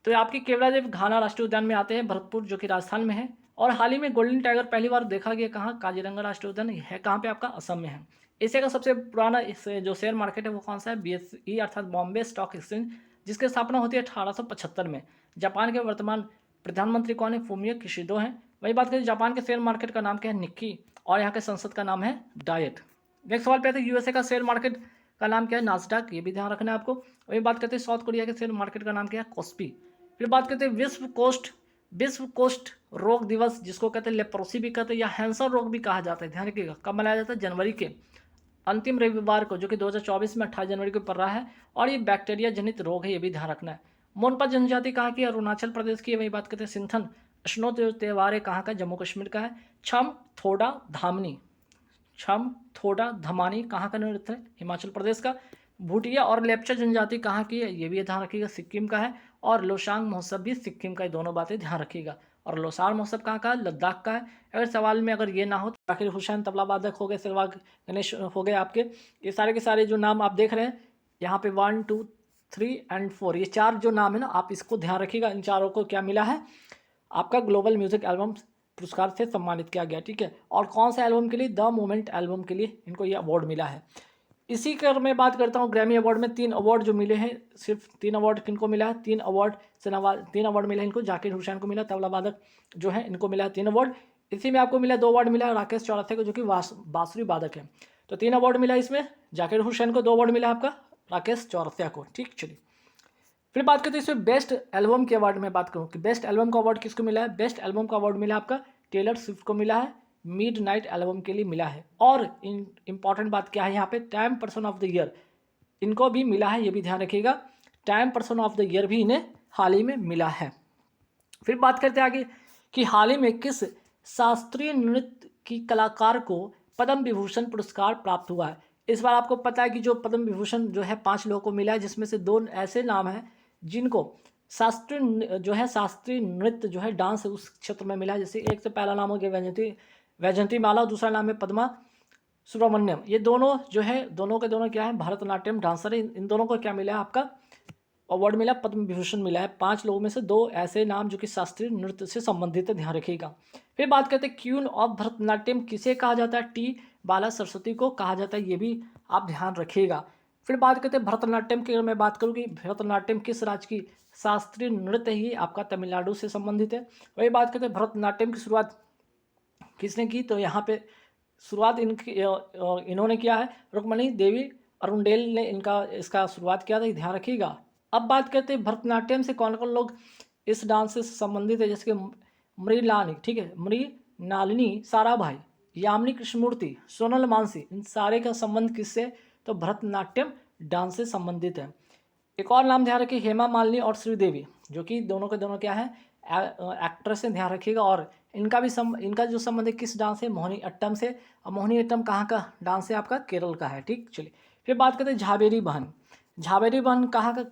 तो आपकी केवलादेव घाना राष्ट्रीय उद्यान में आते हैं, भरतपुर जो कि राजस्थान में है। और हाल ही में गोल्डन टाइगर पहली बार देखा गया कहाँ? काजीरंगा राष्ट्रीय उद्यान है कहाँ पे आपका? असम में है। एशिया का सबसे पुराना जो शेयर मार्केट है वो कौन सा है? BSE अर्थात बॉम्बे स्टॉक एक्सचेंज, जिसकी स्थापना होती है 1875 में। जापान के वर्तमान प्रधानमंत्री कौन है? फूमियो किशिडो हैं। वही बात करें जापान के शेयर मार्केट का नाम क्या है? निक्की। और यहाँ के संसद का नाम है डायट। नेक्स्ट सवाल पे आते हैं USA का शेयर मार्केट का नाम क्या है? नास्डॉक, ये भी ध्यान रखना है आपको। वही बात करते हैं साउथ कोरिया के शेयर मार्केट का नाम क्या है? कोस्पी। फिर बात करते हैं विश्व कोष्ठ रोग दिवस, जिसको कहते हैं लेप्रोसी भी कहते हैं या हैंसन रोग भी कहा जाता है। ध्यान रखिएगा कब मनाया जाता है? जनवरी के अंतिम रविवार को, जो कि 2024 में 28 जनवरी को पड़ रहा है। और ये बैक्टीरिया जनित रोग है, ये भी ध्यान रखना है। मोनपा जनजाति कहाँ की? अरुणाचल प्रदेश की। वही बात करते हैं सिंथन स्नो त्यौहार है कहाँ का? जम्मू कश्मीर का है। छम थोड़ा धमानी कहाँ का नृत्य है? हिमाचल प्रदेश का। भूटिया और लेप्चा जनजाति कहाँ की है? ये भी ध्यान रखिएगा, सिक्किम का है। और लोसांग महोत्सव भी सिक्किम का। ये दोनों बातें ध्यान रखिएगा। और लोसार महोत्सव कहाँ का? लद्दाख का है। अगर सवाल में अगर ये ना हो तो जाकिर हुसैन तबला वादक हो गए, सहवाग गणेश हो गए आपके। ये सारे के सारे जो नाम आप देख रहे हैं यहाँ पे 1 2 3 और 4, ये 4 जो नाम है ना, आप इसको ध्यान रखिएगा। इन चारों को क्या मिला है? आपका ग्लोबल म्यूजिक एल्बम पुरस्कार से सम्मानित किया गया, ठीक है। और कौन सा एल्बम के लिए? द मोमेंट एल्बम के लिए इनको ये अवार्ड मिला है। इसी का मैं बात करता हूँ ग्रैमी अवार्ड में 3 अवार्ड जो मिले हैं, सिर्फ 3 अवार्ड किनको मिला है? 3 अवार्ड से 3 अवार्ड मिले हैं इनको। जाकिर हुसैन को मिला, तबला वादक जो है इनको मिला है 3 अवार्ड। इसी में आपको मिला 2 अवार्ड मिला है राकेश चौरसिया को, जो कि बांसुरी वादक है। तो 3 अवार्ड मिला इसमें, जाकिर हुसैन को 2 अवार्ड मिला आपका, राकेश चौरसिया को, ठीक। चलिए फिर बात करते हैं इसमें बेस्ट एल्बम के अवार्ड में बात करूँ कि बेस्ट एल्बम का अवार्ड किसको मिला है? बेस्ट एल्बम का अवार्ड मिला आपका टेलर स्विफ्ट को मिला है, मिडनाइट एल्बम के लिए मिला है। और इंपॉर्टेंट बात क्या है यहाँ पे? Time person of the year इनको भी मिला है, ये भी ध्यान रखिएगा। Time person of the year भी इन्हें हाल ही में मिला है। फिर बात करते हैं आगे कि हाल ही में किस शास्त्रीय नृत्य की कलाकार को पद्म विभूषण पुरस्कार प्राप्त हुआ है? इस बार आपको पता है कि जो पद्म विभूषण जो है 5 लोगों को मिला है, जिसमें से 2 ऐसे नाम हैं जिनको शास्त्रीय नृत्य जो है डांस है उस क्षेत्र में मिला है। जैसे एक से पहला नाम हो गया वैजंती माला, दूसरा नाम है पद्मा सुब्रमण्यम। ये दोनों जो है दोनों के दोनों क्या है? भरतनाट्यम डांसर है। इन दोनों को क्या मिला है? आपका अवार्ड मिला, पद्म विभूषण मिला है। 5 लोगों में से 2 ऐसे नाम जो कि शास्त्रीय नृत्य से संबंधित है, ध्यान रखिएगा। फिर बात करते हैं क्वीन ऑफ भरतनाट्यम किसे कहा जाता है? टी बाला सरस्वती को कहा जाता है, ये भी आप ध्यान रखिएगा। फिर बात करते हैं भरतनाट्यम की। अगर मैं बात करूँ कि भरतनाट्यम किस राज्य की शास्त्रीय नृत्य है? ये आपका तमिलनाडु से संबंधित है। वही बात करते हैं भरतनाट्यम की शुरुआत किसने की? तो यहाँ पे शुरुआत इन्होंने किया है, रुक्मणी देवी अरुणडेल ने इसका शुरुआत किया था, ध्यान रखिएगा। अब बात करते हैं भरतनाट्यम से कौन कौन लोग इस डांस से संबंधित है, जैसे कि मृणालिनी, ठीक है, मृणालिनी साराभाई, यामिनी कृष्णमूर्ति, सोनल मानसी, इन सारे का संबंध किससे? तो भरतनाट्यम डांस से संबंधित है। एक और नाम ध्यान रखिए, हेमा मालिनी और श्रीदेवी, जो कि दोनों के दोनों क्या है? एक्ट्रेस से, ध्यान रखिएगा। और इनका जो संबंध है किस डांस है? मोहिनीअट्टम से। और मोहिनीअट्टम कहाँ का डांस है? आपका केरल का है, ठीक। चलिए फिर बात करते हैं झावेरी बहन। झावेरी बहन कहाँ का,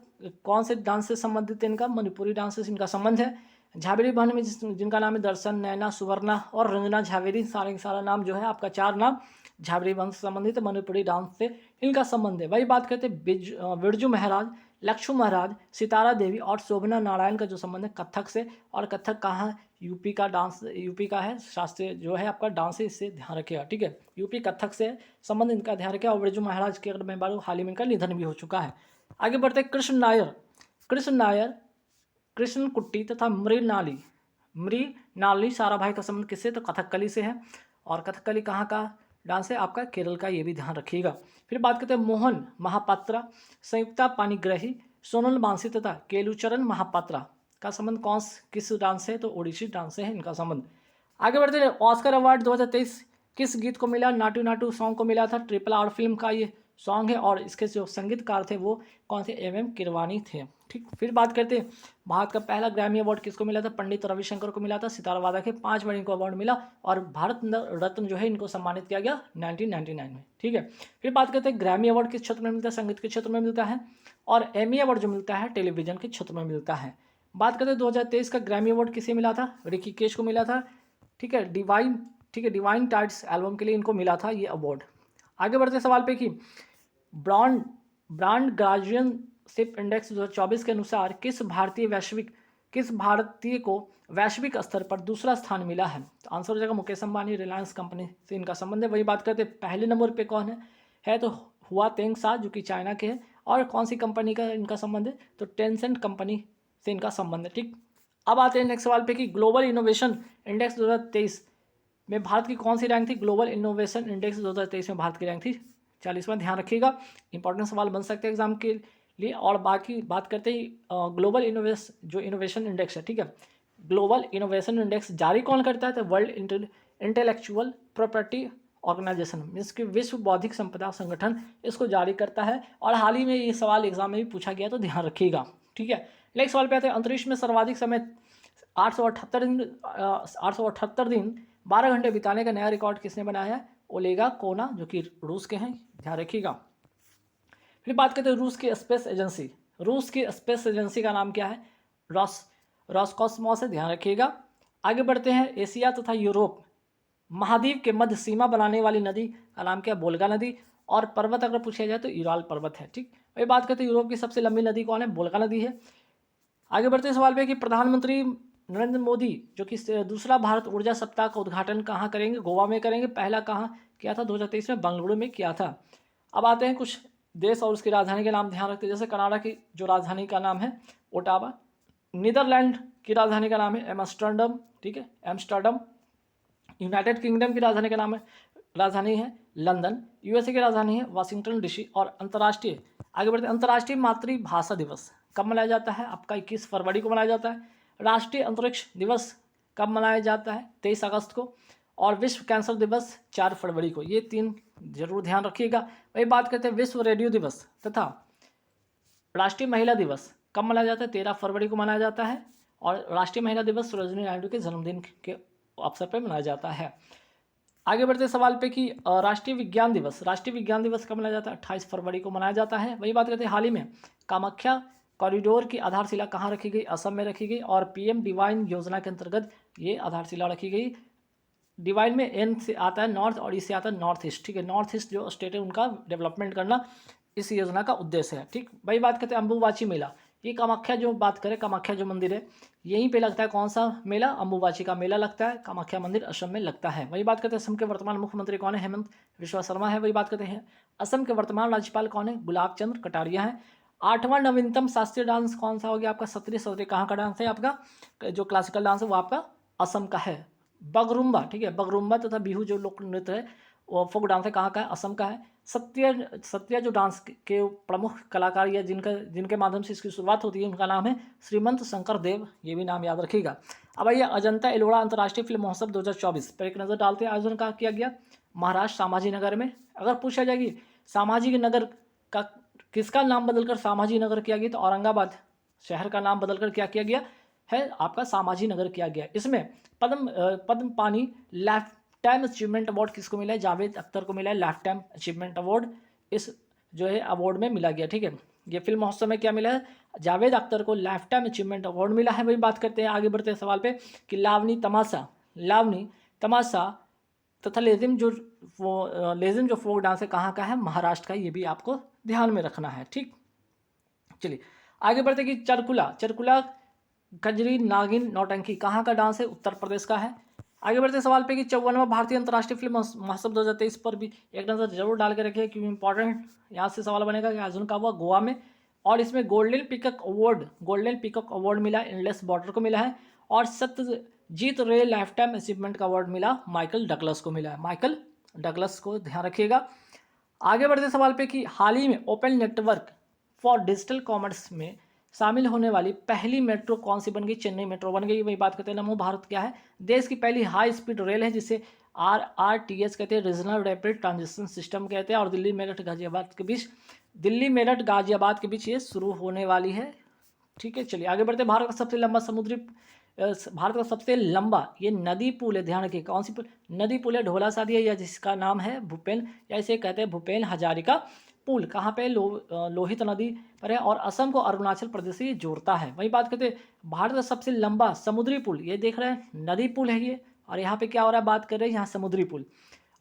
कौन से डांस से संबंधित है इनका, मणिपुरी डांस से इनका संबंध है। झावेरी बहन में जिनका नाम है दर्शन, नैना, सुवर्णा और रंजना झावेरी, सारे का सारा नाम जो है आपका 4 नाम झावेरी बहन से संबंधित है, मणिपुरी डांस से इनका संबंध है। वही बात करते हैं बिरजू महाराज, लक्ष्मण महाराज, सितारा देवी और शोभना नारायण का जो संबंध है कथक से। और कथक कहाँ, यूपी का डांस, यूपी का है, शास्त्रीय जो है आपका डांस है, इससे ध्यान रखिएगा, ठीक है। यूपी कथक से संबंध इनका ध्यान रखिएगा। और बिरजू महाराज के अगर मैं बात, हाल ही में इनका निधन भी हो चुका है। आगे बढ़ते हैं कृष्ण नायर। कृष्ण नायर, कृष्ण कुट्टी तथा मृणाली साराभाई का संबंध किससे, तो कथकली से है। और कथकली कहाँ का डांस है, आपका केरल का, ये भी ध्यान रखिएगा। फिर बात करते हैं मोहन महापात्रा, संयुक्ता पाणिग्राही, सोनल मानसी तथा केलुचरण महापात्रा का संबंध किस डांस से, तो ओडिसी डांस से है इनका संबंध। आगे बढ़ते हैं, ऑस्कर अवार्ड 2023 किस गीत को मिला, नाटू नाटू सॉन्ग को मिला था। RRR फिल्म का ये सॉन्ग है और इसके जो संगीतकार थे वो कौन थे, MM किरवानी थे, ठीक। फिर बात करते हैं, भारत का पहला ग्रैमी अवार्ड किसको मिला था, पंडित रविशंकर को मिला था। सितारा वादक के 5 बार इनको अवार्ड मिला और भारत रत्न जो है इनको सम्मानित किया गया 1999 में, ठीक है। फिर बात करते हैं ग्रैमी अवार्ड किस क्षेत्र में मिलता है, संगीत के क्षेत्र में मिलता है। और एमी अवार्ड जो मिलता है टेलीविजन के क्षेत्र में मिलता है। बात करते हैं 2023 का ग्रैमी अवार्ड किसे मिला था, ऋषिकेश को मिला था, ठीक है। डिवाइन टाइड्स एल्बम के लिए इनको मिला था ये अवार्ड। आगे बढ़ते सवाल पे कि ब्रांड गार्जियनशिप इंडेक्स 2024 के अनुसार किस भारतीय को वैश्विक स्तर पर दूसरा स्थान मिला है, तो आंसर हो जाएगा मुकेश अंबानी, रिलायंस कंपनी से इनका संबंध है। वही बात करते हैं पहले नंबर पे कौन है तो हुआ तेंग सा जो कि चाइना के हैं। और कौन सी कंपनी का इनका संबंध है, तो टेंसेंट कंपनी से इनका संबंध है, ठीक। अब आते हैं नेक्स्ट सवाल पे कि ग्लोबल इनोवेशन इंडेक्स 2023 में भारत की कौन सी रैंक थी। ग्लोबल इनोवेशन इंडेक्स 2023 में भारत की रैंक थी 40वां, ध्यान रखिएगा, इंपॉर्टेंट सवाल बन सकते हैं एग्जाम के लिए। और बाकी बात करते ही ग्लोबल इनोवेशन इंडेक्स है, ठीक है। ग्लोबल इनोवेशन इंडेक्स जारी कौन करता है, तो world intellectual property organisation, means कि विश्व बौद्धिक संपदा संगठन इसको जारी करता है। और हाल ही में ये सवाल एग्जाम में भी पूछा गया, तो ध्यान रखिएगा, ठीक है। नेक्स्ट सवाल पे आते हैं, अंतरिक्ष में सर्वाधिक समय 878 दिन 12 घंटे बिताने का नया रिकॉर्ड किसने बनाया है, ओलेगा कोना, जो कि रूस के हैं, ध्यान रखिएगा। फिर बात करते हैं रूस की स्पेस एजेंसी। रूस की स्पेस एजेंसी का नाम क्या है, रॉसकॉस्मॉस है, ध्यान रखिएगा। आगे बढ़ते हैं, एशिया तथा यूरोप महाद्वीप के मध्य सीमा बनाने वाली नदी का नाम क्या है, बोल्गा नदी। और पर्वत अगर पूछा जाए तो यूराल पर्वत है, ठीक। वही बात करते हैं यूरोप की सबसे लंबी नदी कौन है, बोल्गा नदी है। आगे बढ़ते सवाल पे कि प्रधानमंत्री नरेंद्र मोदी जो कि दूसरा भारत ऊर्जा सप्ताह का उद्घाटन कहाँ करेंगे, गोवा में करेंगे। पहला कहाँ किया था, 2023 में बेंगलुरु में किया था। अब आते हैं कुछ देश और उसकी राजधानी के नाम ध्यान रखते हैं, जैसे कनाडा की जो राजधानी का नाम है ओटावा, नीदरलैंड की राजधानी का नाम है एम्स्टर्डम, ठीक है, एम्स्टर्डम। यूनाइटेड किंगडम की राजधानी है लंदन। USA की राजधानी है वाशिंगटन DC। और अंतर्राष्ट्रीय, आगे बढ़ते अंतर्राष्ट्रीय मातृभाषा दिवस कब मनाया जाता है, आपका 21 फरवरी को मनाया जाता है। राष्ट्रीय अंतरिक्ष दिवस कब मनाया जाता है, 23 अगस्त को। और विश्व कैंसर दिवस 4 फरवरी को, ये 3 जरूर ध्यान रखिएगा। वही बात करते हैं विश्व रेडियो दिवस तथा राष्ट्रीय महिला दिवस कब मनाया जाता है, 13 फरवरी को मनाया जाता है। और राष्ट्रीय महिला दिवस सरोजिनी नायडू के जन्मदिन के अवसर पर मनाया जाता है। आगे बढ़ते सवाल पे कि राष्ट्रीय विज्ञान दिवस कब मनाया जाता है, 28 फरवरी को मनाया जाता है। वही बात करते हैं हाल ही में कामाख्या कॉरिडोर की आधारशिला कहाँ रखी गई, असम में रखी गई। और PM डिवाइन योजना के अंतर्गत ये आधारशिला रखी गई। डिवाइन में N से आता है नॉर्थ और E से आता है नॉर्थ ईस्ट, ठीक है। नॉर्थ ईस्ट जो स्टेट है उनका डेवलपमेंट करना इस योजना का उद्देश्य है, ठीक। वही बात करते हैं अम्बुबाची मेला, ये कामाख्या जो बात करें, कामाख्या जो मंदिर है यहीं पे लगता है, कौन सा मेला, अम्बुबाची का मेला लगता है, कामाख्या मंदिर असम में लगता है। वही बात करते हैं असम के वर्तमान मुख्यमंत्री कौन है, हेमंत बिश्वा शर्मा है। वही बात करते हैं असम के वर्तमान राज्यपाल कौन है, गुलाब चंद्र कटारिया हैं। 8वां नवीनतम शास्त्रीय डांस कौन सा हो गया आपका, सत्रिय कहाँ का डांस है आपका, जो क्लासिकल डांस है वो आपका असम का है, बगरुम्बा, ठीक है। बगरुम्बा तथा बिहू जो लोक नृत्य है वो फोक डांस है, कहाँ का है, असम का है। सत्रिया जो डांस के प्रमुख कलाकार या जिनके माध्यम से इसकी शुरुआत होती है उनका नाम है श्रीमंत शंकर देव, ये भी नाम याद रखिएगा। अब आइए अजंता एलोरा अंतर्राष्ट्रीय फिल्म महोत्सव 2024 पर एक नज़र डालते हैं। आयोजन कहाँ किया गया, महाराष्ट्र सामाजी नगर में। अगर पूछा जाएगी सामाजी नगर का किसका नाम बदलकर सामाजी नगर किया गया, तो औरंगाबाद शहर का नाम बदलकर क्या किया गया है, आपका सामाजी नगर किया गया। इसमें पद्म पानी लाइफ टाइम अचीवमेंट अवार्ड किसको मिला है, जावेद अख्तर को मिला है लाइफ टाइम अचीवमेंट अवार्ड इस जो है अवार्ड में मिला गया। ठीक है, ये फिल्म महोत्सव में क्या मिला है, जावेद अख्तर को लाइफ टाइम अचीवमेंट अवार्ड मिला है। वही बात करते हैं, आगे बढ़ते हैं सवाल पे कि लावनी तमाशा तथा लेजिम जो फोक डांस है कहाँ का है, महाराष्ट्र का। ये भी आपको ध्यान में रखना है। ठीक, चलिए आगे बढ़ते कि चरकुला कजरी नागिन नौटंकी कहाँ का डांस है, उत्तर प्रदेश का है। आगे बढ़ते सवाल पे कि 54वां भारतीय अंतर्राष्ट्रीय फिल्म महोत्सव 2023 पर भी एक नज़र जरूर डाल के रखिए, क्योंकि इंपॉर्टेंट यहाँ से सवाल बनेगा कि आयोजन का हुआ गोवा में, और इसमें गोल्डन पीकॉक अवार्ड मिला एंडलेस बॉर्डर को मिला है, और सत्यजीत रे लाइफ टाइम अचीवमेंट का अवार्ड मिला माइकल डगलस को मिला है, माइकल डगलस को ध्यान रखिएगा। आगे बढ़ते सवाल पे कि हाल ही में open network for digital commerce में शामिल होने वाली पहली मेट्रो कौन सी बन गई, चेन्नई मेट्रो बन गई। वही बात करते हैं, नमो भारत क्या है, देश की पहली हाई स्पीड रेल है जिसे RRTS कहते हैं, रीजनल रैपिड ट्रांजिशन सिस्टम कहते हैं, और दिल्ली मेरठ गाजियाबाद के बीच ये शुरू होने वाली है। ठीक है, चलिए आगे बढ़ते हैं। भारत का सबसे लंबा ये नदी पुल है, ध्यान रखिए कौन सी पुल, नदी पुल है ढोला सादी है, या जिसका नाम है भूपेन, या इसे कहते हैं भूपेन हजारिका पुल। कहाँ पे, लोहित नदी पर है, और असम को अरुणाचल प्रदेश से ये जोड़ता है। वही बात करते हैं, भारत का सबसे लंबा समुद्री पुल, ये देख रहे हैं नदी पुल है ये, और यहाँ पे क्या हो रहा है, बात कर रहे हैं यहाँ समुद्री पुल।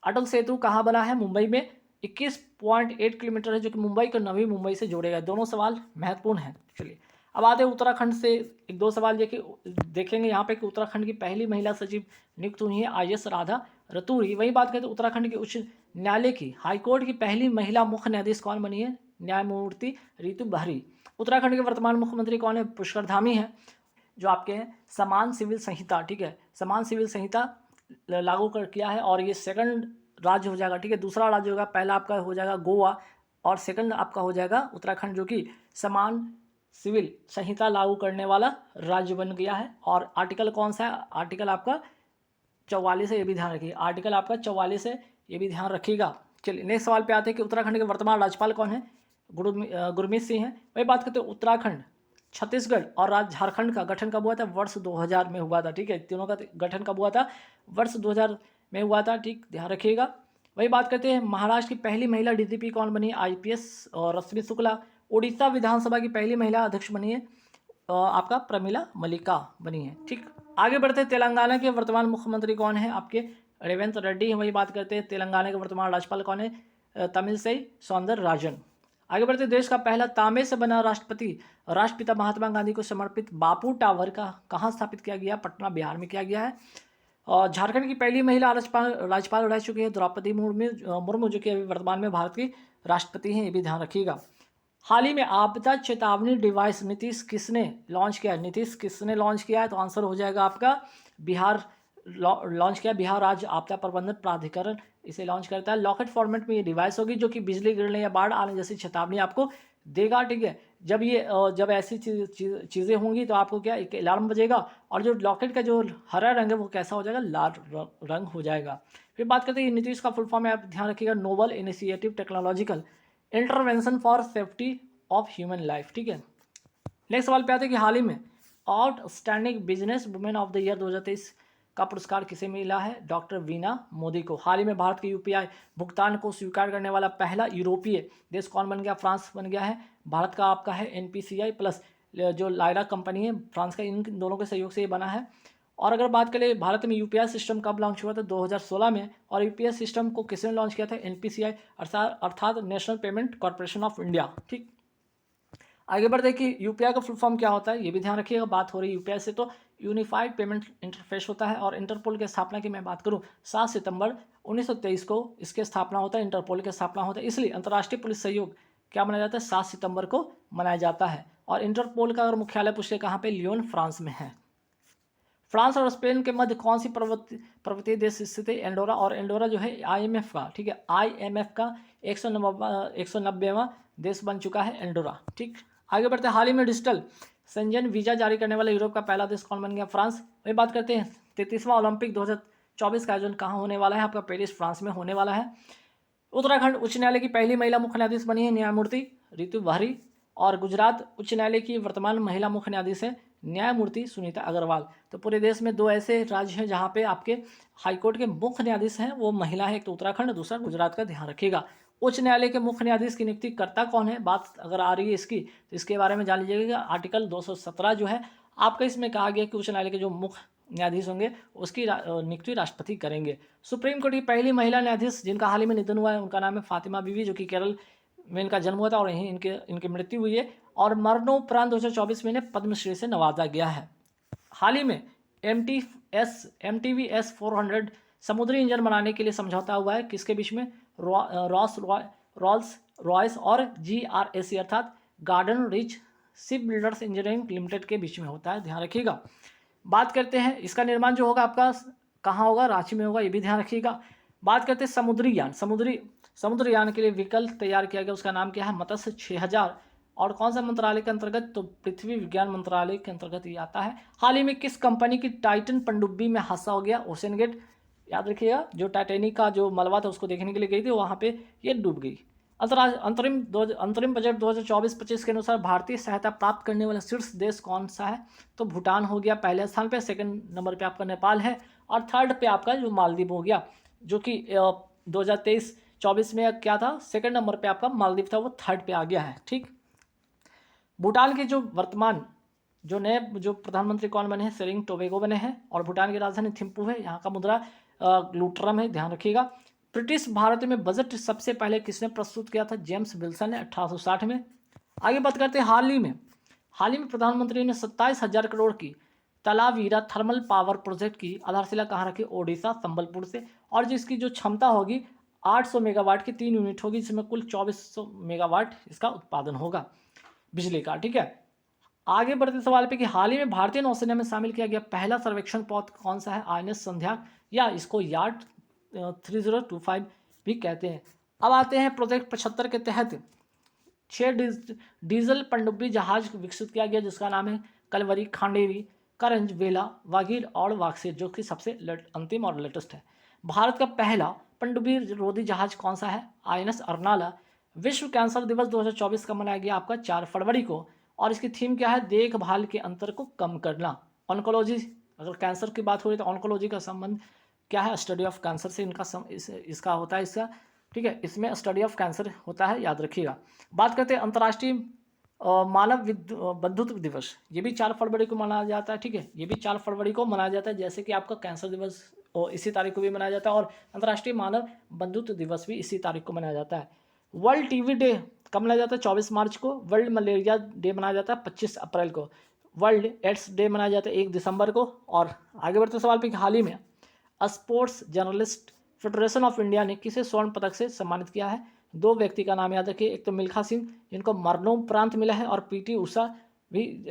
अटल सेतु कहाँ बना है, मुंबई में 21.8 किलोमीटर है, जो कि मुंबई को नवी मुंबई से जोड़ेगा। दोनों सवाल महत्वपूर्ण हैं। चलिए अब आते हैं उत्तराखंड से, एक दो सवाल देखेंगे यहाँ पे कि उत्तराखंड की पहली महिला सचिव नियुक्त हुई है IS राधा रतूरी। वही बात करते हैं उत्तराखंड के उच्च न्यायालय की हाईकोर्ट की पहली महिला मुख्य न्यायाधीश कौन बनी है, न्यायमूर्ति रितु बहरी। उत्तराखंड के वर्तमान मुख्यमंत्री कौन है, पुष्कर धामी है, जो आपके हैं समान सिविल संहिता। ठीक है, समान सिविल संहिता लागू कर किया है, और ये सेकंड राज्य हो जाएगा। ठीक है, दूसरा राज्य होगा, पहला आपका हो जाएगा गोवा, और सेकंड आपका हो जाएगा उत्तराखंड, जो कि समान सिविल संहिता लागू करने वाला राज्य बन गया है। और आर्टिकल कौन सा है, आर्टिकल आपका 44 है, ये भी ध्यान रखिए, आर्टिकल आपका 44 है, ये भी ध्यान रखिएगा। चलिए नेक्स्ट सवाल पे आते हैं कि उत्तराखंड के वर्तमान राज्यपाल कौन है, गुरमीत सिंह है। वही बात करते हैं उत्तराखंड, छत्तीसगढ़ और झारखंड का गठन कब हुआ था, वर्ष 2000 में हुआ था। ठीक है, तीनों का गठन कब हुआ था, वर्ष 2000 में हुआ था। ठीक, ध्यान रखिएगा। वही बात करते हैं महाराष्ट्र की पहली महिला DGP कौन बनी, IPS और रश्मि शुक्ला। उड़ीसा विधानसभा की पहली महिला अध्यक्ष बनी है आपका प्रमिला मलिका बनी है। ठीक, आगे बढ़ते हैं, तेलंगाना के वर्तमान मुख्यमंत्री कौन है, आपके रेवंत रेड्डी है। वही बात करते हैं, तेलंगाना के वर्तमान राज्यपाल कौन है, तमिलसाई सौंदरराजन। आगे बढ़ते, देश का पहला तांबे से बना राष्ट्रपिता महात्मा गांधी को समर्पित बापू टावर का कहाँ स्थापित किया गया, पटना बिहार में किया गया है। और झारखंड की पहली महिला राज्यपाल रह चुकी है द्रौपदी मुर्मू, जो कि अभी वर्तमान में भारत की राष्ट्रपति हैं, ये भी ध्यान रखिएगा। हाल ही में आपदा चेतावनी डिवाइस नीतीश किसने लॉन्च किया है, तो आंसर हो जाएगा आपका बिहार लॉन्च किया, बिहार राज्य आपदा प्रबंधन प्राधिकरण इसे लॉन्च करता है। लॉकेट फॉर्मेट में ये डिवाइस होगी, जो कि बिजली गिरने या बाढ़ आने जैसी चेतावनी आपको देगा। ठीक है, जब ऐसी चीज़ें होंगी तो आपको क्या, एक अलार्म बजेगा, और जो लॉकेट का जो हरा रंग है वो कैसा हो जाएगा, लाल रंग हो जाएगा। फिर बात करते हैं नीतीश का फुल फॉर्म है, आप ध्यान रखिएगा, noble initiative technological intervention for safety of human life. ठीक है, नेक्स्ट सवाल पे आते हैं कि हाल ही में outstanding business women of the year 2023 का पुरस्कार किसे मिला है, डॉक्टर वीना मोदी को। हाल ही में भारत के UPI भुगतान को स्वीकार करने वाला पहला यूरोपीय देश कौन बन गया, फ्रांस बन गया है। भारत का आपका है NPCI प्लस जो लायरा कंपनी है फ्रांस का, इन दोनों के सहयोग से ये बना है। और अगर बात करें भारत में UPI सिस्टम कब लॉन्च हुआ था, 2016 में, और UPI सिस्टम को किसने लॉन्च किया था, NPCI अर्थात national payment corporation of India. ठीक, आगे बढ़ते कि UPI का फुल फॉर्म क्या होता है, ये भी ध्यान रखिएगा। बात हो रही है UPI से तो यूनिफाइड पेमेंट इंटरफेस होता है। और इंटरपोल की स्थापना की मैं बात करूँ, 7 सितंबर 1923 को इसकी स्थापना होता है, इंटरपोल की स्थापना होता है, इसलिए अंतर्राष्ट्रीय पुलिस सहयोग क्या मनाया जाता है, 7 सितंबर को मनाया जाता है। और इंटरपोल का अगर मुख्यालय पूछे कहाँ पे, लियोन फ्रांस में है। फ्रांस और स्पेन के मध्य कौन सी पर्वतीय देश स्थित है, एंडोरा। और एंडोरा जो है IMF का, ठीक है, IMF का 190वां देश बन चुका है एंडोरा। ठीक, आगे बढ़ते हैं, हाल ही में डिजिटल शेंजन वीजा जारी करने वाला यूरोप का पहला देश कौन बन गया, फ्रांस। वही बात करते हैं, 33वां ओलंपिक 2024 का आयोजन कहाँ होने वाला है, आपका पेरिस फ्रांस में होने वाला है। उत्तराखंड उच्च न्यायालय की पहली महिला मुख्य न्यायाधीश बनी है न्यायमूर्ति रितु बहरी। और गुजरात उच्च न्यायालय की वर्तमान महिला मुख्य न्यायाधीश है न्यायमूर्ति सुनीता अग्रवाल। तो पूरे देश में 2 ऐसे राज्य हैं जहाँ पे आपके हाईकोर्ट के मुख्य न्यायाधीश हैं वो महिला है, एक तो उत्तराखंड, दूसरा गुजरात का, ध्यान रखिएगा। उच्च न्यायालय के मुख्य न्यायाधीश की नियुक्ति करता कौन है, बात अगर आ रही है इसकी तो इसके बारे में जान लीजिएगा। आर्टिकल 217 जो है आपका, इसमें कहा गया कि उच्च न्यायालय के जो मुख्य न्यायाधीश होंगे उसकी नियुक्ति राष्ट्रपति करेंगे। सुप्रीम कोर्ट की पहली महिला न्यायाधीश जिनका हाल ही में निधन हुआ है उनका नाम है फातिमा बीवी, जो कि केरल में इनका जन्म हुआ था और यहीं इनकी मृत्यु हुई है। और मरणोपरांत 2024 में इन्हें पद्मश्री से नवाजा गया है। हाल ही में MTVS 400 समुद्री इंजन बनाने के लिए समझौता हुआ है किसके बीच में, रॉल्स रॉयस और GRAC अर्थात garden rich ship builders engineering limited के बीच में होता है, ध्यान रखिएगा। बात करते हैं इसका निर्माण जो होगा आपका कहाँ होगा, रांची में होगा, ये भी ध्यान रखिएगा। बात करते हैं समुद्रयान के लिए विकल्प तैयार किया गया, उसका नाम क्या है, मत्स्य 6000। और कौन सा मंत्रालय के अंतर्गत, तो पृथ्वी विज्ञान मंत्रालय के अंतर्गत ये आता है। हाल ही में किस कंपनी की टाइटन पनडुब्बी में हादसा हो गया, ओशन गेट, याद रखिएगा, जो टाइटेनिक का जो मलबा था उसको देखने के लिए गई थी, वहाँ पे ये डूब गई। अंतरिम बजट 2024-25 के अनुसार भारतीय सहायता प्राप्त करने वाला शीर्ष देश कौन सा है, तो भूटान हो गया पहले स्थान पे, सेकंड नंबर पे आपका नेपाल है और थर्ड पे आपका जो मालदीव हो गया, जो कि 2023-24 में क्या था, सेकंड नंबर पे आपका मालदीव था, वो थर्ड पे आ गया है। ठीक, भूटान के जो वर्तमान जो नए जो प्रधानमंत्री कौन बने हैं, सेरिंग टोबैगो बने हैं और भूटान की राजधानी थिम्पू है, यहाँ का मुद्रा ग्लूट्रम है, ध्यान रखिएगा। ब्रिटिश भारत में बजट सबसे पहले किसने प्रस्तुत किया था, जेम्स विल्सन ने 1860 में। आगे बात करते हैं हाल ही में प्रधानमंत्री ने 27,000 करोड़ की तलावीरा थर्मल पावर प्रोजेक्ट की आधारशिला कहाँ रखी, ओडिशा संबलपुर से, और जिसकी जो क्षमता होगी 800 मेगावाट की 3 यूनिट होगी, जिसमें कुल 2400 मेगावाट इसका उत्पादन होगा बिजली का। ठीक है, आगे बढ़ते सवाल पे कि हाल ही में भारतीय नौसेना में शामिल किया गया पहला सर्वेक्षण पौध कौन सा है, INS संध्या, या इसको यार्ड 3025 भी कहते हैं। अब आते हैं प्रोजेक्ट 75 के तहत 6 डीजल पनडुब्बी जहाज विकसित किया गया, जिसका नाम है कलवरी, खांडेरी, करंज, वेला, वागीर और वाक्सेर, जो कि सबसे अंतिम और लेटेस्ट है। भारत का पहला पनडुब्बी रोधी जहाज कौन सा है, INS अर्नाला। विश्व कैंसर दिवस 2024 का मनाया गया आपका 4 फरवरी को, और इसकी थीम क्या है, देखभाल के अंतर को कम करना, ऑन्कोलॉजी। अगर कैंसर की बात हो रही तो ऑन्कोलॉजी का संबंध क्या है, स्टडी ऑफ कैंसर से इसका होता है इसका। ठीक है, इसमें स्टडी ऑफ कैंसर होता है, याद रखिएगा। बात करते हैं अंतर्राष्ट्रीय मानव बंधुत्व दिवस, ये भी 4 फरवरी को मनाया जाता है। ठीक है, ये भी 4 फरवरी को मनाया जाता है, जैसे कि आपका कैंसर दिवस इसी तारीख को भी मनाया जाता है, और अंतर्राष्ट्रीय मानव बंधुत्व दिवस भी इसी तारीख को मनाया जाता है। वर्ल्ड टीवी डे कब मनाया जाता है, 24 मार्च को। वर्ल्ड मलेरिया डे मनाया जाता है 25 अप्रैल को। वर्ल्ड एड्स डे मनाया जाता है 1 दिसंबर को। और आगे बढ़ते सवाल पे कि हाल ही में sports journalist federation of India ने किसे स्वर्ण पदक से सम्मानित किया है, 2 व्यक्ति का नाम याद रखिए, एक तो मिल्खा सिंह जिनको मरणोपरांत मिला है, और PT उषा भी